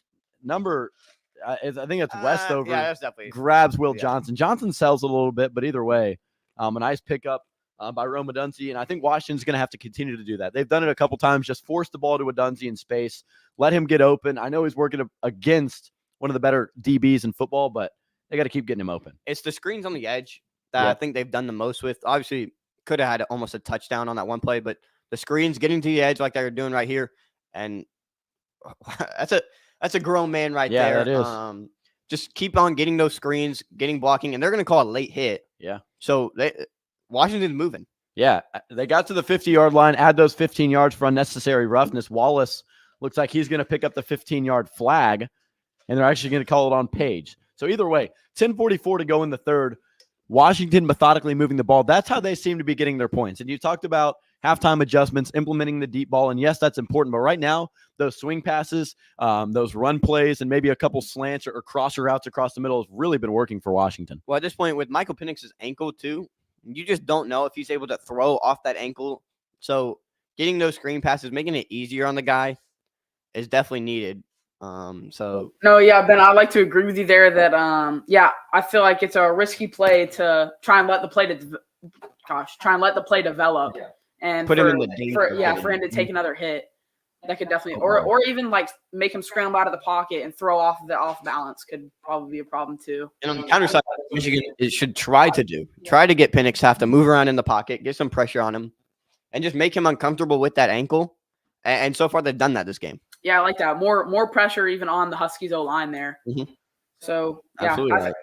I think it's Westover. Yeah, that's definitely Grabs Will yeah. Johnson. Johnson sells a little bit, but either way, a nice pickup by Roma Dunze. And I think Washington's going to have to continue to do that. They've done it a couple times, just force the ball to a Dunze in space, let him get open. I know he's working against one of the better DBs in football, but they got to keep getting him open. It's the screens on the edge that Yeah. I think they've done the most with. Obviously, could have had almost a touchdown on that one play, but the screens getting to the edge like they're doing right here, and that's a grown man right Yeah, there. that is. Just keep on getting those screens, getting blocking, and they're going to call a late hit. Yeah. So Washington's moving. Yeah, they got to the 50-yard line, add those 15 yards for unnecessary roughness. Wallace looks like he's going to pick up the 15-yard flag, and they're actually going to call it on Page. So either way, 10:44 to go in the third. Washington methodically moving the ball. That's how they seem to be getting their points. And you talked about halftime adjustments, implementing the deep ball. And yes, that's important. But right now, those swing passes, those run plays, and maybe a couple slants or crosser routes across the middle has really been working for Washington. Well, at this point, with Michael Penix's ankle too, you just don't know if he's able to throw off that ankle. So getting those screen passes, making it easier on the guy is definitely needed. So No, yeah, Ben, I'd like to agree with you there that I feel like it's a risky play to try and let the play develop and put for, him in the danger. for him to take another hit. That could definitely or even like make him scramble out of the pocket and throw off balance could probably be a problem too. And on the counter side, Michigan should try to get Penix to have to move around in the pocket, get some pressure on him, and just make him uncomfortable with that ankle. And so far, they've done that this game. Yeah, I like that. More pressure even on the Huskies O-line there. Mm-hmm. So Absolutely right.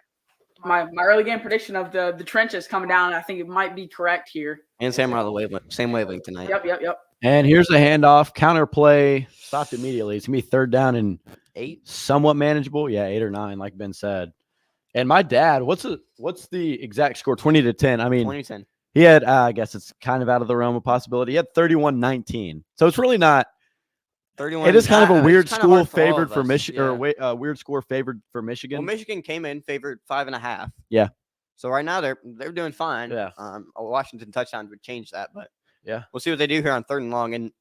My early game prediction of the trenches coming down, I think it might be correct here. And Sam are on the same wavelength tonight. Yep. And here's a handoff, counter play, stopped immediately. It's gonna be 3rd down and 8, somewhat manageable. Yeah, 8 or 9, like Ben said. And my dad, what's the exact score? 20-10. I mean, 20-10. he had, I guess it's kind of out of the realm of possibility. He had 31-19. So it's really not. 31. It is kind of a weird kinda school hard for all favored of for us. Michigan, Yeah. or a weird score favored for Michigan. Well, Michigan came in favored 5.5. Yeah. So right now they're doing fine. Yeah. A Washington touchdown would change that, but Yeah. we'll see what they do here on 3rd and long. And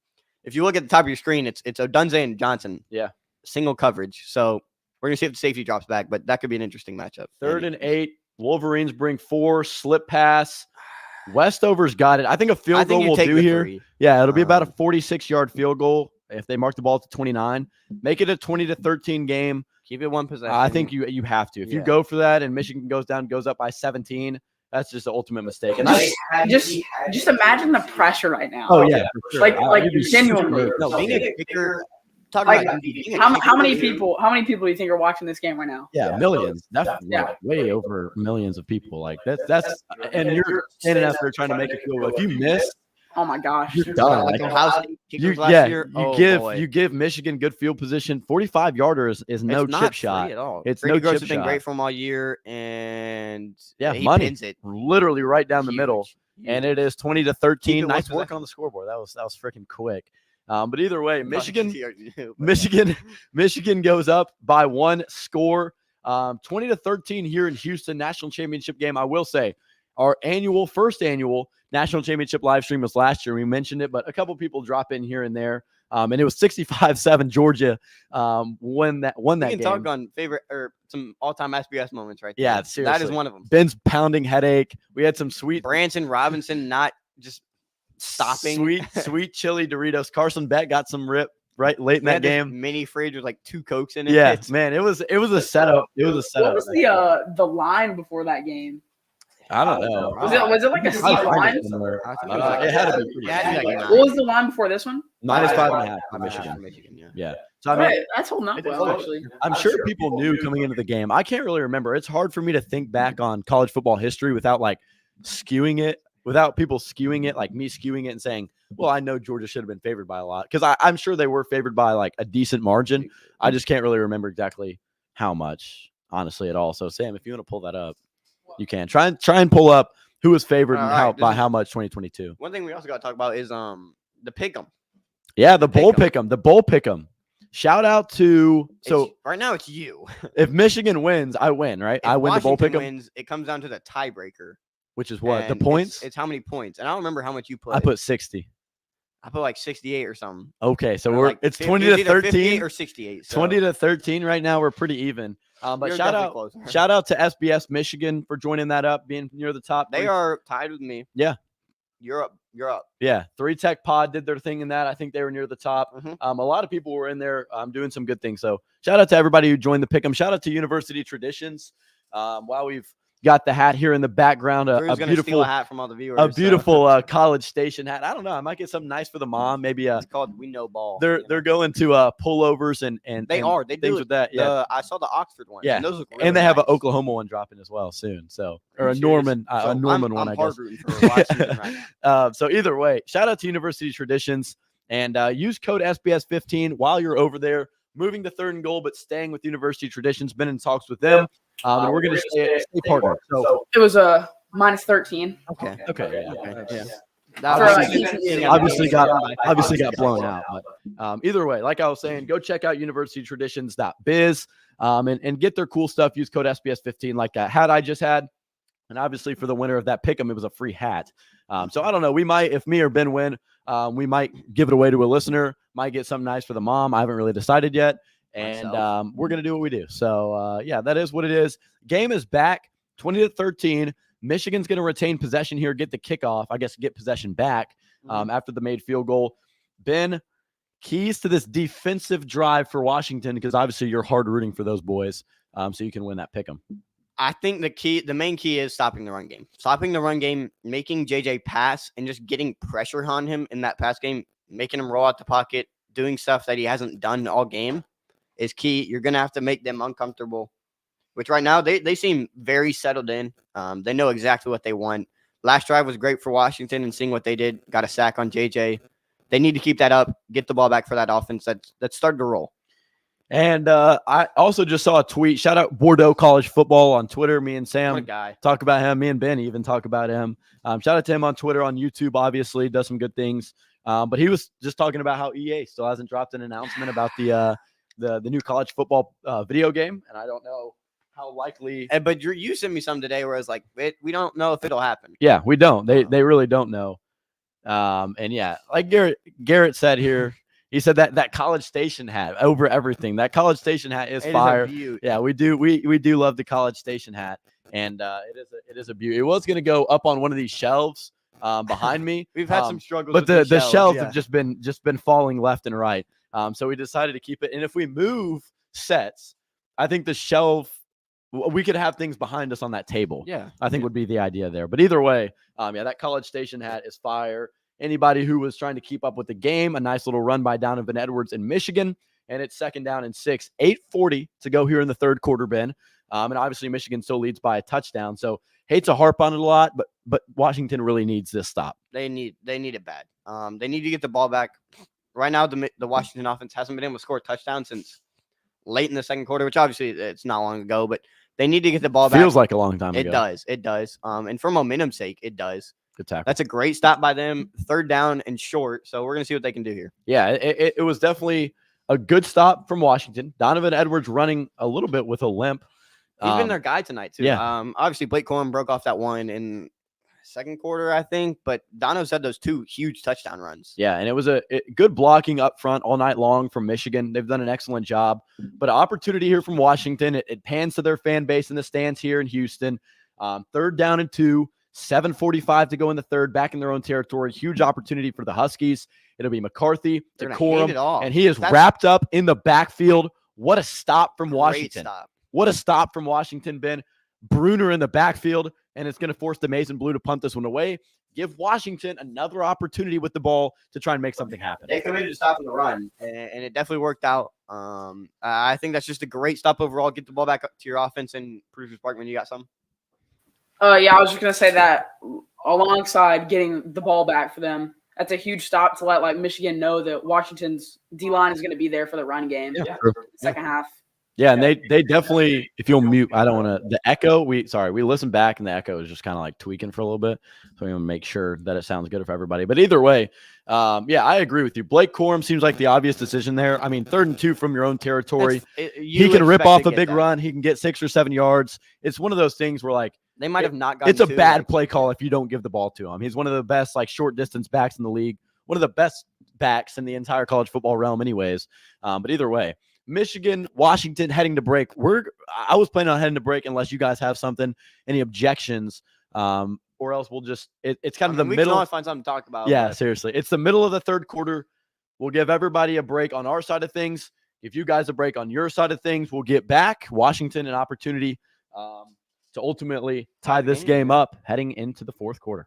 if you look at the top of your screen, it's Odunze and Johnson. Yeah. Single coverage. So we're gonna see if the safety drops back, but that could be an interesting matchup. 3rd and 8. Wolverines bring 4, slip pass. Westover's got it. I think a field goal you will take do the here. 3. Yeah, it'll be about a 46-yard field goal if they mark the ball to 29. Make it a 20-13 game. Keep it one possession. I think you have to. If you Yeah. go for that and Michigan goes up by 17, that's just the ultimate mistake. And Just imagine the pressure right now. oh yeah, for sure. Like You'd be genuinely. super- no, being a kicker. Talk Like, about being a How kicker many is- people do you think are watching this game right now? Yeah, millions. Definitely. Yeah. Way over millions of people. Like that's and you're standing out there trying to make it feel. If you miss, Oh my gosh. you're done. Like Like, Ohio State kickers last year. you give Michigan good field position. 45-yarder is no It's not chip free shot. at all. It's Brady no Gross chip has been shot. great for him all year, and Yeah, he money. pins it Literally right down the middle. huge. And it is 20-13. Keep it Nice one work on the scoreboard. That was freaking quick. But either way, Michigan Michigan. Michigan goes up by 1 score. 20-13 here in Houston, national championship game. I will say our first annual national championship live stream was last year. We mentioned it, but a couple people drop in here and there. And it was 65-7 Georgia won that We can game. talk on favorite or some all-time SBS moments right there. Yeah, That seriously. is one of them. Ben's pounding headache. We had some sweet Branson Robinson not just stopping. sweet chili Doritos. Carson Beck got some rip right late in We that had this game. mini fridge with like 2 Cokes in it. Yeah, It's- man, it was a setup. It was a What setup. was the line before that game? I don't know. Was it like a steep I'll find line? it somewhere. I think it was like- It had to be pretty. Yeah, I think like What was the line before this one? -5.5 for Michigan. Michigan. Yeah. Yeah. So I All mean, right, that's holding up it- well, look, actually. I'm sure people knew coming into the game. I can't really remember. It's hard for me to think back on college football history without people skewing it, like me skewing it and saying, well, I know Georgia should have been favored by a lot. Because I'm sure they were favored by like a decent margin. I just can't really remember exactly how much, honestly, at all. So Sam, if you want to pull that up, you can. Try and pull up who was favored and All right, by this how much 2022. One thing we also got to talk about is the pick'em. Yeah, the bowl Pick pick'em. The bowl pick'em. Shout out to Right now it's you. if Michigan wins, I win, right? If I win the bowl Washington pick'em, wins, it comes down to the tiebreaker. which is what? The and points? It's how many points. And I don't remember how much you put. I put 60. I put like 68 or something. Okay, so Or like it's 50 20 it was to either 58 13. or 68. So 20 to 13 right now. We're pretty even. But you're shout definitely out closer. shout out to SBS Michigan for joining that up, being near the top. They are tied with me. Yeah. You're up. You're up. Yeah, 3 Tech Pod did their thing in that. I think they were near the top. Mhm. A lot of people were in there doing some good things. So shout out to everybody who joined the pick'em. Shout out to University Traditions. While we've got the hat here in the background, Drew's a gonna steal beautiful a hat from all the viewers. a so- beautiful college station hat. I don't know. I might get something nice for the mom. Maybe It's called We Know Ball. they're going to pullovers and They and are. They things do with that. Yeah. I saw the Oxford one. Yeah. And those look really And they have an nice. Oklahoma one dropping as well soon. So, or a Are you Norman, serious? a So Norman I'm one, I hard guess. rooting for Washington right now. So either way, shout out to University Traditions and use code SBS15 while you're over there. moving to 3rd and goal, but staying with University Traditions. Been in talks with them, and we're going to stay partnered. So It was a minus 13. Okay. okay, yeah. Obviously Obviously got blown out. But either way, like I was saying, go check out universitytraditions.biz and get their cool stuff. Use code SBS15 like that hat I just had. And obviously for the winner of that pick'em, it was a free hat. So I don't know. We might, if me or Ben win, we might give it away to a listener. Might get something nice for the mom. I haven't really decided yet. And we're going to do what we do. So yeah, that is what it is. Game is back 20-13. Michigan's going to retain possession here, get the kickoff, I guess, get possession back after the made field goal. Ben, keys to this defensive drive for Washington, because obviously you're hard rooting for those boys, so you can win that pick'em. I think the main key is stopping the run game. Stopping the run game, making JJ pass, and just getting pressure on him in that pass game, making him roll out the pocket, doing stuff that he hasn't done all game is key. You're going to have to make them uncomfortable, which right now they seem very settled in. They know exactly what they want. Last drive was great for Washington, and seeing what they did, got a sack on JJ. They need to keep that up, get the ball back for that offense that started to roll. And I also just saw a tweet. Shout out Bordeaux College Football on Twitter. Me and Sam What a guy. talk about him. Me and Ben even talk about him. Shout out to him on Twitter, on YouTube, obviously. Does some good things. But he was just talking about how EA still hasn't dropped an announcement about the new college football video game. And I don't know how likely. But you sent me some today where I was like, we don't know if it'll happen. Yeah, we don't. They really don't know. And yeah, like Garrett said here, he said that College Station hat over everything. That College Station hat is fire. Yeah, we do. We do love the College Station hat, and it is a beauty. It was going to go up on one of these shelves behind me. We've had some struggles, but with the shelves yeah. have just been falling left and right. So we decided to keep it. And if we move sets, I think the shelf, we could have things behind us on that table. Yeah, I think would be the idea there. But either way, yeah, that College Station hat is fire. Anybody who was trying to keep up with the game, a nice little run by Donovan Edwards in Michigan, and it's 2nd down and 6, 8:40 to go here in the 3rd quarter, Ben. And obviously Michigan still leads by a touchdown. So hate to harp on it a lot, but Washington really needs this stop. They need it bad. They need to get the ball back. Right now, the Washington offense hasn't been able to score a touchdown since late in the 2nd quarter, which obviously it's not long ago, but they need to get the ball back. Feels like a long time ago. It does. And for momentum's sake, it does. Good tackle. That's a great stop by them. 3rd down and short. So we're going to see what they can do here. Yeah, it was definitely a good stop from Washington. Donovan Edwards running a little bit with a limp. He's been their guy tonight, too. Yeah. Obviously, Blake Corum broke off that one in 2nd quarter, I think. But Dono's had those 2 huge touchdown runs. Yeah, and it was a good blocking up front all night long from Michigan. They've done an excellent job. But opportunity here from Washington. It pans to their fan base in the stands here in Houston. 3rd down and 2. 7:45 to go in the 3rd, back in their own territory. Huge opportunity for the Huskies. It'll be McCarthy to Corum, and he is wrapped up in the backfield. What a stop from Washington. What a stop from Washington, Ben. Bruner in the backfield, and it's going to force the Mason Blue to punt this one away. Give Washington another opportunity with the ball to try and make something happen. They committed to stopping the run, and it definitely worked out. I think that's just a great stop overall. Get the ball back up to your offense, and Producers Parkman, you got some? Yeah, I was just going to say that alongside getting the ball back for them, that's a huge stop to let Michigan know that Washington's D-line is going to be there for the run game. Yeah, second half. Yeah, and they definitely, if you'll mute, I don't want to, the echo, we listened back and the echo is just kind of tweaking for a little bit. So we want to make sure that it sounds good for everybody. But either way, yeah, I agree with you. Blake Corum seems like the obvious decision there. I mean, 3rd and 2 from your own territory. He can rip off a big run. He can get 6 or 7 yards. It's one of those things where they might have not gotten. It's a bad play call if you don't give the ball to him. He's one of the best short distance backs in the league. One of the best backs in the entire college football realm anyways. But either way, Michigan, Washington heading to break. I was planning on heading to break unless you guys have any objections. Or else we'll just it's kind of the middle. We can find something to talk about. Yeah, seriously. It's the middle of the 3rd quarter. We'll give everybody a break on our side of things. Give you guys a break on your side of things. We'll get back Washington an opportunity to ultimately tie this game up heading into the 4th quarter.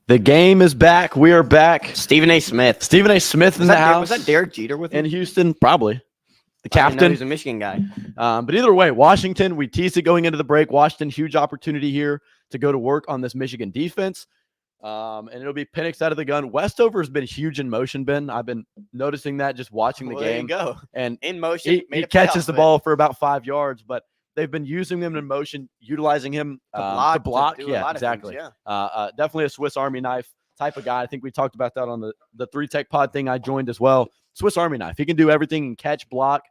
The game is back. We are back. Stephen A. Smith. Stephen A. Smith in the house. Was that Derek Jeter with him? in Houston? Probably. The I didn't know captain. he's a Michigan guy. But either way, Washington, we teased it going into the break. Washington, huge opportunity here to go to work on this Michigan defense. And it'll be Penix out of the gun. Westover has been huge in motion, Ben. I've been noticing that just watching the Well, game. There you go. And In motion. he made a catches playoff the of it. ball for about 5 yards, but they've been using him in motion, utilizing him to block. to do a Yeah, lot of things, exactly. yeah. Definitely a Swiss Army knife type of guy. I think we talked about that on the 3 Tech Pod thing I joined as well. Swiss Army knife. He can do everything and catch, block,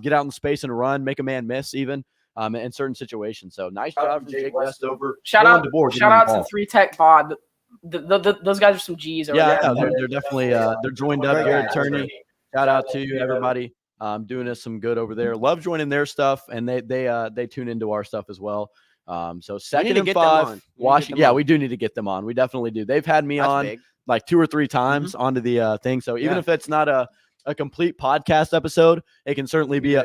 get out in space and run, make a man miss even in certain situations. So nice job from Jake Westover. Shout Dylan out, DeBoer shout getting out to involved. 3 Tech Pod. Those guys are some G's over Yeah, there. they're definitely they're joined up. Garrett Turney. Shout out to you, everybody. Doing us some good over there. Love joining their stuff, and they tune into our stuff as well. So second to and get them 5, on. Washington. Yeah, we do need to get them on. We definitely do. They've had me That's on big. like 2 or 3 times onto the thing. So even Yeah. if it's not a complete podcast episode, it can certainly be Yeah,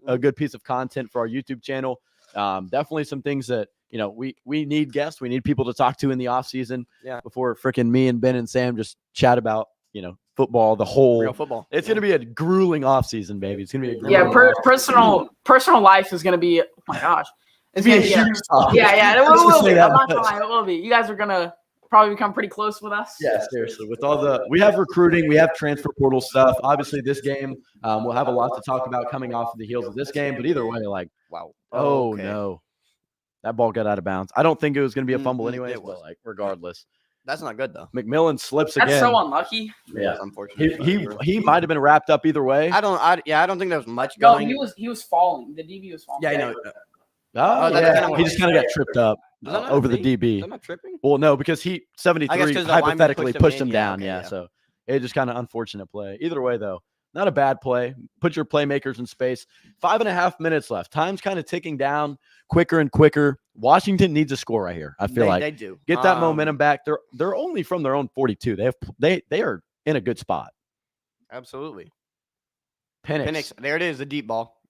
a good piece of content for our YouTube channel. Definitely some things that we need guests. We need people to talk to in the off season. Yeah. Before freaking me and Ben and Sam just chat about football the whole. Real football. It's gonna be a grueling off season, baby. It's gonna be a grueling Yeah, offseason. personal life is gonna be. Oh my gosh, it's Be a gonna be. huge topic. Yeah, it Let's just will say be. that I'm not gonna much. lie, it will be. You guys are gonna probably become pretty close with us. Yeah, seriously. With all we have recruiting, we have transfer portal stuff. Obviously, this game we'll have a lot to talk about coming off of the heels of this game. But either way, like, Wow. oh Okay. no, that ball got out of bounds. I don't think it was going to be a fumble Mhm, anyways, it was. but like, regardless, That's not good though. McMillan slips That's again. so unlucky. Yeah. That's unfortunate. He might have been wrapped up either way. I don't think there was much No, going. he was falling. The DB was falling. Yeah, I know. Oh, that's yeah. kinda what He just kind of got tripped up Was that not over the a thing? DB. Am I tripping? Well, no, because he 73 'cause the lineman hypothetically pushed him pushed in. him Yeah, down. okay, Yeah, yeah. so it just kind of unfortunate play. Either way, though, not a bad play. Put your playmakers in space. 5.5 minutes left. Time's kind of ticking down quicker and quicker. Washington needs a score right here. I feel like they do get that momentum back. They're only from their own 42. They are in a good spot. Absolutely. Penix. Penix, there it is, the deep ball.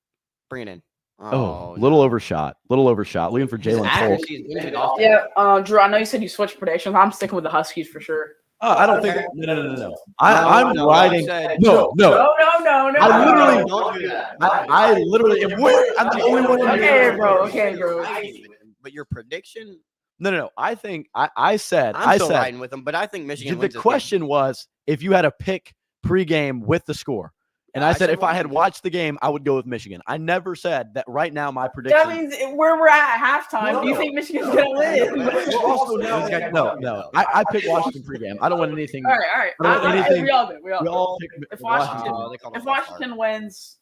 Bring it in. Oh, little overshot. Looking for His Jalen Polk. accuracy is good off. Yeah, Drew. I know you said you switched predictions. I'm sticking with the Huskies for sure. Oh, I don't think. No. I'm no, riding. I said- No. No. I literally Don't do that. I literally am. I'm the only one. Okay, bro. Okay, bro. But your prediction, No. I think I said. I'm I still said. riding with them, but I think Michigan The wins this question was if you had a pick pregame with the score, and I I said said if I had Washington. watched the game, I would go with Michigan. I never said that. Right now, my That prediction. means where we're at halftime. Do you No. think Michigan's gonna win? We're also now. No. I picked Washington pregame. I don't want anything. All right. I don't want anything- We all do. We all picked If Washington. Washington, if Washington wins,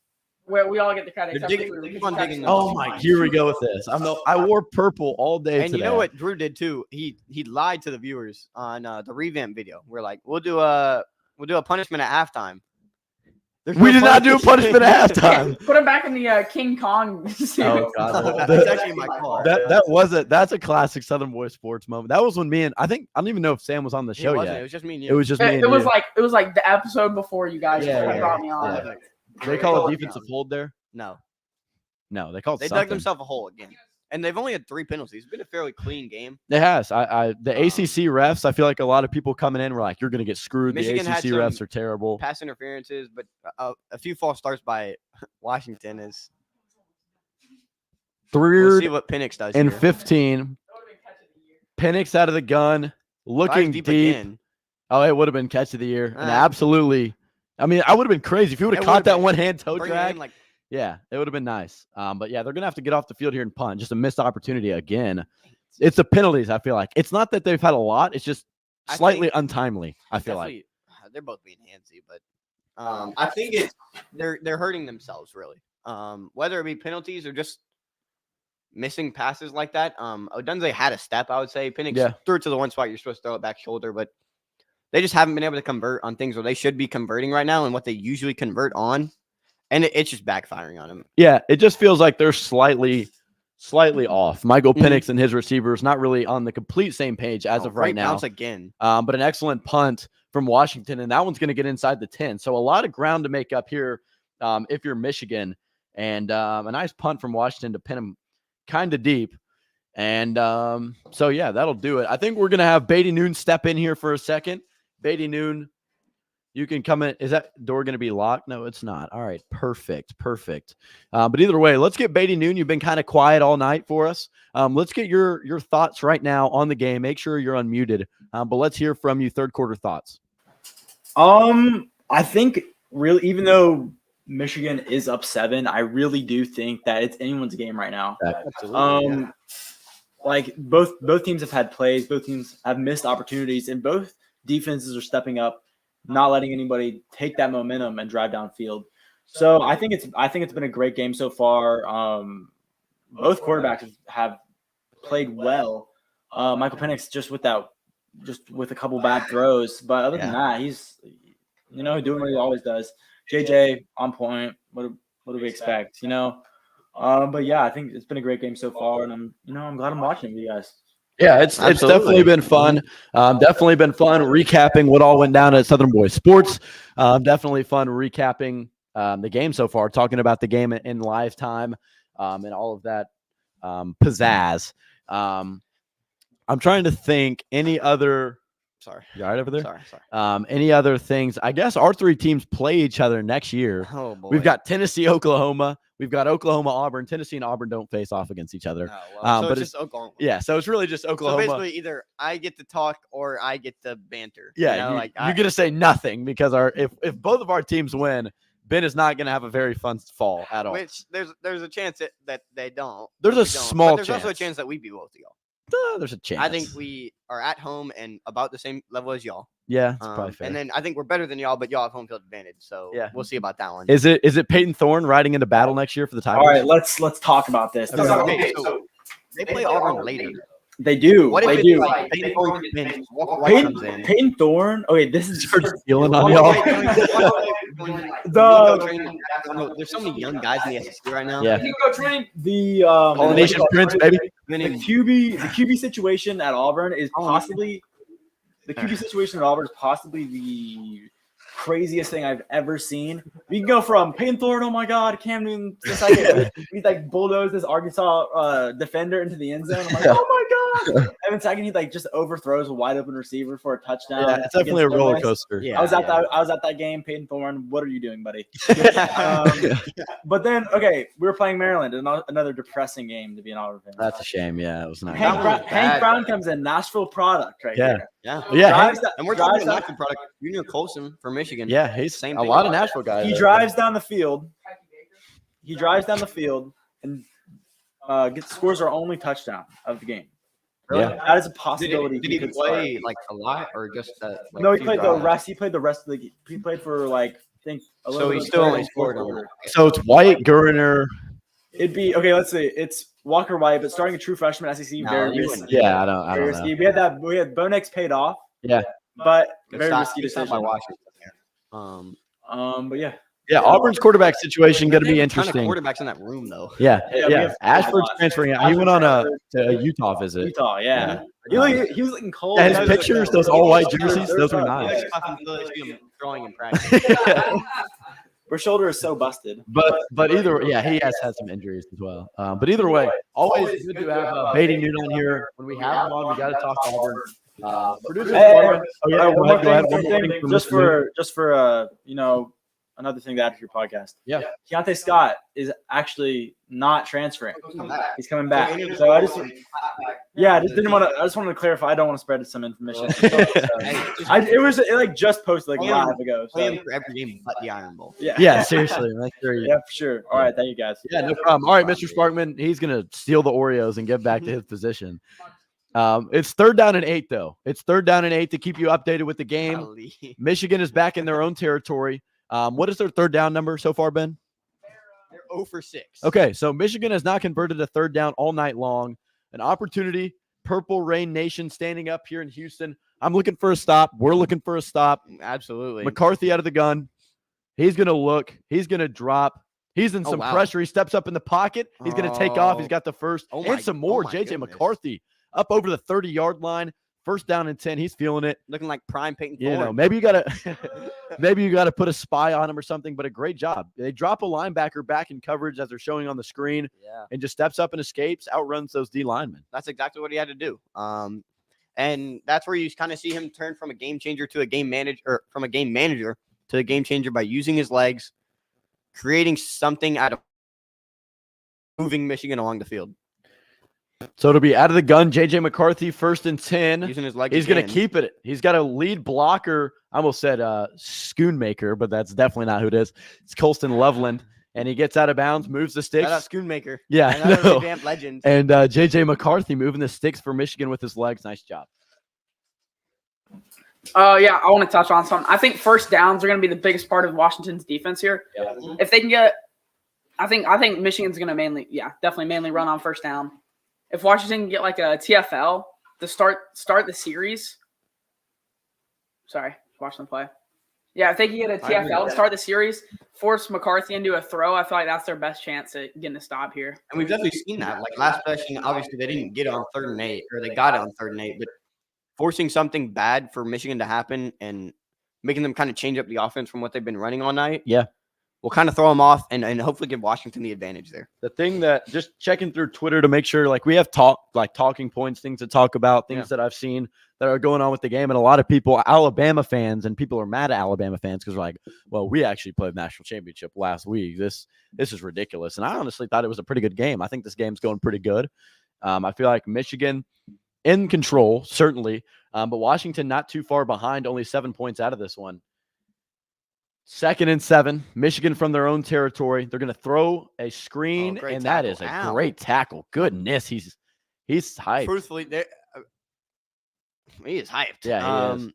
where we all get the credit. They're except digging- for they we keep on just digging touched Oh my! Here we go with this. I wore purple all day And today. you know what Drew did too? He lied to the viewers on the revamp video. We're like, we'll do a punishment at halftime. There's We no did not do a punishment at halftime. Put him back in the King Kong suit. Oh God! That's actually my car. That's a classic Southern Boy Sports moment. That was when me and I don't even know if Sam was on the It show wasn't. It yet. was just me and you. It was just me. It and was you. like the episode before you guys Yeah, brought me on. yeah. They call it defensive hold there. no. No, they called They something. dug themselves a hole again, and they've only had 3 penalties. It's been a fairly clean game. It has. The ACC refs. I feel like a lot of people coming in were like, "You're going to get screwed." Michigan the had ACC some refs are terrible. Pass interferences, but a few false starts by Washington is. We'll 3rd see what Penix does. and here. 15. Penix out of the gun, Dives looking deep. again. Oh, it would have been catch of the year, and Ah. absolutely. I mean, I would have been crazy if you would It have would've caught that been. one hand toe Bring it drag. in like Yeah, it would have been nice. But yeah, they're gonna have to get off the field here and punt. Just a missed opportunity again. It's the penalties. I feel like it's not that they've had a lot. It's just I slightly untimely. I feel like. definitely- they're both being handsy, but I think it's they're hurting themselves really. Whether it be penalties or just missing passes like that. Odunze had a step, I would say. Penix Yeah. threw it to the one spot you're supposed to throw it back shoulder, but they just haven't been able to convert on things where they should be converting right now and what they usually convert on. And it's just backfiring on them. Yeah, it just feels like they're slightly off. Michael Mhm. Penix and his receivers not really on the complete same page as of right Great now. bounce again. But an excellent punt from Washington, and that one's going to get inside the 10. So a lot of ground to make up here if you're Michigan. And a nice punt from Washington to pin him kind of deep. And so, yeah, that'll do it. I think we're going to have Beatty Noon step in here for a second. Beatty Noon, you can come in. Is that door going to be locked? No, it's not. All right, perfect. But either way, let's get Beatty Noon. You've been kind of quiet all night for us. Let's get your thoughts right now on the game. Make sure you're unmuted. But let's hear from you. Third quarter thoughts. I think really, even though Michigan is up 7, I really do think that it's anyone's game right now. Absolutely. Like both teams have had plays, both teams have missed opportunities, and both defenses are stepping up, not letting anybody take that momentum and drive downfield. So I think it's been a great game so far. Both quarterbacks have played well. Michael Penix just with a couple bad throws, but other than that, he's doing what he always does. JJ on point. What do we expect? But yeah, I think it's been a great game so far, and I'm glad I'm watching with you guys. Yeah, it's definitely been fun. Definitely been fun recapping what all went down at Southern Boys Sports. Definitely fun recapping the game so far, talking about the game in live time and all of that pizzazz. I'm trying to think any other. Sorry. You all right over there? Sorry. Any other things? I guess our 3 teams play each other next year. Oh, boy. We've got Tennessee, Oklahoma. We've got Oklahoma, Auburn. Tennessee and Auburn don't face off against each other. Oh, well, so but it's just Oklahoma. Yeah, so it's really just Oklahoma. So basically, either I get to talk or I get to banter. Yeah, you're going to say nothing because if both of our teams win, Ben is not going to have a very fun fall at all. Which there's a chance that they don't. There's a small There's chance. also a chance that we beat both of y'all. There's a chance. I think we are at home and about the same level as y'all. Yeah, that's probably fair. And then I think we're better than y'all, but y'all have home field advantage. So yeah, we'll see about that one. Is it Peyton Thorne riding into battle next year for the Tigers? All right, let's talk about this. Okay, so they play Auburn later. They do. What if they it's do. like Peyton Thorne comes in, Walker White comes in? Peyton Thorne. Okay, this is Stealing on y'all. There's so many young guys in the SEC right now. Yeah. The Polynesian Prince, baby. The QB situation at Auburn is possibly the craziest thing I've ever seen. We can go from Peyton Thorne, oh my God, Cam Newton, he's like bulldozed this Arkansas defender into the end zone. I'm like, oh my God. And then second, he just overthrows a wide open receiver for a touchdown. Yeah, it's definitely a roller coaster. Yeah, I was at that game. Peyton Thorne, what are you doing, buddy? But then, okay, we were playing Maryland, another depressing game to be an Auburn fan. That's a shame. Yeah, it was nice. Hank Brown comes in, Nashville product right here. Yeah. And we're talking about Nashville product. Junior Colson from Michigan. Yeah, he's a lot of Nashville guys. He drives down the field. And scores our only touchdown of the game. Really? Yeah. That is a possibility. Did he play a lot or just no? He played the rest. He played the rest of the. He played for I think. So he still only scored. So it's White, Gurner. It'd be okay. Let's see. It's Walker White, but starting a true freshman SEC. Very risky. Yeah, I don't know. We had Bo Nix paid off. Yeah, but very risky decision. By Washington. But yeah. Yeah, Auburn's quarterback situation going to be interesting. Ton of quarterbacks in that room, though. Yeah. Ashford's transferring out. He went on a Utah visit. Utah, yeah. He was looking cold. Yeah, his pictures, those all white jerseys, those were nice. Throwing in practice. Her shoulder is so busted. But either, he has had some injuries as well. But either way, always good to have Beatty Noon on here. When we have him on, we got to talk Auburn. Just for another thing to add to your podcast. Yeah. Keontae Scott is actually not transferring. He's coming back. So I just wanted to clarify. I don't want to spread some information. It just posted a while ago. Play him for every game but the Iron Bowl. Yeah, seriously. Yeah, for sure. All right, thank you guys. Yeah, no problem. All right, Mr. Sparkman, he's gonna steal the Oreos and get back to his position. It's 3rd down and 8, though. It's 3rd down and 8 to keep you updated with the game. Michigan is back in their own territory. What is their 3rd down number so far, Ben? They're 0 for 6. Okay, so Michigan has not converted a 3rd down all night long. An opportunity. Purple Rain Nation standing up here in Houston. I'm looking for a stop. We're looking for a stop. Absolutely. McCarthy out of the gun. He's going to look. He's going to drop. He's in some pressure. He steps up in the pocket. He's going to take off. He's got the first and some more. JJ McCarthy up over the 30-yard line first down and 10. He's feeling it. Looking like prime Peyton You know, Ford. maybe you gotta put a spy on him or something. But a great job. They drop a linebacker back in coverage as they're showing on the screen, Yeah, and just steps up and escapes, outruns those D linemen. that's exactly what he had to do. And that's where you kind of see him turn from a game changer to a game manager, or from a game manager to a game changer by using his legs, creating something out of moving Michigan along the field. So it'll be out of the gun. JJ McCarthy, 1st and 10. Using his legs. He's going to again. keep it. He's got a lead blocker. I almost said Schoonmaker, but that's definitely not who it is. It's Colston Loveland, and he gets out of bounds, moves the sticks. Shout out Schoonmaker. Yeah, Another no. revamped legend. And JJ McCarthy moving the sticks for Michigan with his legs. Nice job. Yeah, I want to touch on something. I think first downs are going to be the biggest part of Washington's defense here. Yeah. If they can get, I think Michigan's going to mainly run on first down. If Washington can get like a TFL to start the series. Sorry, watching the play. Yeah, if they can get a TFL to start the series, force McCarthy into a throw, I feel like that's their best chance at getting a stop here. And we've definitely seen that. Like last possession, obviously they didn't get it on 3rd and 8, or they got it on 3rd and 8, but forcing something bad for Michigan to happen and making them kind of change up the offense from what they've been running all night. Yeah. Will kind of throw them off and hopefully give Washington the advantage there. The thing that just checking through Twitter to make sure, like, we have talking points, things to talk about, things that I've seen that are going on with the game. And a lot of people, Alabama fans, and people are mad at Alabama fans because they're like, well, we actually played national championship last week. This is ridiculous. And I honestly thought it was a pretty good game. I think this game's going pretty good. I feel like Michigan in control, certainly, but Washington not too far behind, only 7 points out of this one. 2nd and 7, Michigan from their own territory. They're going to throw a screen, and that is a great tackle. Goodness, he's hyped. Truthfully, he is hyped. Yeah, he is.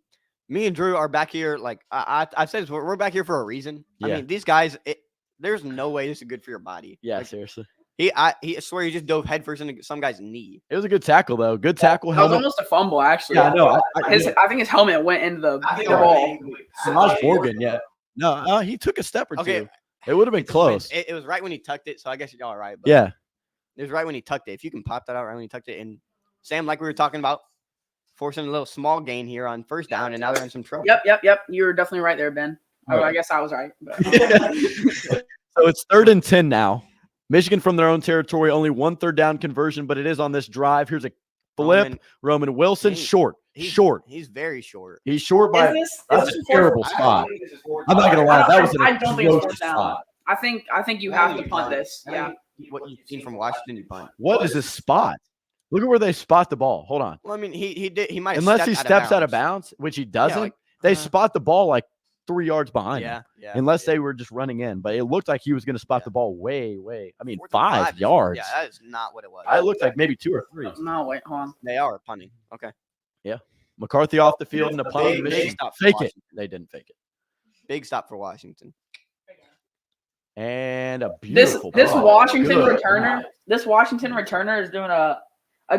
Me and Drew are back here. Like I've said, we're back here for a reason. Yeah. I mean, these guys. There's no way this is good for your body. Yeah, Like, seriously. I swear he just dove headfirst into some guy's knee. It was a good tackle, though. Good tackle. That was Helmet. almost a fumble, actually. Yeah, no. I think his helmet went into the ball. Samaj Morgan, yeah. No, he took a step or two. It would have been close. It was right when he tucked it, so I guess you're all right. But Yeah. it was right when he tucked it. If you can pop that out right when he tucked it, and Sam, like we were talking about, forcing a little small gain here on first down, and now they're in some trouble. Yep. You were definitely right there, Ben. Oh, I guess I was right. But. So it's 3rd and 10 now. Michigan from their own territory, only 1 third down conversion, but it is on this drive. Here's a flip. Roman Wilson, short. He's very short. He's short by that's a terrible spot. I'm not gonna lie, that was I don't think it's atrocious first down. spot. I think you have to punt this. Yeah. What you've seen from Washington, you punt. What is this spot? Look at where they spot the ball. Hold on. Well, I mean, he might have Unless he steps out of bounds. bounds, which he doesn't, like, they spot the ball like 3 yards behind him. Yeah. Unless they were just running in. But it looked like he was going to spot the ball way. I mean, 4 to 5 yards. Yeah, that is not what it was. I looked like maybe 2 or 3. No, wait, hold on. They are punting. Okay. McCarthy off the field and a punt. Big stop for Fake it. Washington. They didn't fake it. Big stop for Washington. And a This beautiful Washington Good returner, God. this Washington returner is doing a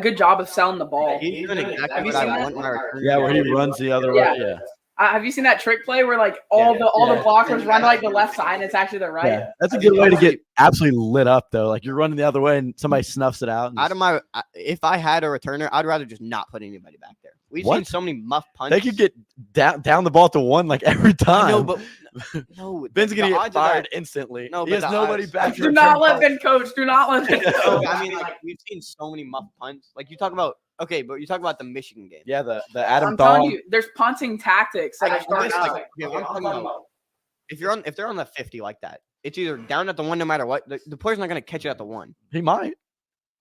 good job of selling the ball. He's doing exactly Have you what seen I that? want when I return. Yeah, where he runs the other Yeah. way. Yeah. Have you seen that trick play where like all the blockers run like the left side and it's actually the right? Yeah. That's a good way to get absolutely lit up, though. Like you're running the other way and somebody snuffs it out. And Out of my, if I had a returner, I'd rather just not put anybody back there. We've What? seen so many muff punts. they could get down the ball to 1 like every time. I know, but no, Ben's the going to get odds of fired that- instantly. No, he but has the nobody odds- back. to Do return not let balls. Ben coach. Do not let Ben No, coach. I mean, like we've seen so many muff punts. Like you talk about, but you talk about the Michigan game. Yeah, the Adam I'm telling Thal. you, there's punting tactics that are starting Like, out. okay, I'm talking about if they're on the 50 like that, it's either down at the 1 no matter what. The player's not going to catch it at the 1. He might.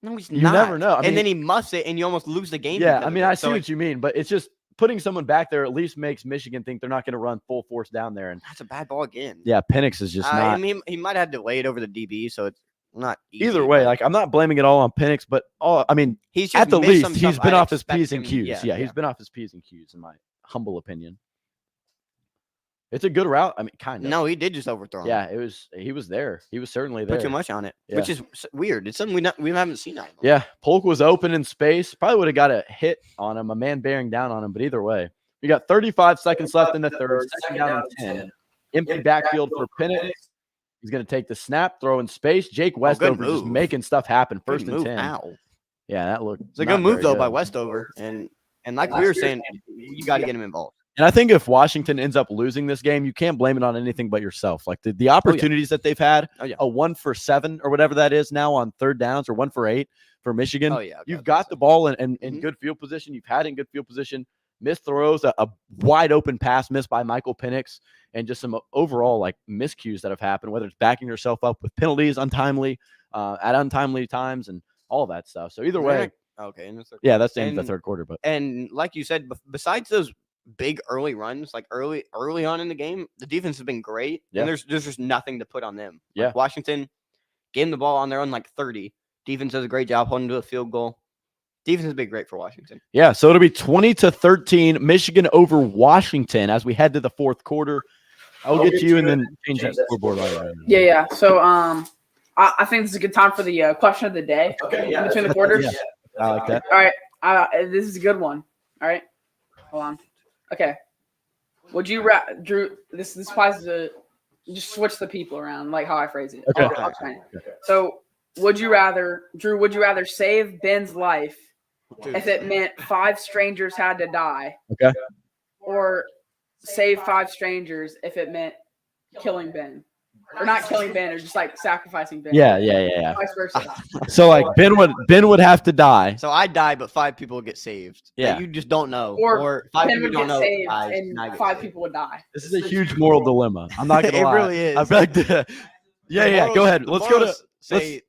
No, he's You not. never know. I mean, and then he muffs it, and you almost lose the game. Yeah, because I of mean, it. I see So what you mean, but it's just putting someone back there at least makes Michigan think they're not going to run full force down there. And that's a bad ball again. yeah, Penix is just I not. mean, he might have delayed over the DB, so it's not easy, Either way, but like I'm not blaming it all on Penix, but he's just at the missed least some he's stuff been I'd off his expect P's and him- Q's. Yeah, he's been off his P's and Q's in my humble opinion. It's a good route. I mean, kind of. No, he did just overthrow him. Yeah, he was there. He was certainly there. Put too much on it, Yeah. which is weird. It's something we haven't seen out of him. Yeah, Polk was open in space. Probably would have got a hit on him, a man bearing down on him. But either way, we got 35 seconds left in the third. 2nd down and 10. Empty backfield for Penix. He's going to take the snap, throw in space. Jake Westover just move. making stuff happen. Good 1st and move. 10. Ow. Yeah, that looked. It's a not good move very though good. by Westover, and And like we were saying, you got to get him involved. And I think if Washington ends up losing this game, you can't blame it on anything but yourself. Like the opportunities that they've had, a 1 for 7 or whatever that is now on third downs, or 1 for 8 for Michigan. You've got the ball in good field position. You've had it in good field position. Missed throws, a wide open pass missed by Michael Penix, and just some overall like miscues that have happened, whether it's backing yourself up with penalties untimely, at untimely times, and all that stuff. So either way, okay, in the third that's the end of the third quarter. But like you said, besides those big early runs, like early on in the game, the defense has been great. And there's just nothing to put on them. Like Washington gave them the ball on their own like 30. Defense does a great job holding to a field goal. Defense has been great for Washington. Yeah, so it'll be 20-13, Michigan over Washington as we head to the fourth quarter. I'll get to you and then change that scoreboard. Yeah. So I think this is a good time for the question of the day. Okay. In between the quarters. Yeah, I like that. All right. This is a good one. All right. Hold on. Okay. Would you Drew? This applies to just switch the people around, like how I phrase it. Okay. I'll try. So, would you rather, Drew? Would you rather save Ben's life if it meant 5 strangers had to die? Okay. Or save 5 strangers if it meant killing Ben? Or not killing Ben, or just like sacrificing Ben. Yeah. Vice versa. So like Ben would have to die. So I die, but 5 people would get saved. Yeah. You just don't know. Or 5 Ben people would get saved dies, and 5 people would die. This is a huge moral dilemma. I'm not gonna lie. It really is. I feel like go ahead. Let's go to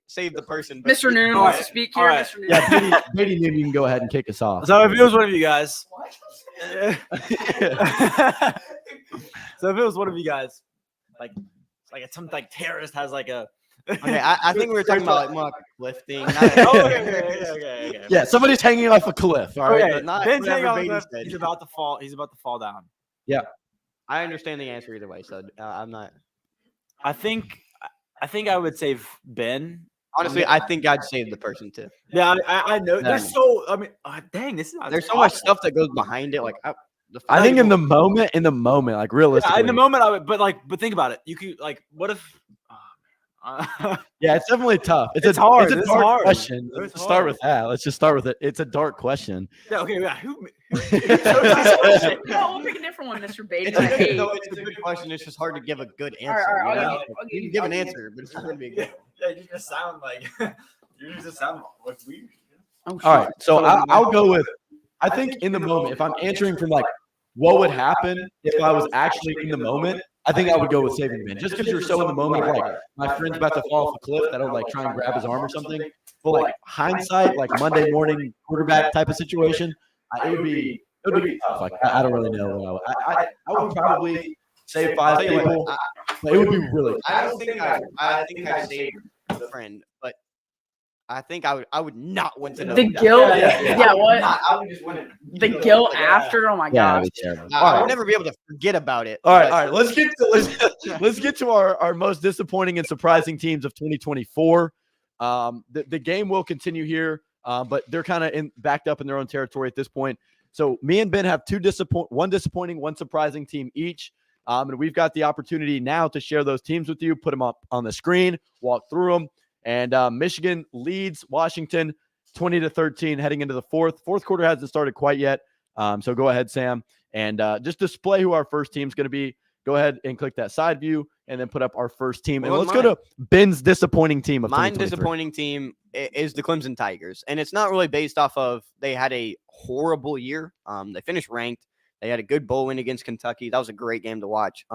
save the person. Mr. Noonan wants to speak here. Right. Mr. Noonan. Yeah, Beatty Noonan, you can go ahead and kick us off. So if it was one of you guys, like some like terrorist has like a. Okay, I think we were talking about like more like lifting. Okay. Yeah, somebody's hanging off a cliff. All right. Okay, Ben's hanging off a cliff. He's about to fall. He's about to fall down. Yeah. I understand the answer either way, so I'm not. I think I would save Ben. Honestly, I think I'd save the person too. Yeah, I know. There's so. I mean, dang, this is. There's so much stuff that goes behind it. Like I think in the moment, like realistically, in the moment, I would. But think about it. You could like, what if? Yeah, it's definitely tough. It's hard. It's a dark question. Let's start with that. Let's just start with it. It's a dark question. Yeah. Okay. Yeah. Who? No, we'll pick a different one, Mr. Beatty. It's a good question. It's just hard to give a good answer. All right, you can give an answer, but it's not going to be good. Yeah, you just sound like like weird. All right, so I'll go with. I think in the moment, if I'm answering from like what would happen if I was actually in the moment, I think I would go with saving Ben. Just because you're so in the moment, like my friend's about to fall off a cliff, that I would like try and grab his arm or something. But like hindsight, like Monday morning quarterback type of situation, it would be tough. Like I don't really know. I would probably save 5 people, but it would be really. I think I saved a friend, but I think I would not want to know the guilt. Yeah, what? I would just want to. The guilt after. Oh my gosh. I would never be able to forget about it. All right. Let's get to our most disappointing and surprising teams of 2024. The game will continue here, but they're kind of backed up in their own territory at this point. So me and Ben have one disappointing, one surprising team each. And we've got the opportunity now to share those teams with you, put them up on the screen, walk through them. And Michigan leads Washington 20-13 heading into the fourth. Fourth quarter hasn't started quite yet. So go ahead, Sam, and just display who our first team is going to be. Go ahead and click that side view and then put up our first team. And let's go to Ben's disappointing team of mine. Disappointing team is the Clemson Tigers. And it's not really based off of they had a horrible year. They finished ranked. They had a good bowl win against Kentucky. That was a great game to watch.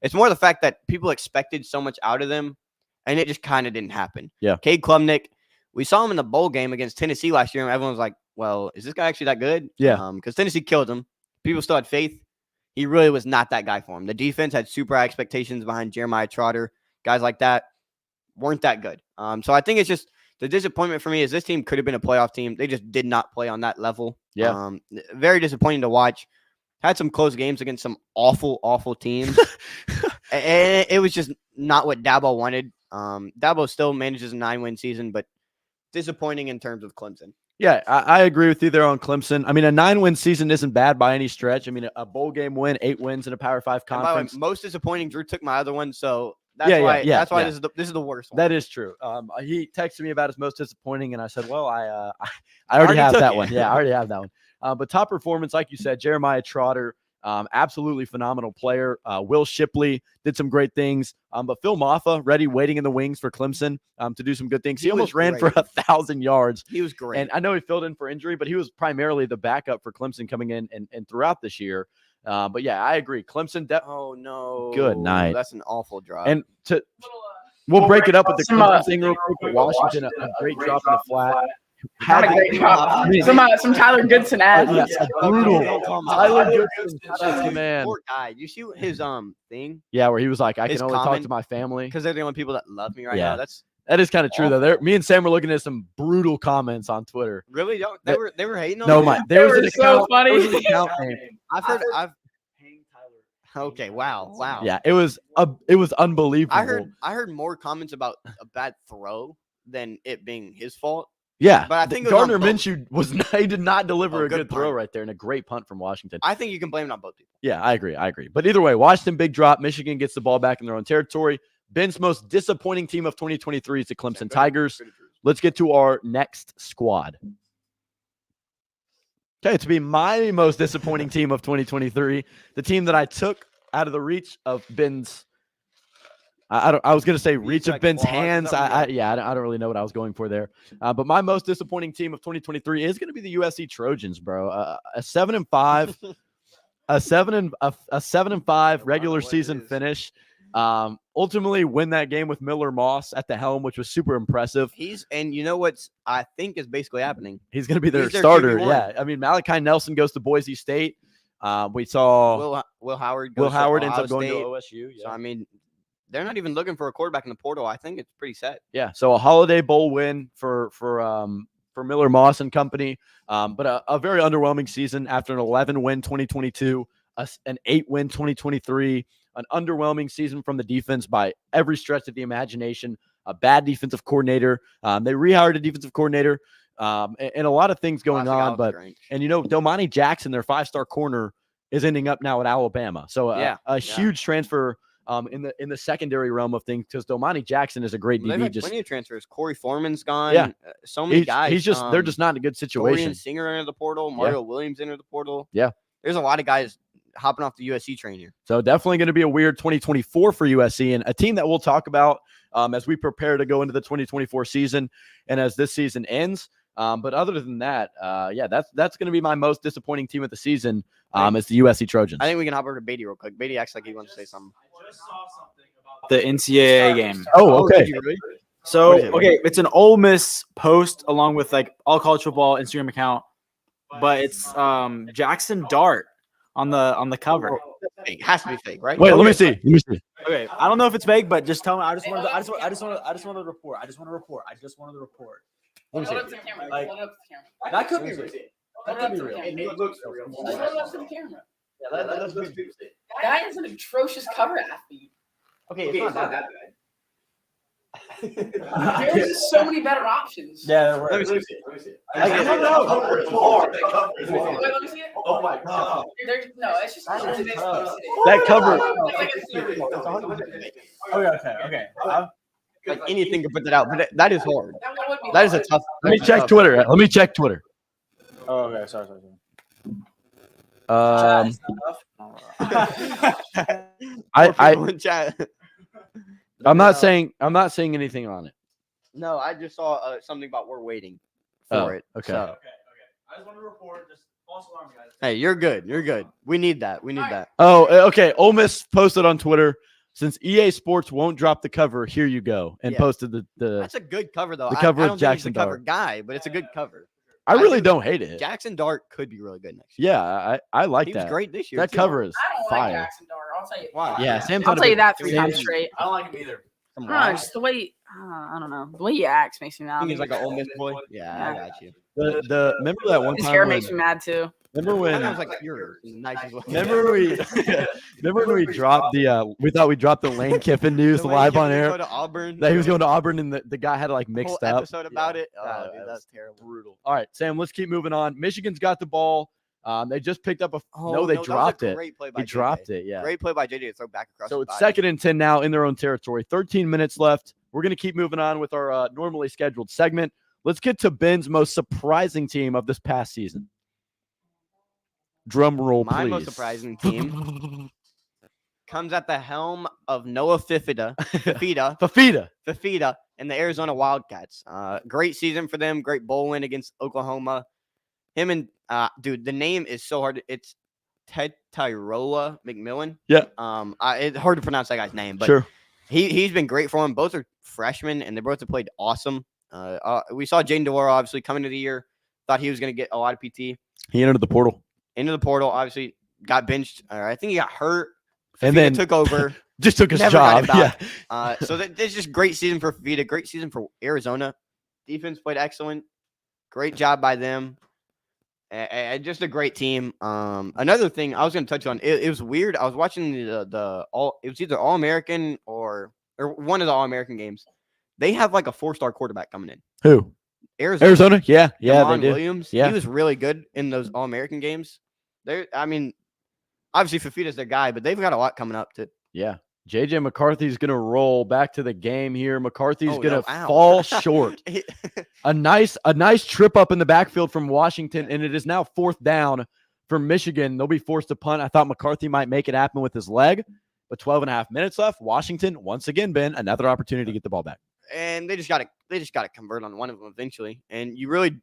It's more the fact that people expected so much out of them, and it just kind of didn't happen. Yeah. Cade Klubnik, we saw him in the bowl game against Tennessee last year, and everyone was like, well, is this guy actually that good? Yeah. Because Tennessee killed him. People still had faith. He really was not that guy for him. The defense had super high expectations behind Jeremiah Trotter. Guys like that weren't that good. So I think it's just the disappointment for me is this team could have been a playoff team. They just did not play on that level. Yeah. Very disappointing to watch. Had some close games against some awful, awful teams. And it was just not what Dabo wanted. Dabo still manages a 9-win season, but disappointing in terms of Clemson. Yeah, I agree with you there on Clemson. I mean, a 9-win season isn't bad by any stretch. I mean, a bowl game win, 8 wins in a Power 5 conference. Way, most disappointing, Drew took my other one, so that's why this is the worst one. That is true. He texted me about his most disappointing, and I said, well, I already have that one. Yeah, I already have that one. But top performance, like you said, Jeremiah Trotter, absolutely phenomenal player. Will Shipley did some great things. But Phil Maffa, ready, waiting in the wings for Clemson to do some good things. He almost ran for 1,000 yards. He was great. And I know he filled in for injury, but he was primarily the backup for Clemson coming in and throughout this year. But yeah, I agree. Clemson. Oh no! Good night. That's an awful drop. And we'll break it up with the Clemson thing real quick. Washington, a great drop in the flat. Had a great drop. Some Tyler Goodson ad. Brutal. Tyler Goodson, man. Poor guy. You see his thing? Yeah, where he was like, I His can only talk comment, to my family. Because they're the only people that love me right Yeah. now. That is kind of true, though. awful. Me and Sam were looking at some brutal comments on Twitter. Really? They were hating on No, me? there was They an were so account. funny. There was an account name. I've okay. Wow. Yeah, it was unbelievable. I heard more comments about a bad throw than it being his fault. Yeah, But I think it was on Gardner both. Minshew he did not deliver a good throw punt. right there, and a great punt from Washington. I think you can blame it on both people. Yeah, I agree. But either way, Washington big drop. Michigan gets the ball back in their own territory. Ben's most disappointing team of 2023 is the Clemson Tigers. Let's get to our next squad. Okay, to be my most disappointing team of 2023, the team that I took out of the reach of Ben's. I was going to say reach of like Ben's claws or hands. something? I don't really know what I was going for there. But my most disappointing team of 2023 is going to be the USC Trojans, bro. A 7-5, a 7-5 regular what it season is. finish. Ultimately win that game with Miller Moss at the helm, which was super impressive. And you know what's I think is basically happening. He's going to be their He's their starter. QB1. Yeah, I mean Malachi Nelson goes to Boise State. We saw Will Howard. Will goes to Howard ends Ohio up going State. to OSU. Yeah. So I mean, they're not even looking for a quarterback in the portal. I think it's pretty set. Yeah, so a Holiday Bowl win for Miller Moss and company, but a very underwhelming season after an 11-win 2022, an 8-win 2023, an underwhelming season from the defense by every stretch of the imagination. A bad defensive coordinator. They rehired a defensive coordinator, and a lot of things going Classic on. Alex But Grange. and Delmonte Jackson, their 5-star corner, is ending up now at Alabama. So a huge transfer. In the secondary realm of things, because Delmonte Jackson is a great They've DB. had Just plenty of transfers. Corey Foreman's gone. Yeah. So many guys. he's just they're just not in a good situation. Dorian Singer entered the portal. Mario Williams entered the portal. Yeah. There's a lot of guys hopping off the USC train here. So definitely going to be a weird 2024 for USC, and a team that we'll talk about as we prepare to go into the 2024 season and as this season ends. But other than that, that's going to be my most disappointing team of the season. Is the USC Trojans. I think we can hop over to Beatty real quick. Beatty acts like he wants to say something. I just saw something about the NCAA game. Oh, okay. Did you really? So What is it? okay, it's an Ole Miss post along with like all college football Instagram account, but it's Jackson Dart on the cover. It has to be fake, right? Wait, let me see. Okay, I don't know if it's fake, but just tell me. I just wanted to report. I just wanted to report. Let me Hold see. up to the camera. Like- Hold up to the camera. That could be Hold real. That could be real. It looks real. Hold up to the camera. Yeah, that's good. That guy is an atrocious cover athlete. Okay, it's not that There's so many better options. Yeah, Let me see. I don't know. Wait, let me see it. Oh my god. No, it's just That is it's tough. That cover. It's like a theory. Okay. Like anything to put that out, but that is hard. That one would be That is a hard. tough. Let me check Twitter. Oh, okay. Sorry. I People in chat. I'm not saying anything on it. No, I just saw something about we're waiting for it. okay. So, I just want to report. Just false alarm, guys. hey, you're good. You're good. We need that. We need that. Oh, okay. Ole Miss posted on Twitter, since EA Sports won't drop the cover, here you go, and Yeah. posted the. That's a good cover, though. the cover I of don't think he's Jackson the cover Dart. guy, but it's a good cover. I really don't hate it. Jackson Dart could be really good next year. Yeah, I like He that. was great this year. That too. cover is I don't like fire. Jackson Dart. I'll tell you. Why? Yeah, Sam. I'll tell you that 3 Sam- times straight. I don't like him either. Come No, on. just the way I don't know. The way he acts makes me I think mad. he's like an Ole Miss boy. Yeah, I Yeah. got you. The remember that one His time hair when, makes me mad too. remember I when was like, you're nice as well. remember when we dropped the we thought we dropped the Lane Kiffin news The way live he on was air going to Auburn. that he was going to Auburn and the guy had like whole mixed up. episode about it. Oh, Yeah, dude, it that's was terrible. brutal. All right, Sam, let's keep moving on. Michigan's got the ball. They just picked up a Oh, no, they that was a dropped it. Great play by He JJ. dropped it. Yeah. Great play by JJ to throw back across. So the it's body. 2nd and 10 now in their own territory. 13 minutes left. We're going to keep moving on with our normally scheduled segment. Let's get to Ben's most surprising team of this past season. Drum roll, My please. most surprising team comes at the helm of Noah Fifita and the Arizona Wildcats. Great season for them. Great bowl win against Oklahoma. Him and dude, the name is so hard. It's Ted Tyrola McMillan. Yeah. It's hard to pronounce that guy's name, but Sure. he's been great for him. Both are freshmen, and they both have played awesome. We saw Jaden DeWar obviously coming into the year. Thought he was going to get a lot of PT. He entered the portal. Obviously got benched. I think he got hurt. And Fifita then took over. Just took his Never job. got Yeah. him back. So this is just great season for Fifita. Great season for Arizona. Defense played excellent. Great job by them. And just a great team. Another thing I was going to touch on. It was weird. I was watching it was either All American or one of the All American games. They have like a 4-star quarterback coming in. Who? Arizona? Yeah. Yeah. Damon They did. Williams. Yeah. He was really good in those All American games. Obviously Fifita's their guy, but they've got a lot coming up too. Yeah. JJ McCarthy's going to roll back to the game here. McCarthy's Oh, going no, to ow. fall short. A nice trip up in the backfield from Washington, and it is now 4th down for Michigan. They'll be forced to punt. I thought McCarthy might make it happen with his leg, but 12.5 minutes left. Washington, once again, Ben, another opportunity to get the ball back. And they just got to convert on one of them eventually. And you really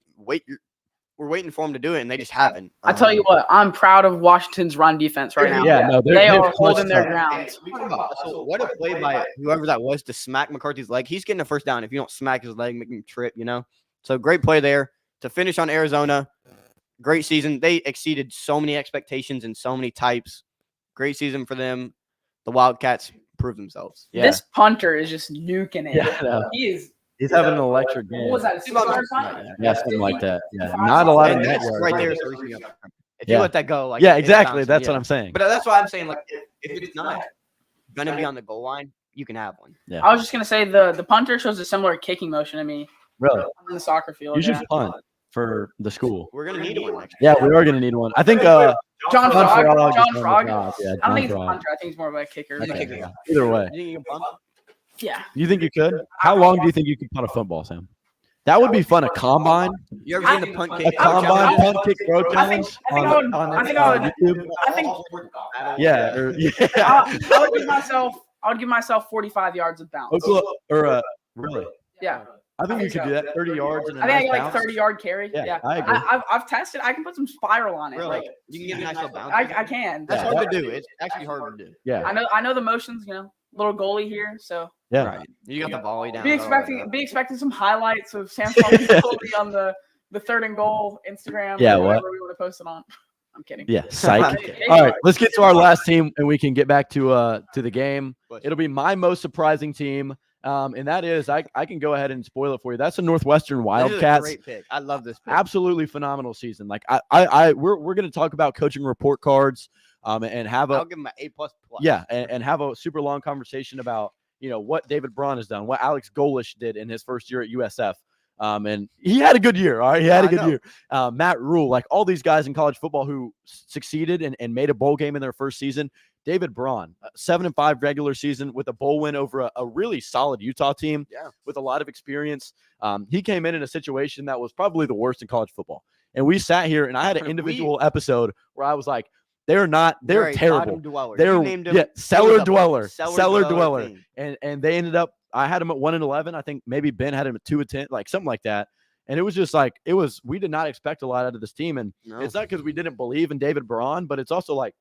we're waiting for them to do it, and they just haven't. I tell you what, I'm proud of Washington's run defense right now. Yeah, no, they are holding their ground. So what a play by whoever that was to smack McCarthy's leg. He's getting a first down if you don't smack his leg, make him trip, So great play there to finish on Arizona. Great season. They exceeded so many expectations in so many types. Great season for them. The Wildcats proved themselves. Yeah. This punter is just nuking it. Yeah, I know. He's having an electric game. What was that? 6-yard punt? Yeah, something like that. Yeah, not a lot of And net that's yards. right there. Is reaching up. If Yeah. you let that go, like Yeah, it's exactly. bouncing, That's yeah. what I'm saying. But that's why I'm saying, like, if it's not gonna be on the goal line, you can have one. I was just gonna say the punter shows a similar kicking motion to me Really, on the soccer field. you should punt for the school. We're gonna need one next Yeah, we are going to need one. I think John John Frog. Frog is John on the Frog. job. Yeah, I don't John think he's a Frog. punter. I think he's more of a kicker. He's a Okay, kicker. yeah. Either way, You think you can punt? Yeah. you think you could? How long do you think you could punt a football, Sam? That would be fun. A combine, You ever seen the punt a kick? combine punt kick throw I think- challenge I think on I would- YouTube. I think Yeah, I would give myself 45 yards of bounce. Really? Yeah. I think you could do that. 30 yards and a I think I nice get like bounce. 30-yard carry. Yeah, Yeah. I agree. I've tested. I can put some spiral on it. Really? Like You can get a nice little bounce. I can. That's Yeah. hard to do. It's actually hard to do. Yeah, I know the motions. Little goalie here. So yeah. Right. You got the volley down. be expecting some highlights of Sam Falk's goalie on the 3rd and goal Instagram. Yeah, or what? whatever we want to post it on. I'm kidding. Yeah, psych. Hey, All right, let's get to our last team, and we can get back to the game. It'll be my most surprising team, and that is I can go ahead and spoil it for you. That's the Northwestern This is a Wildcats. great pick. I love this pick. Absolutely phenomenal season. Like we're going to talk about coaching report cards, and have I'll a give him an A++. and have a super long conversation about what David Braun has done, what Alex Golish did in his first year at USF. And he had a good year. All right. He had a good year. Matt Rule, like all these guys in college football who succeeded and made a bowl game in their first season. David Braun, 7-5 regular season with a bowl win over a really solid Utah team with a lot of experience. He came in a situation that was probably the worst in college football. And we sat here and I had an individual episode where I was like, they're terrible. They're cellar dweller. And they ended up, I had them at 1-11. I think maybe Ben had him at 2-10, like something like that. And it was just like, we did not expect a lot out of this team. And it's not because we didn't believe in David Braun, but it's also like,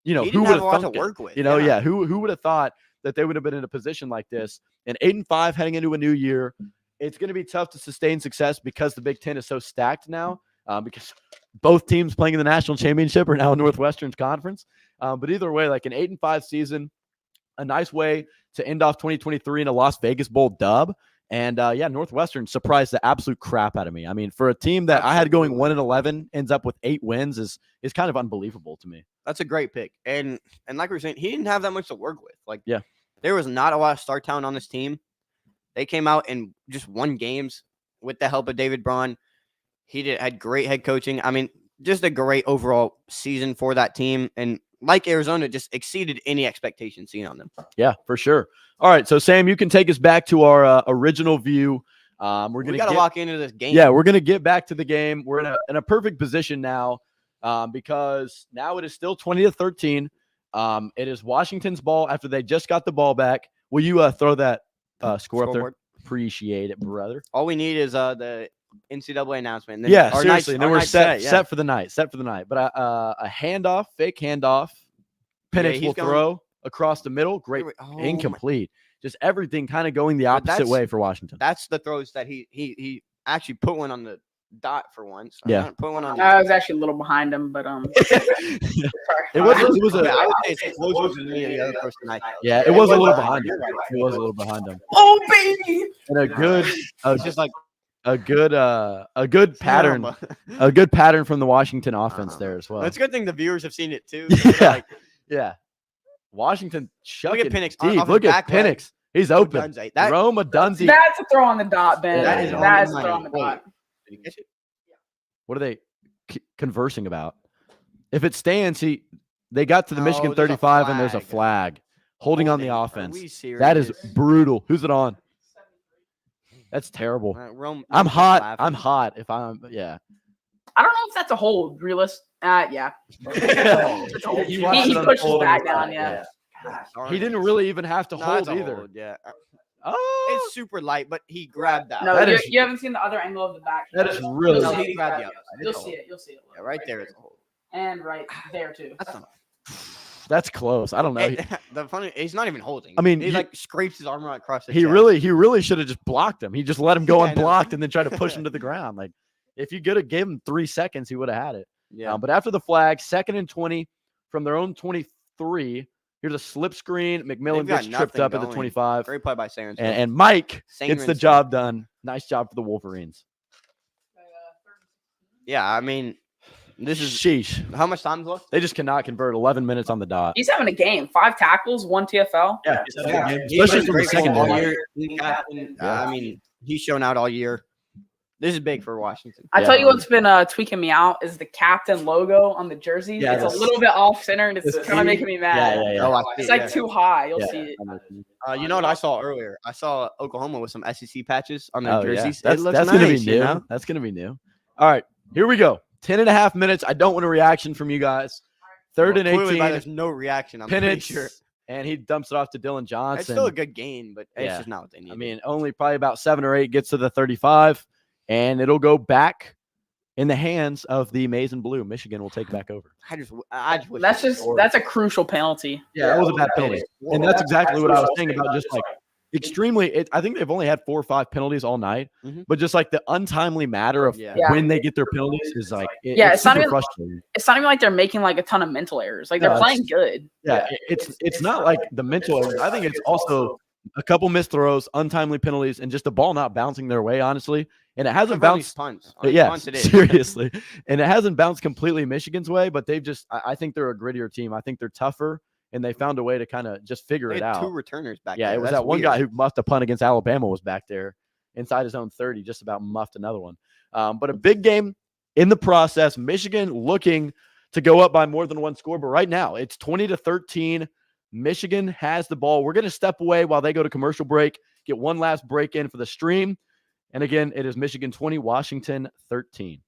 who would have thought to work with? Who would have thought that they would have been in a position like this? And 8-5 heading into a new year, it's going to be tough to sustain success because the Big Ten is so stacked now. Because both teams playing in the national championship are now in Northwestern's conference. But either way, like an 8-5 season, a nice way to end off 2023 in a Las Vegas Bowl dub. And Northwestern surprised the absolute crap out of me. I mean, for a team that I had going 1-11 ends up with 8 wins is kind of unbelievable to me. That's a great pick. And like we were saying, he didn't have that much to work with. Like, there was not a lot of star talent on this team. They came out and just won games with the help of David Braun. He had great head coaching. I mean, just a great overall season for that team. And like Arizona, just exceeded any expectations seen on them. Yeah, for sure. All right, so Sam, you can take us back to our original view. We got to lock into this game. Yeah, we're gonna get back to the game. We're in a perfect position now because now it is still 20-13. It is Washington's ball after they just got the ball back. Will you throw that score up there? Scoreboard. Appreciate it, brother. All we need is the NCAA announcement. And then Yeah, our seriously. night's- And then our we're night's set yeah. for the night. Set for the night. But a handoff, fake handoff. Yeah, Penix he's will going- throw across the middle. Great. Oh, Incomplete. Just everything kind of going the But opposite that's- way for Washington. That's the throws that he actually put one on the dot for once. Yeah. Put one on the I was actually a little behind him, but sorry. It was Okay, I a would say it's closer than any of the other person I yeah, it was a little behind him. It was a little behind him. Oh baby! And a good It's just like a good pattern. A good pattern from the Washington offense there as well. It's a good thing the viewers have seen it too. Yeah. Like, Yeah. Washington chucking Penix, deep. off his Look at back leg. Penix. He's open. Dunze. That- Roma Dunze. That's a throw on the dot, Ben. That is on That the is a throw on the money. dot. Did you catch it? What are they conversing about? If it stands, they got to the No, Michigan there's a 35 and there's a flag. flag holding on the Are offense. we serious? That is brutal. Who's it on? That's terrible. Rome, I'm Rome's hot. laughing. I'm hot. If I'm yeah. I don't know if that's a hold. Realist. Yeah. He He, watched he it pushed his unfold back and down. it's Yeah. He didn't really even have to No, hold it's a either. hold, yeah. Oh, It's super light, but he grabbed that. No, That you, is- you haven't seen the other angle of the back. that is You'll really- see No, it. he grabbed the other side. You'll It's a see hold. it. You'll see it. Yeah, right there is a hold. And right there too. That's not. that's close. I don't know. The funny, he's not even holding. I mean, he like scrapes his arm right across the He chest. really should have just blocked him. He just let him go Yeah, I know. unblocked and then try to push him to the ground. Like if you could have given him 3 seconds, he would have had it. Yeah. But after the flag, 2nd and 20 from their own 23. Here's a slip screen. McMillan They've got gets tripped nothing up at the going. 25. Great play by Sanders. And Mike gets the Sanger's- job done. Nice job for the Wolverines. Yeah, I mean, this is Sheesh. how much time's left? They just cannot convert 11 minutes on the dot. He's having a game. 5 tackles, 1 TFL. Yeah, He's especially been from the great all secondary. year. He's captain. I mean, he's shown out all year. This is big for Washington. I Yeah. tell you what's been tweaking me out is the captain logo on the jersey. Yeah, it's this- a little bit off center and it's this kind of making me mad. Yeah. Oh, I It's see, like yeah. too high. You'll Yeah. see it. You know what I saw earlier? I saw Oklahoma with some SEC patches on their Oh, yeah. jerseys. That's it looks gonna nice, be new. you know? That's gonna be new. All right, here we go. 10.5 minutes. I don't want a reaction from you guys. 3rd and Well, clearly, 18. there's no reaction. I'm pretty Penix, sure. and he dumps it off to Dylan Johnson. It's still a good game, but it's Yeah. just not what they need. I mean, only probably about 7 or 8 gets to the 35, and it'll go back in the hands of the maize and blue. Michigan will take back over. I just wish That's it was just scored. that's a crucial penalty. Yeah, that was a bad penalty. And that's exactly what I was saying about just like extremely. I think they've only had 4 or 5 penalties all night, Mhm. but just like the untimely matter of Yeah. Yeah. when they get their penalties is like Yeah, it's not super even- frustrating. It's not even like they're making like a ton of mental errors. Like they're No, playing good. Yeah, it's not like the mental. I think it's also a couple missed throws, untimely penalties, and just the ball not bouncing their way. Honestly, and it hasn't Except on these bounced. punts. On these Yeah, punts it is. seriously, and it hasn't bounced completely Michigan's way. But they've just. I think they're a grittier team. I think they're tougher, and they found a way to kind of just figure They it had out. 2 returners back Yeah, there. it was That's that one weird. guy who muffed a punt against Alabama was back there inside his own 30, just about muffed another one. But a big game in the process. Michigan looking to go up by more than 1 score, but right now it's 20-13. Michigan has the ball. We're going to step away while they go to commercial break, get one last break in for the stream. And again, it is Michigan 20, Washington 13.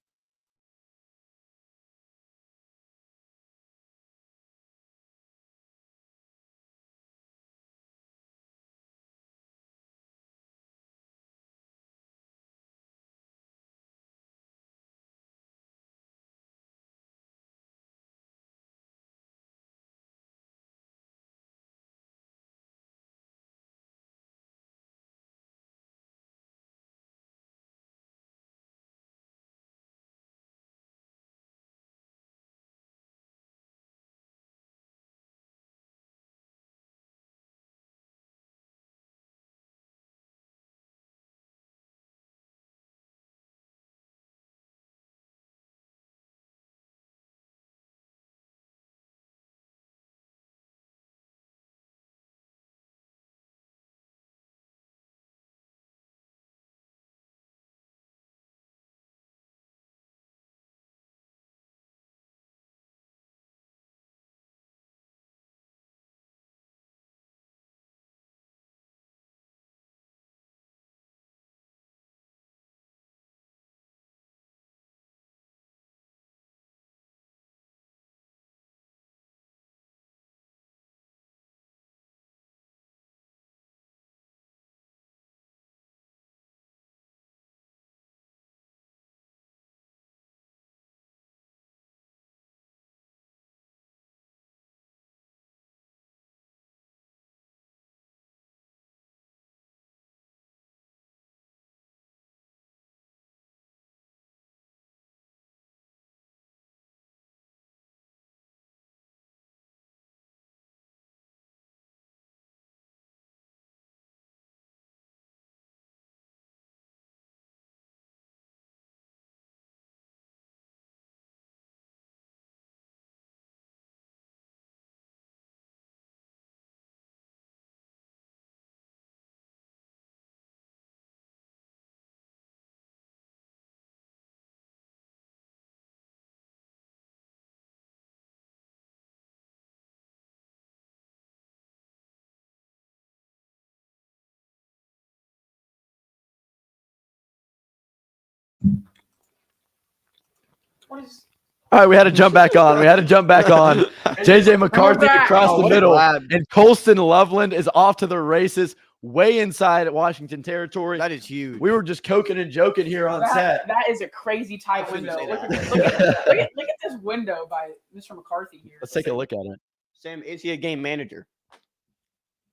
What is? All right, we had to jump back on. JJ McCarthy back. across Oh, the what a middle, grab. and Colston Loveland is off to the races, way inside at Washington territory. That is huge. We were just coking and joking here on set. That is a crazy tight shouldn't window. say Look at, that. look at this window by Mr. McCarthy here. Let's take a look at it. Sam, is he a game manager?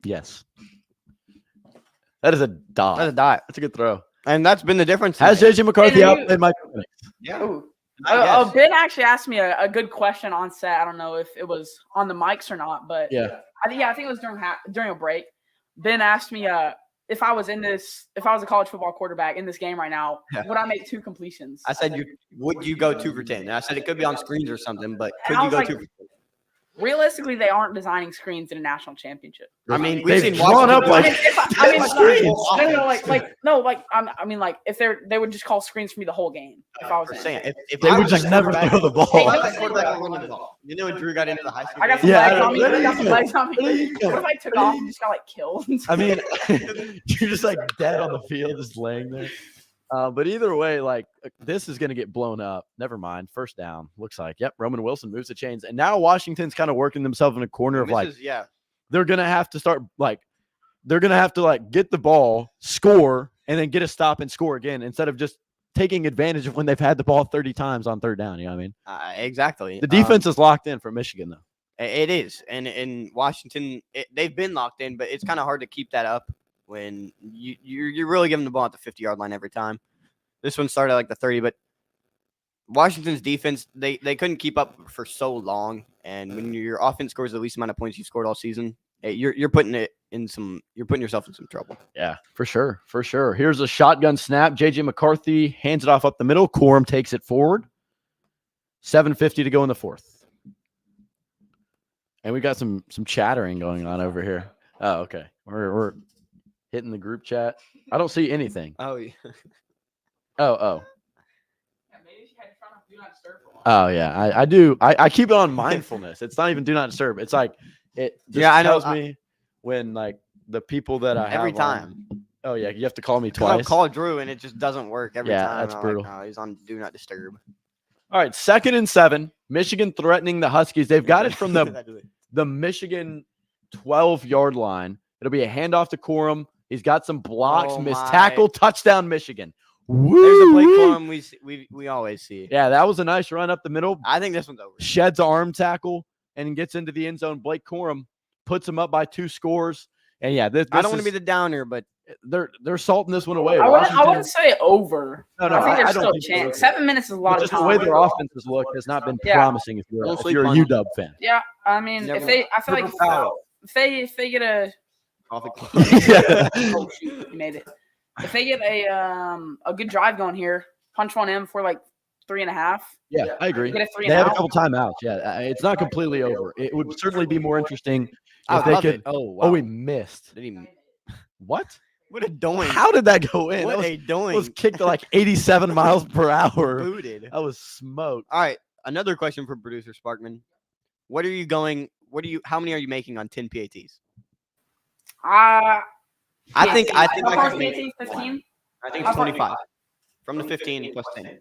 Yes. That is a dot. That's a dot. That's a good throw. And that's been the difference. Has tonight. JJ McCarthy And outplayed Michael Penix? Yeah. Ooh. I guess. Ben actually asked me a good question on set. I don't know if it was on the mics or not, but Yeah. I think it was during a break. Ben asked me if I was a college football quarterback in this game right now, Yeah. would I make 2 completions? I said, would you go 2 for 10? And I said it could be on screens or something, but could And I you was go like, 2 for 10? Realistically, they aren't designing screens in a national championship. I mean, we've They've seen drawn up Washington- They would just call screens for me the whole game. If I was For in. saying, if They I would was just a never quarterback- throw the ball. If I was a quarterback, I wouldn't run the ball. You know when Drew got into the high school I got some game? Yeah, legs on me. there I got you some go. legs on me. There you go. What if I took off and just got like killed? I mean, you're just like dead on the field, just laying there. But either way, like this is going to get blown up. Never mind. First down. Looks like. Yep. Roman Wilson moves the chains. And now Washington's kind of working themselves in a corner of This like, is- yeah. they're going to have to start like, they're going to have to like get the ball, score, and then get a stop and score again instead of just taking advantage of when they've had the ball 30 times on third down. You know what I mean? Exactly. The defense is locked in for Michigan, though. It is, and in Washington, they've been locked in, but it's kind of hard to keep that up when you're really giving the ball at the 50-yard line every time. This one started like the 30, but Washington's defense they couldn't keep up for so long, and when your offense scores the least amount of points you scored all season, you're putting yourself in some trouble. Yeah, for sure. For sure. Here's a shotgun snap. JJ McCarthy hands it off up the middle. Corum takes it forward. 7:50 to go in the fourth. And we got some chattering going on over here. Oh, okay. We're hitting the group chat. I don't see anything. Oh, yeah. Oh. Yeah, maybe if you had front of do not disturb for a while. Oh, yeah. I do. I keep it on mindfulness. It's not even do not disturb. It's like it just Yeah, I know. tells me when like the people that I have Every on- time. Oh, yeah. You have to call me I've twice. called Drew and it just doesn't work every Yeah, time. that's I'm brutal. Like, no, he's on do not disturb. All right, 2nd and 7. Michigan threatening the Huskies. They've got it from the Michigan 12-yard line. It'll be a handoff to Corum. He's got some blocks, Oh, missed my. tackle, touchdown Michigan. Woo! There's a Blake Corum we always see. Yeah, that was a nice run up the middle. I think this one's over. Sheds arm tackle and gets into the end zone. Blake Corum puts him up by 2 scores. And yeah, this I don't want to be the downer, but they're salting this one away. I Washington- wouldn't say over. No, I think there's don't still a think so. chance. 7 minutes is a lot of Just time. the way their offenses look has not been Yeah. promising if you're, Don't if sleep you're a on UW fan. Yeah, I mean, Never I feel like if they get a Yeah. oh shoot, you made it. If they get a good drive going here, punch one in for like 3.5. Yeah, I agree. Get a 3 They and have a out. couple timeouts. Yeah, it's not completely over. It would certainly be more interesting I if they love could. it. Oh, wow. Oh, we missed. Didn't even, What? what a doing. How did that go in? What That a doing. was kicked to like 87 miles per hour. Booted. That was smoked. All right. Another question for producer Sparkman. How many are you making on 10 PATs? I I think How I far could is make, PAT? 15? I think it's 25. From the 15 plus 10.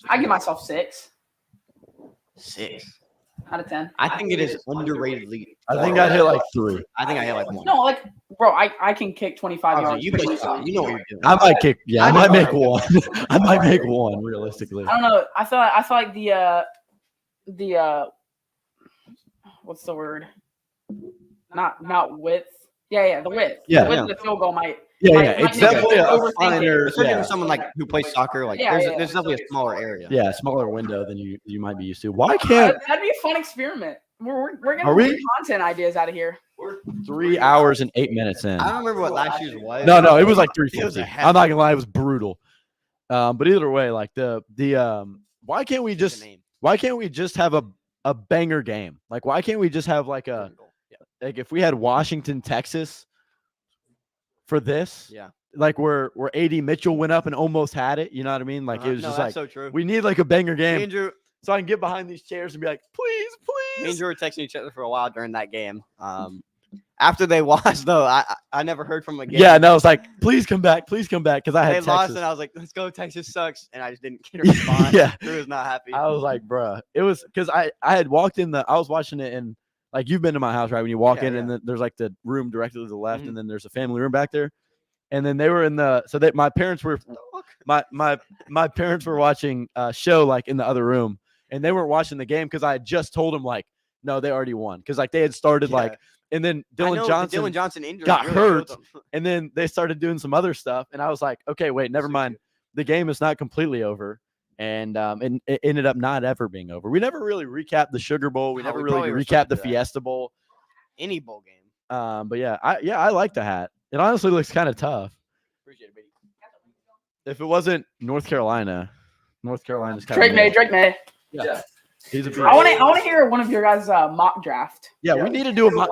I give myself 6 6. out of 10. I think it is underratedly. I think I'd hit like 3. I think I hit like 1. No, like bro, I can kick 25 Obviously, yards. you pretty play easily. soccer. You know what you're doing. I might kick. Yeah, I I might know. make one. I might make one realistically. I don't know. I feel like the what's the word? Not width. Yeah, the width. Yeah. The width of the field goal might. Yeah, might- yeah. might It's make it definitely a overthink it. finer. Especially Yeah. for someone like who plays soccer, like Yeah, there's yeah. definitely a smaller area. Yeah, smaller window than you might be used to. Why can't That'd be a fun experiment. We're getting Are we? good content ideas out of here. 3 hours and 8 minutes in? I don't remember what last year's was. No, it was like It was 350. a I'm not gonna lie, it was brutal. But either way, like the why can't we What's just the name? have a banger game? Like why can't we just have like like if we had Washington, Texas for this, Yeah. like where AD Mitchell went up and almost had it, you know what I mean? Like it was No, just that's like so true. we need like a banger Me game and Drew, so I can get behind these chairs and be like, please, me and please. Drew were texting each other for a while during that game. After they lost, though, I never heard from them again. Yeah, no, it's like, please come back, because I had They Texas. lost, and I was like, let's go, Texas sucks. And I just didn't get a response. Yeah. Drew was not happy. I was like, bruh. It was because I had walked in I was watching it in, like, you've been to my house, right? When you walk Yeah, in, yeah. and then there's like the room directly to the left, Mhm. and then there's a family room back there. And then they were in my parents were my parents were watching a show like in the other room, and they weren't watching the game because I had just told them like, no, they already won, because like they had started Yeah. like, and then I know, the Dylan Johnson injury got really hurt. killed them. and then they started doing some other stuff, and I was like, okay, wait, never mind. The game is not completely over, and it ended up not ever being over. We never really recapped the Sugar Bowl. We No, never we really probably were recapped supposed the to do that. Fiesta Bowl. Any bowl game. But yeah, I like the hat. It honestly looks kind of tough. Appreciate it, baby. If it wasn't North Carolina's kind Drake May. of Drake May. yeah. He's a beast. I want to hear one of your guys' mock draft. Yeah, we need to do a mock.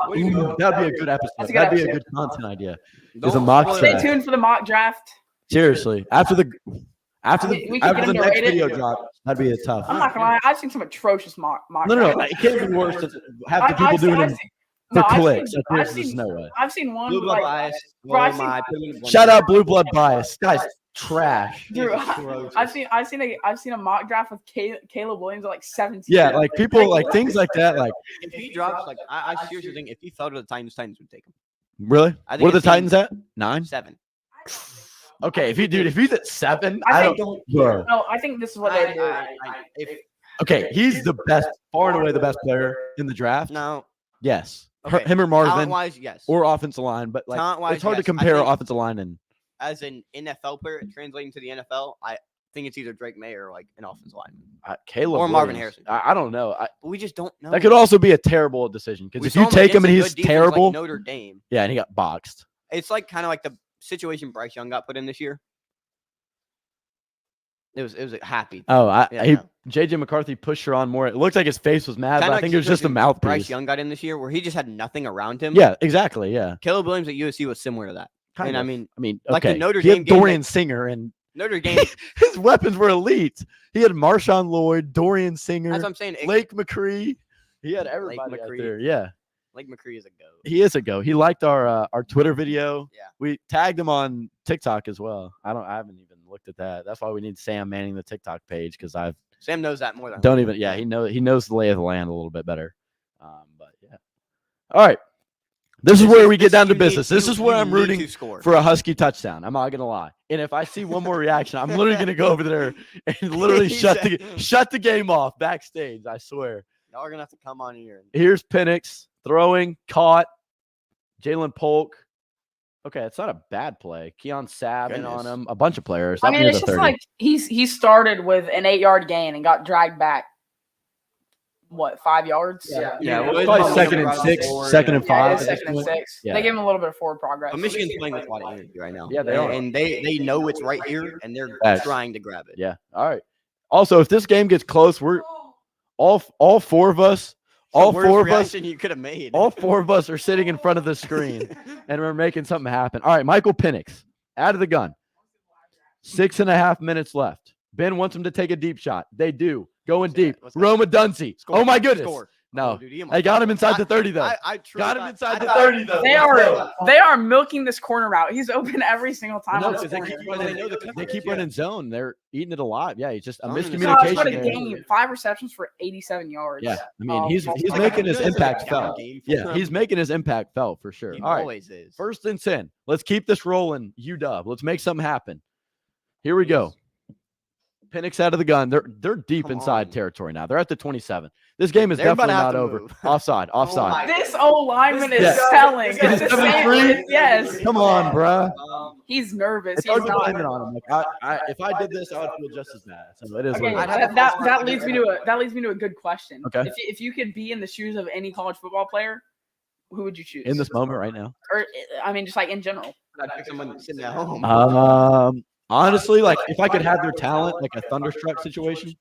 That'd be a good episode. That's a good That'd be a episode. good content idea. Don't Is a mock spoil Stay it. draft. tuned for the mock draft. Seriously, after the We can get next them rated. video drop, that'd be a tough. I'm not gonna lie. I've seen some atrocious mock No, drafts. it can't be worse than half the people I've doing seen- it I've seen- for no, I've clicks. seen- There's I've just seen- no way. I've seen one Blue with, blood like, bias. bro, I've Oh my. Shout out Blue Blood Bias, guys. Trash. Drew, Atrocious. I've seen a mock draft with Caleb Williams at like 17. Yeah, like people like things like that. Like If he drops, like, I seriously think if he fell to the Titans would take him. really, I think what are the it's him. Titans at? 9. 7. Okay, if he's at 7, I I think- don't. Bro. No, I think this is what they do. Okay, he's the best, far and away the best player in the draft. No. Yes, Okay. him or Marvin Talent-wise, yes. or offensive line, but like Talent-wise, it's hard to yes. I compare think- offensive line and As an NFL player translating to the NFL, I think it's either Drake May or like an offensive lineman. Caleb Or Marvin Williams. Harrison. I don't know. But we just don't know. That could also be a terrible decision because We if saw you take him and against he's a good defense like terrible, Notre Dame. yeah, and he got boxed. It's like kind of like the situation Bryce Young got put in this year. It was happy. Oh, Yeah, no. JJ McCarthy pushed her on more. It looked like his face was mad, Kinda but I like think the it was just a situation mouthpiece. Bryce Young got in this year where he just had nothing around him. Yeah, exactly. Yeah, Caleb Williams at USC was similar to that. kind And of. I mean, okay. like the Notre he had Dame game Dorian Singer, and Notre Dame. his weapons were elite. He had Marshawn Lloyd, Dorian Singer, That's what I'm saying. Lake McCree. He had everybody out McCree. there. Yeah, Lake McCree is a go. he is a go. He liked our Twitter video. Yeah. We tagged him on TikTok as well. I haven't even looked at that. That's why we need Sam manning the TikTok page because I Sam knows that more than don't even. Yeah, he knows the lay of the land a little bit better. But yeah. All right. This is where we get down to business. This is where I'm rooting for a Husky touchdown. I'm not gonna lie. And if I see one more reaction, I'm literally gonna go over there and literally He shut said- the game off backstage. I swear. Y'all are gonna have to come on here. Here's Penix throwing, caught. Jalen Polk. Okay, it's not a bad play. Keon Sabb in on Goodness. him. A bunch of players. I up mean, near it's the just 30. like he started with an 8-yard gain and got dragged back. What, 5 yards? Yeah. Yeah, well, well, it's probably probably second gonna and run 6, forward, second and Yeah, 5. it at is this second and point. 6. Yeah. They gave him a little bit of forward progress. But Michigan's playing with a lot of energy right now. Yeah, they are. And they know it's right here, and they're Facts. trying to grab it. Yeah. All right. Also, if this game gets close, we're all four of us, all Worst four of us, reaction you could have made. all four of us are sitting in front of the screen and we're making something happen. All right, Michael Penix out of the gun. 6.5 minutes left. Ben wants him to take a deep shot. They do. Going deep. Let's go. Roma Duncy. Score. Oh my goodness. Score. No. Oh, dude, he almost I got him inside the I- 30 though. I truly Got him thought- inside I the thought- 30 though. They are milking this corner route. He's open every single time. No, on this because they corner. keep Well, they running, know the they coverage, keep yeah. running zone. They're eating it alive. Yeah, he's just a Zone is- Gosh, miscommunication. what a there. game. 5 receptions for 87 yards. Yeah, I mean he's multiple making times. his impact felt. Game for Yeah, them. he's making his impact felt for sure. He All right, always is. 1st and 10. Let's keep this rolling. UW. Let's make something happen. Here we go. Penix out of the gun. They're deep Come inside on. territory now. They're at the 27. This game is They're about definitely to have not to over. move. Offside. Offside. my- This old lineman is Yeah. selling. Is It's it the same- 7-3? Yes. Come on, bruh. He's nervous. It's He's hard to blame not. it on him. Like, if I did this, I would feel just as bad. So it is Okay, what it is. that leads me to a good question. Okay. If you could be in the shoes of any college football player, who would you choose? In this moment right now. or I mean, just like in general. I'd pick someone sitting at home. Honestly, like if I could have their talent, like a Thunderstruck situation,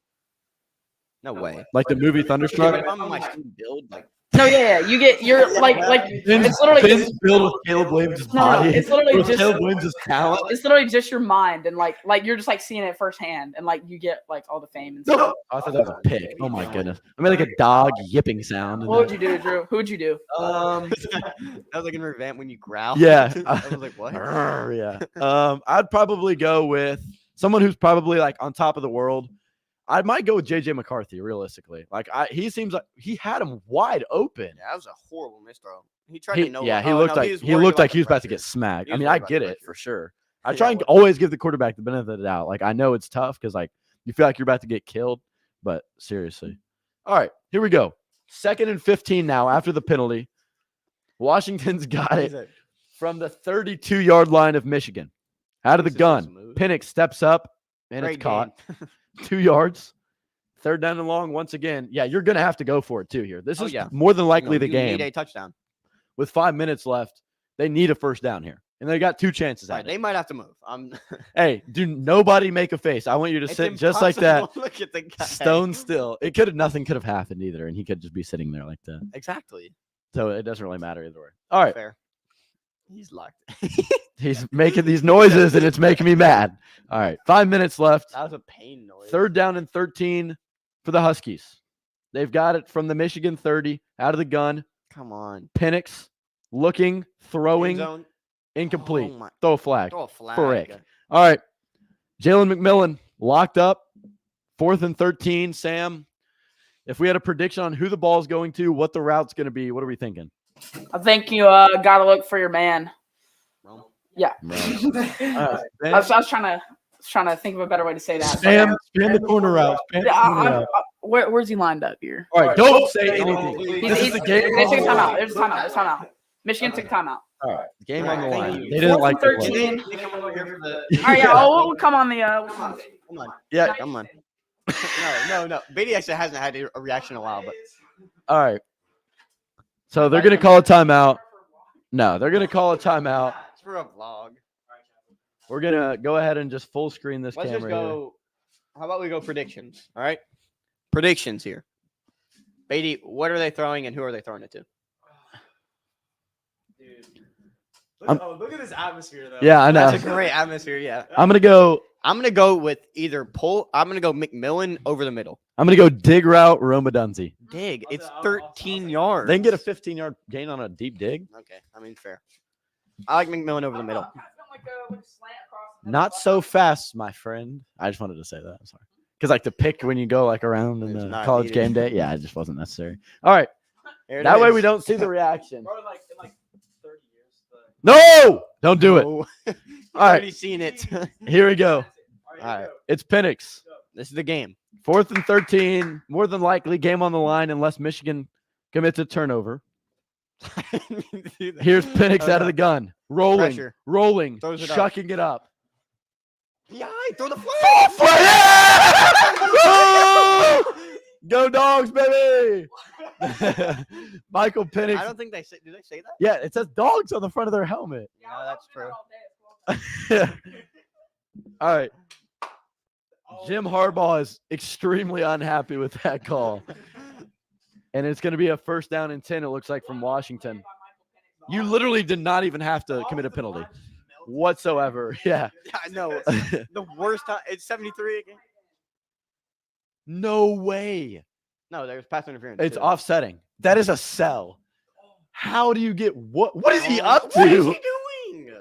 No way. like the movie If Thunderstruck. I'm on my student build, like No, yeah. You're like it's literally Ben's filled with Caleb Williams' No, body. it's literally with just- Caleb Williams' talent. it's literally just your mind and like you're just like seeing it firsthand and like you get like all the fame and stuff. I thought that was a pig. Oh my goodness. I mean, like a dog yipping sound. and What would then- you do, Drew? Who would you do? That was like in revamp when you growl. Yeah. I was like, what? Yeah. I'd probably go with someone who's probably like on top of the world. I might go with JJ McCarthy, realistically. Like he seems like he had him wide open. Yeah, that was a horrible misthrow. He tried to know. He oh, looked no, like was he worried looked like the he was about to pressure. get smacked. He I was mean, worried I about get the it pressure. for sure. I Yeah, try and well- always give the quarterback the benefit of the doubt. Like I know it's tough because like you feel like you're about to get killed, but seriously. All right, here we go. 2nd and 15 now after the penalty. Washington's got it from the 32-yard line of Michigan. Out of the This is so gun. smooth. Penix steps up and Great it's caught. game. 2 yards. 3rd down and long once again. Yeah, you're going to have to go for it too here. This Oh, is yeah. more than likely No, the you game. Need a touchdown. With 5 minutes left, they need a first down here. And they got 2 chances All at right, it. they might have to move. Hey, do nobody make a face. I want you to It's sit just like that. impossible. Look at the guy. Stone still. Nothing could have happened either, and he could just be sitting there like that. Exactly. So it doesn't really matter either way. All right. Fair. He's locked. He's making these noises and it's making me mad. All right. 5 minutes left. That was a pain noise. 3rd down and 13 for the Huskies. They've got it from the Michigan 30 out of the gun. Come on. Penix looking, End throwing, zone. incomplete. Oh my- Throw a flag. Throw a flag. Frick. All right. Jalen McMillan locked up. 4th and 13. Sam, if we had a prediction on who the ball is going to, what the route's going to be, what are we thinking? I think you got to look for your man. Rome. Yeah. Right. I was trying to think of a better way to say that. Spam the corner route. Spam the Yeah, corner route. where's he lined up here? All right, don't say anything. He's, This is he's, the game. they took a timeout. There's a timeout. There's a timeout. Michigan took a timeout. All right, game All on the right, line. thank you. They didn't like the 4th play. and 13. They come over here for the. All right, yeah, we'll come on the. Come on. Yeah. Come on. No. Beatty actually hasn't had a reaction in a while, but All right. So they're going to call a timeout. No, they're going to call a timeout. it's for a vlog. We're going to go ahead and just full screen this Let's camera. just go. How about we go predictions? All right. Predictions here. Beatty, what are they throwing and who are they throwing it to? Look at this atmosphere, though. Here. Yeah, I know. That's a great atmosphere. Yeah. I'm going to go. I'm gonna go with either pull. I'm gonna go McMillan over the middle. I'm going to go dig route Roma Dunzy. Dig. It's 13 yards. They can get a 15-yard gain on a deep dig. Okay. I mean, fair. I like McMillan over the middle. Not so fast, my friend. I just wanted to say that. I'm sorry. Because like the pick when you go like around in It's the not college needed. game day. Yeah, it just wasn't necessary. All right. There it That way is. we don't see the reaction. Bro, like in like 30 years. No! Don't do it. Oh. You've All right. already seen it. Here we go. All right. It's Penix. This is the game. 4th and 13. More than likely, game on the line unless Michigan commits a turnover. Here's Penix out of the gun. Rolling. Pressure. Rolling. Throws it up. Chucking it up. Yeah, throw the flag. Oh! Go dogs, baby! Michael Penix. I don't think they say. Do they say that? Yeah, it says dogs on the front of their helmet. No, that's true. All right. Jim Harbaugh is extremely unhappy with that call. And it's going to be a 1st down and 10, it looks like, from Washington. You literally did not even have to commit a penalty whatsoever. Yeah. Yeah, I know. The worst time. It's 73 again. No way. No, there's pass interference. It's too. offsetting. That is a sell. How do you get what? What is he up What is to? he doing?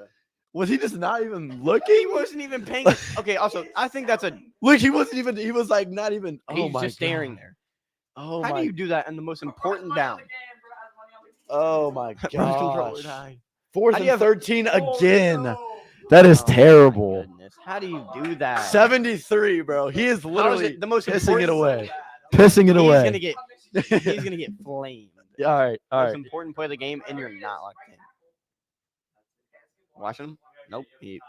Was he just not even He looking? wasn't even paying. Okay. Also, I think that's a. Look, he wasn't even. He was like not even. Oh He's my just staring God. there. Oh How my. do you do that in the most important down? Oh my Run controller gosh. die. 4th How do you and have- 13 again. That is Oh my terrible. goodness. How do you do that? 73, bro. He is How is literally it the most pissing it important- away. Pissing it He's away. gonna get. He's gonna get flamed. All right. All Most right. important play of the game, and you're not locked in. Watching him? Nope. He.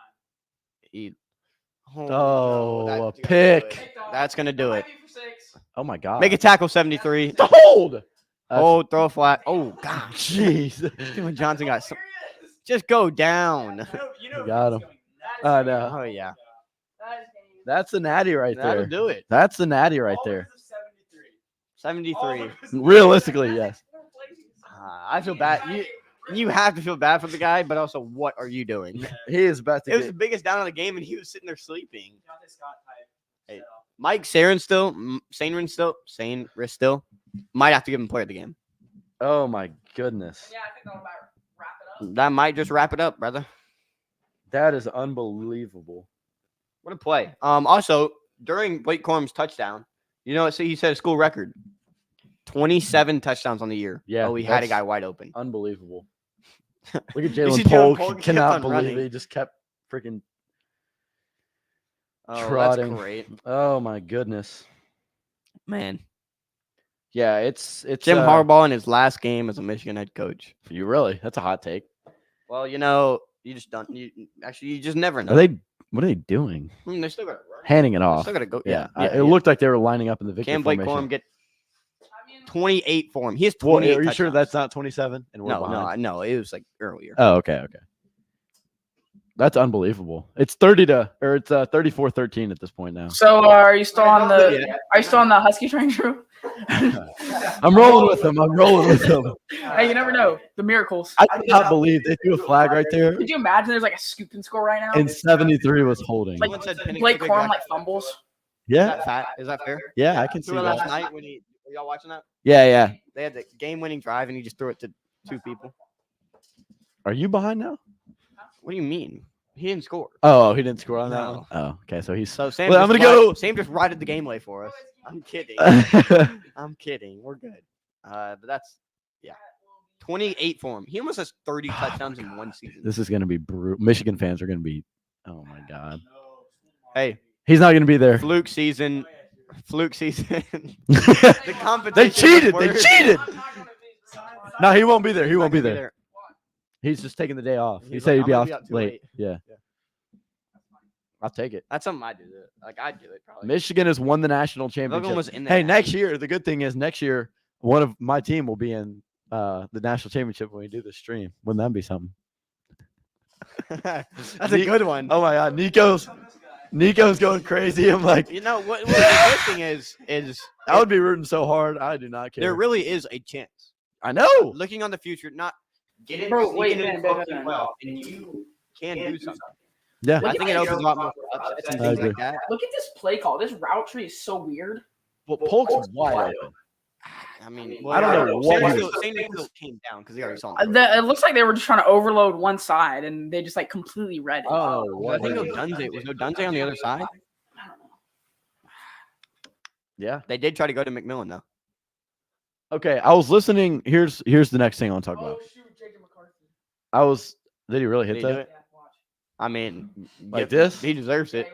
Oh, that's a gonna do pick. it. That's gonna do it. Oh my God. Make a tackle, 73. hold. Oh, throw a flat. Oh gosh. Jeez. Steven Johnson got some. Just go down. Got him. I know. Oh yeah. That's the natty right That'll there. do it. That's the natty right there. 73. Realistically, yes. I feel bad. You have to feel bad for the guy, but also, what are you doing? He is about to It was the get. biggest down of the game, and he was sitting there sleeping. Hey, Mike Sarin still, might have to give him player of the game. Oh my goodness, Yeah, I think that'll about wrap it up. That might just wrap it up, brother. that is unbelievable. What a play. Also, during Blake Corum's touchdown, he set a school record. 27 touchdowns on the year. Yeah, Oh, he had a that's guy wide open. Unbelievable. Look at You Jalen see Jalen Polk. Polk kept Cannot on believe running. it. He just kept freaking Oh, trotting. that's great. Oh my goodness. Man. Yeah, it's Jim Harbaugh in his last game as a Michigan head coach. You really? That's a hot take. Well, you just don't. You just never know. What are they doing? I mean, they still got to run. Handing it They off. still got to go. Yeah, it looked like they were lining up in the victory Can Blake formation. Corum get 28 for him? He has Well, 28. are you sure touchdowns. that's not 27? And we're No, behind? no. It was like earlier. Oh, okay. That's unbelievable. It's 34-13 at this point now. So are you still on the Husky train, Drew? I'm rolling with them. Hey, you never know. The miracles. I cannot believe they threw a flag right there. Could you imagine there's like a scoop and score right now? And 73 was holding. Like Someone said Penix Blake took Corum exact- like fumbles. Yeah, Is that fair? yeah, I can see Threw it last that. night were y'all watching that? Yeah. They had the game-winning drive, and he just threw it to two people. Are you behind now? What do you mean? He didn't score. Oh, he didn't score on that No. one? Oh, okay. So he's. So Sam, Well, I'm gonna go- Sam just righted the game lay for us. I'm kidding. I'm kidding. We're good. But that's 28 for him. He almost has 30 touchdowns in one season. This is going to be brutal. Michigan fans are going to be. Oh my God. Hey, He's not going to be there. fluke season. The They competition. cheated. of They words. cheated. No, he won't be there. He Not won't be gonna there. He's just taking the day off. He He's said like, he'd be "I'm off gonna be out too late. late." Yeah. I'll take it. That's something I do. I'd do it probably. Michigan has won the national Logan championship. was in the Hey, national- next year, the good thing is next year, one of my team will be in the national championship when we do the stream. Wouldn't that be something? That's a good one. Oh my God, Nico's going crazy. I'm like, You know what the good thing is I would be rooting so hard. I do not care. there really is a chance. I know. Looking on the future, not get it, Bro, wait, sneaking in man, fucking well, and you can do something. Yeah. I think it opens a lot more upsets and I things agree. like that. Look at this play call. This route tree is so weird. Well, Polk's wide open. I mean, I don't know what he was- St. Nicholas came down because he already saw. It looks like they were just trying to overload one side, and they just like completely read it. Oh, I think O'Dunze was O'Dunze on the other side. I don't know. Yeah. They did try to go to McMillan though. Okay, I was listening. Here's the next thing I want to talk about. shoot, Jacob McCarthy. Did he really hit Did he do that? it? I mean, Like this? he deserves it.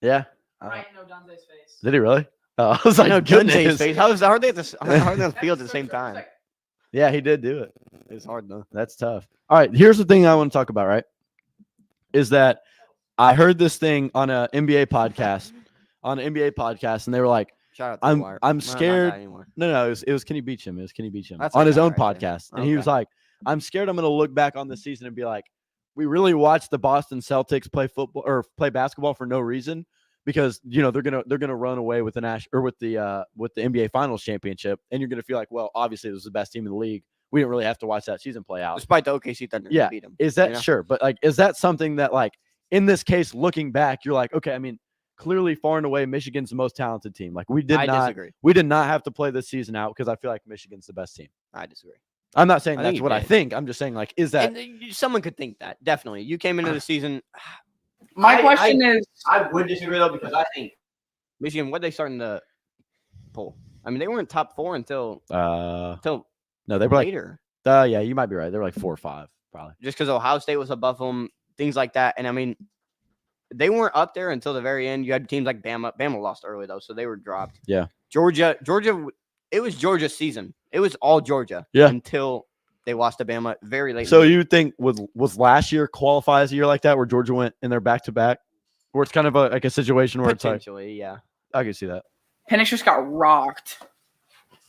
Yeah. Right in O'Dunze's face. Did he really? Oh, I was I like, know goodness. Dunze's face. How are they on the field at the same time? Yeah, he did do it. It's hard though. That's tough. All right, here's the thing I want to talk about, right? Is that I heard this thing on an NBA podcast, and they were like, Shout out to I'm Dwyer. No, not that scared. anymore. No, it was Kenny Beecham. It was Kenny Beecham That's on like his that own right there. podcast. And he was Okay. like, I'm scared I'm going to look back on the season and be like, we really watched the Boston Celtics play football or play basketball for no reason because, they're going to run away with with the NBA Finals championship. And you're going to feel like, well, obviously it was the best team in the league. We didn't really have to watch that season play out. Despite the OKC Thunder Yeah. beat him. Is that you know? sure? But like, is that something that like in this case, looking back, you're like, okay, I mean, clearly far and away, Michigan's the most talented team. Like we did I not disagree. have to play this season out because I feel like Michigan's the best team. I disagree. I'm not saying I think that's you what I did. think. I'm just saying like, is that Someone could think that. Definitely. You came into the season. My question is, I would disagree though because I think Michigan. What they starting to pull? I mean, they weren't top 4 until no, they were like later. yeah, you might be right. They were like 4 or 5 probably. Just because Ohio State was above them, things like that. And I mean, they weren't up there until the very end. You had teams like Bama. Bama lost early though, so they were dropped. Yeah. Georgia. It was Georgia's season. It was all Georgia. Yeah. Until they lost to Bama very late. So you think was last year qualify as a year like that where Georgia went in their back to back, where it's kind of like a situation where it's like potentially, yeah. I can see that. Penix just got rocked.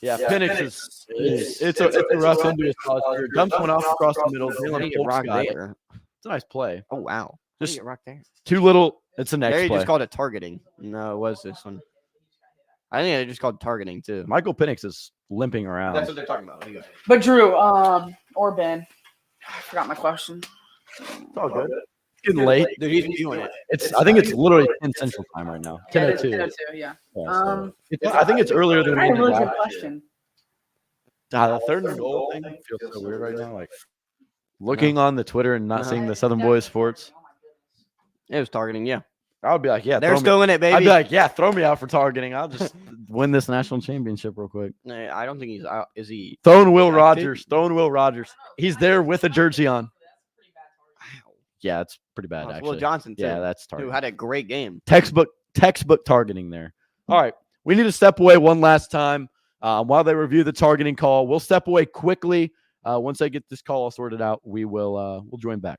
Yeah, Penix is it's a rough end to his college career. Dumps one off across the middle. How do Jalen you get Polk's rocked got it. there? It's a nice play. Oh wow. How do Just you get rocked there? too little. It's the next There you play. just called it targeting. No, it was this one. I think it's just called targeting too. Michael Penix is limping around. That's what they're talking about. But Drew, or Ben, I forgot my question. It's all good. It's getting late. Dude, he's doing it. I think it's literally 10 Central Time right now. Yeah, it is 10:02. 10:02, yeah. I think it's earlier than I we had a did really last good year. question. The third and goal thing feels so weird right now. Like looking on the Twitter and not seeing the Southern Boys Sports. It was targeting. Yeah, I would be like, yeah, they're still in it, baby. I'd be like, yeah, throw me out for targeting. I'll just win this national championship real quick. Nah, I don't think he's out. Is he? Throwing Will Active? Rogers. Throwing Will Rogers. He's there with a jersey on. Wow. Yeah, it's pretty bad Will actually. Johnson too. Yeah, that's who targeting. had a great game. Textbook targeting there. All right, we need to step away one last time while they review the targeting call. We'll step away quickly. Once I get this call sorted out, we'll join back.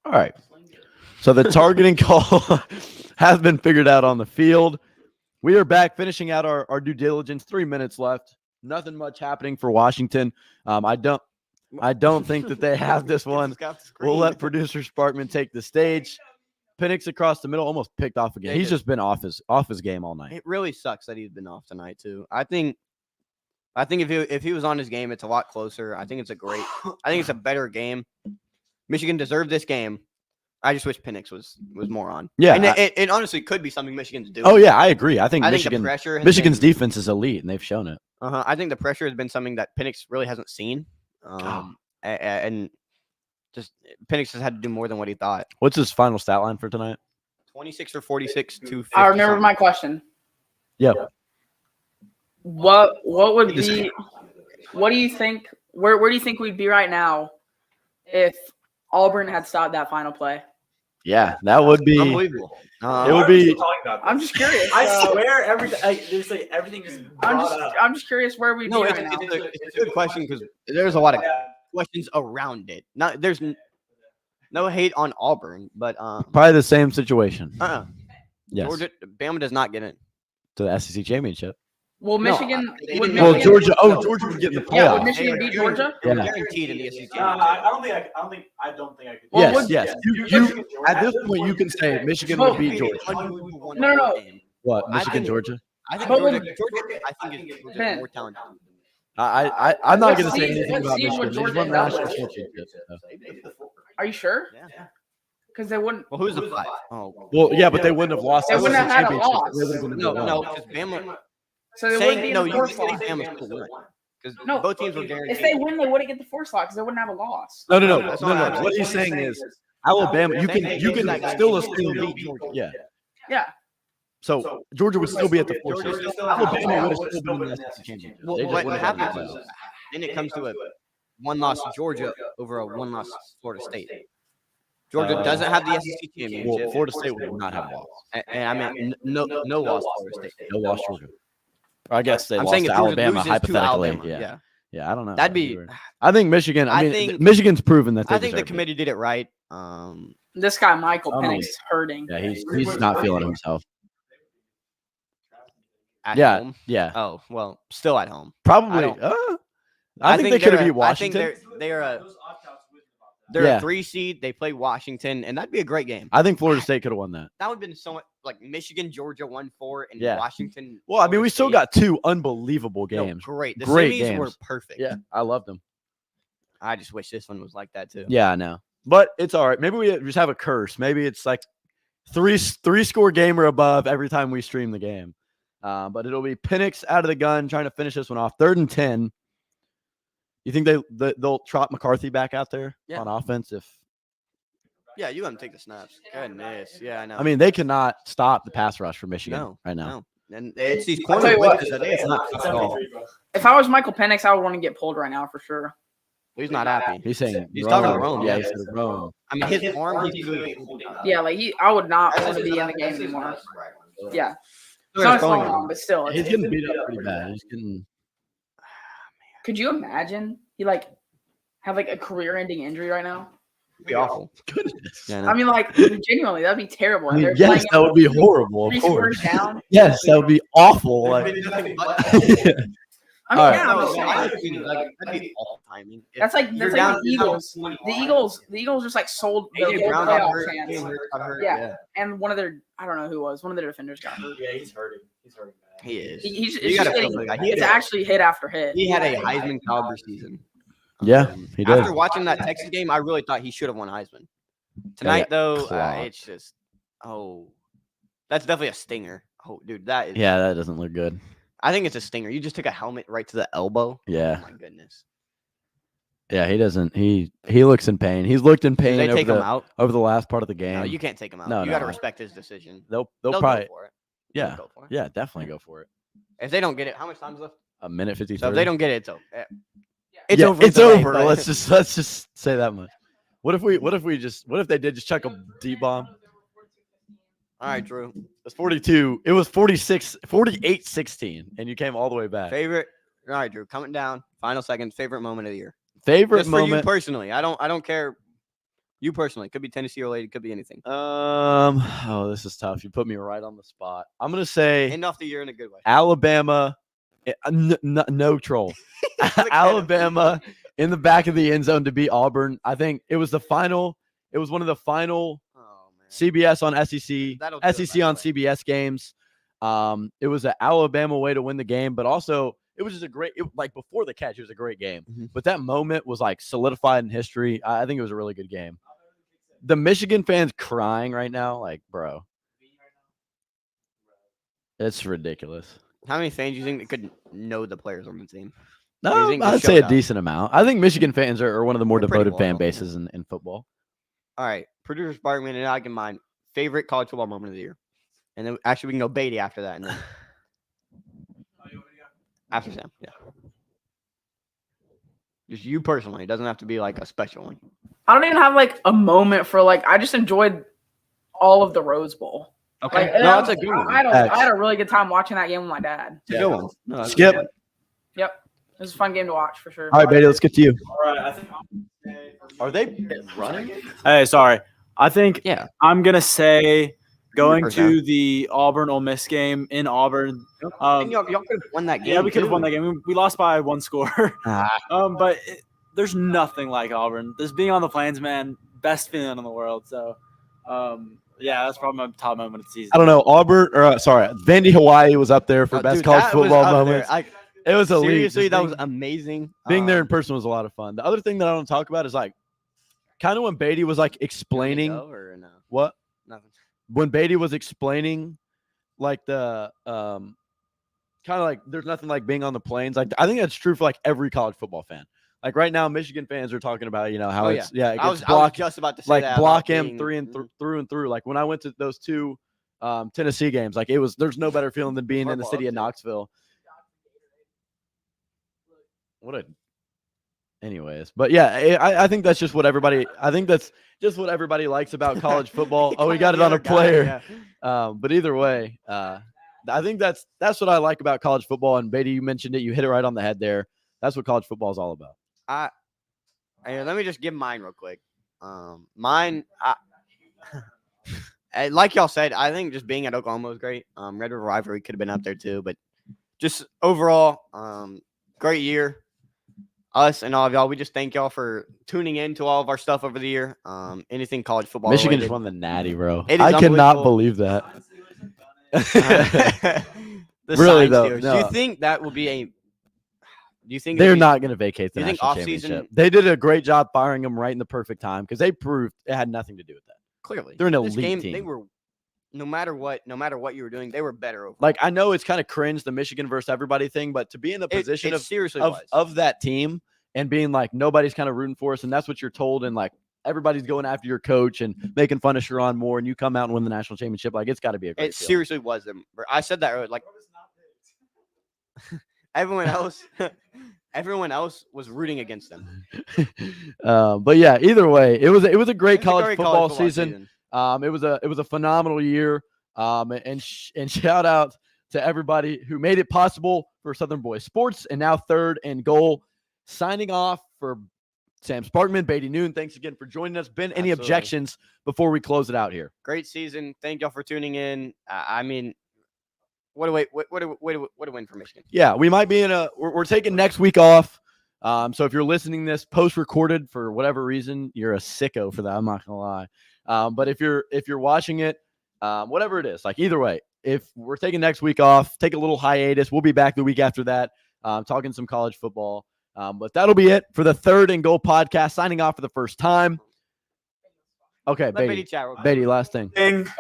All right. So the targeting call has been figured out on the field. We are back finishing out our due diligence. 3 minutes left. Nothing much happening for Washington. I don't think that they have this one. We'll let producer Sparkman take the stage. Penix across the middle, almost picked off again. He's just been off his game all night. It really sucks that he's been off tonight too. I think if he was on his game, it's a lot closer. I think it's a better game. Michigan deserved this game. I just wish Penix was more on. Yeah, and it honestly could be something Michigan's doing. Oh yeah, I agree. I think the pressure Michigan's defense is elite, and they've shown it. I think the pressure has been something that Penix really hasn't seen, and just Penix has had to do more than what he thought. What's his final stat line for tonight? 26 or 46 to 50. I remember my question. Yeah. What would be? What do you think? Where do you think we'd be right now if Auburn had stopped that final play? Yeah, that would be unbelievable. It would be. I'm just curious. I swear, everything just. I'm just curious where we'd be right now. It's a good question because there's a lot of questions around it. There's no hate on Auburn, but Probably the same situation. Yes. Bama does not get it To the SEC championship. Well, Michigan. would Well, Michigan Georgia. Oh, Georgia would get in the yeah, playoffs. would Michigan beat Georgia? Yeah. Guaranteed in the SEC. I don't think I could. Well, Yes. You at this point you can say Michigan would beat Georgia. No. What? Michigan, Georgia? I think But Georgia is Ben. more talented. I'm not going to say seed- anything what about seed would Michigan. They just Georgia won the end up national with? championship. So. Are you sure? Yeah. Because they wouldn't. Well, who's the 5? Oh, Well, yeah, but they wouldn't have lost. They the wouldn't have SEC had a championship. loss. They would have been no, one. because Bama. So they wouldn't be in No, the you fourth can slot. say Bama still won because No. both teams were guaranteed. If they win, they wouldn't get the fourth slot because they wouldn't have a loss. No. That's not what I'm What he's saying is Alabama. You can still assume beat Georgia. Yeah. Yeah. So Georgia would still be at the fourth seed. Alabama would have still been in the SEC championship. Well, They just what wouldn't have happens had is the then it comes to a one-loss Georgia over a one-loss Florida State. Georgia doesn't have the SEC championship. Well, Florida State would not have lost. And I mean, no loss Florida State. No loss Georgia. Or I guess they I'm lost saying to if Georgia Alabama loses to hypothetically. Alabama, Yeah, I don't know. That'd be. I think Michigan. I mean, think- Michigan's proven that. They I think the deserve it. committee did it right. This guy, Michael Oh. Penix, is hurting. Yeah, he's not feeling himself. At Yeah, home. yeah, Oh well, still at home. probably. I think they could have beat Washington. I think they're Yeah. a 3 seed. They play Washington, and that'd be a great game. I think Florida State could have won that. That would have been so much like Michigan, Georgia 1-4, and Yeah. Washington. Well, I mean, we Florida still State. got 2 unbelievable No, games. great. The Great semis were games. perfect. Yeah, I loved them. I just wish this one was like that too. Yeah, I know, but it's all right. Maybe we just have a curse. Maybe it's like three score game or above every time we stream the game. But it'll be Penix out of the gun trying to finish this one off. 3rd and 10. You think they'll trot McCarthy back out there on offense? Yeah, you let him take the snaps. Goodness. Yeah, I know. I mean, they cannot stop the pass rush for Michigan right now. And it's these I'll corner tell you what, blitzes that it's not tough at all. If I was Michael Penix, I would want to get pulled right now for sure. He's not happy. He's saying He's talking to Rome. Rome. Yeah, he said Rome. I mean, his arm, he's doing. Yeah, like I would not want to be in the game anymore. Yeah, it's not slowing on, but still, He's getting beat up pretty bad. He's getting. Could you imagine he like have like a career-ending injury right now? It'd be awful. Goodness. Yeah, I mean, like genuinely, that'd be terrible. I mean, They're yes, playing that would be horrible. Of three course. scores down. Yes, that would be awful. Like, I mean, All right. yeah, I'm just saying. that'd be awful timing. That's like the Eagles. The Eagles just like sold their whole AJ Brown got playoff hurt. chance. Got hurt. Yeah. And one of their, I don't know who it was, one of their defenders got hurt. Yeah, he's hurting. He's hurting bad. He is. He's You just gotta getting, feel like that. it's actually hit after hit. He had a Heisman caliber season. yeah, he did. After watching that Texas game, I really thought he should have won Heisman. Tonight, though, clocked. it's just, that's definitely a stinger. Oh, dude, that is. Yeah, that doesn't look good. I think it's a stinger. You just took a helmet right to the elbow. Yeah. Oh my goodness. Yeah, he doesn't. He looks in pain. He's looked in Did pain they take him over out? the last part of the game. No, you can't take him out. No, you got to no. respect his decision. They'll They'll probably go for it. They'll yeah go for it. yeah definitely go for it. If they don't get it, how much time's left? A minute 53. So if they don't get it, it's over. It's over. It's either way, over. but- Let's just say that much. What if they did just chuck a deep bomb? All right, Drew. It's 42. It was 48-16, and you came all the way back. Favorite. All right, Drew. Coming down. Final seconds. Favorite moment of the year. Favorite Just for you moment. personally. I don't care. You personally. Could be Tennessee related. Could be anything. Oh, this is tough. You put me right on the spot. I'm gonna say End off the year in a good way. Alabama. No troll. Alabama in the back of the end zone to beat Auburn. I think it was the final. It was one of the final Oh man. CBS on SEC, That'll do it, SEC by the on way. CBS games. It was an Alabama way to win the game, but also it was just a great. Like before the catch, it was a great game. Mhm. But that moment was like solidified in history. I think it was a really good game. The Michigan fans crying right now, like bro, it's ridiculous. How many fans do you think that could know the players on the team? No, think they I'd say a showed up? decent amount. I think Michigan fans are one of the more They're pretty devoted fan loyal. bases in football. All right, producer Sparkman and I can mine favorite college football moment of the year, and then actually we can go Beatty after that, and then after Sam, yeah. Just you personally. It doesn't have to be like a special one. I don't even have like a moment for like, I just enjoyed all of the Rose Bowl. Okay, Like, no, and that's a good one. I had a really good time watching that game with my dad. It's a good one. No, that's a Skip. good one. Yep. It was a fun game to watch for sure. All right, Beatty, let's get to you. All right, I think. Are they running? Hey, sorry. I think Yeah. I'm gonna say going First to the Auburn Ole Miss game in Auburn. And y'all could have won that game. Yeah, we could have too. won that game. We lost by one score. But there's nothing like Auburn. This being on the Plains, man, best feeling in the world. So, yeah, that's probably my top moment of the season. I don't know. Auburn, or Vandy, Hawaii was up there for best Dude, college that was football up there. moments. It was elite. Seriously, Just that being- was amazing. being there in person was a lot of fun. The other thing that I want to talk about is like kind of when Beatty was like explaining or no, what nothing. when Beatty was explaining like the kind of like there's nothing like being on the plains. Like I think that's true for like every college football fan. Like right now, Michigan fans are talking about how Oh, it's it I was gets blocked just about to say like that block about him being- through and through. Like when I went to those two Tennessee games, like there's no better feeling than being in the Harbaugh city up of there. Knoxville. Anyways, but yeah, I think that's just what everybody. I think that's just what everybody likes about college football. Oh, we got it on a player. But either way, I think that's what I like about college football. And Beatty, you mentioned it. You hit it right on the head there. That's what college football is all about. Hey, let me just give mine real quick. Mine, like y'all said, I think just being at Oklahoma was great. Red River Rivalry could have been up there too, but just overall, great year. Us and all of y'all, we just thank y'all for tuning in to all of our stuff over the year. Anything college football. Michigan just related. won the Natty, bro. It is I cannot unbelievable. believe that. The Really, sign though, stealers. Do no. you think that will be a? Do you think They're it'll be- not going to vacate the you think national off-season- championship. They did a great job firing him right in the perfect time because they proved it had nothing to do with that. Clearly They're an This elite game, team. They were, no matter what you were doing, they were better. Over. Like I know it's kind of cringe the Michigan versus everybody thing, but to be in the position it of seriously of, was. of that team and being like nobody's kind of rooting for us, and that's what you're told in like everybody's going after your coach and making fun of Sharon Moore, and you come out and win the national championship. Like, it's got to be a great It feeling. seriously was them. I said that earlier. Like everyone else was rooting against them. But yeah, either way, it was a great It's a college great football season. It was a phenomenal year. And shout out to everybody who made it possible for Southern Boys Sports. And now third and goal. Signing off for Sam Sparkman, Beatty Noon. Thanks again for joining us. Ben, any Absolutely. objections before we close it out here? Great season. Thank y'all for tuning in. I mean, what a win for Michigan. Yeah, we might be we're taking next week off. So if you're listening this post-recorded for whatever reason, you're a sicko for that. I'm not gonna lie. But if you're watching it, whatever it is, like either way, if we're taking next week off, take a little hiatus. We'll be back the week after that, talking some college football. But that'll be it for the Third and Goal podcast. Signing off for the first time. Okay, Let Beatty Beatty. chat real quick. Beatty, last thing.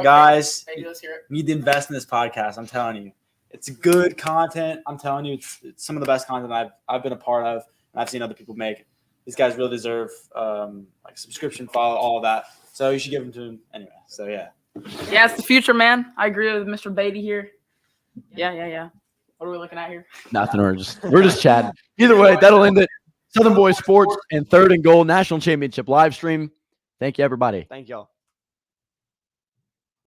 Guys, Hey, let's hear it. you need to invest in this podcast. I'm telling you, it's good content. I'm telling you, it's some of the best content I've been a part of, and I've seen other people make. These guys really deserve like subscription, follow, all of that. So you should give them to them anyway. So yeah. Yeah, it's the future, man. I agree with Mr. Beatty here. Yeah. What are we looking at here? Nothing. We're just chatting. Either way, that'll end it. Southern Boys Sports and Third and Goal National Championship live stream. Thank you, everybody. Thank y'all.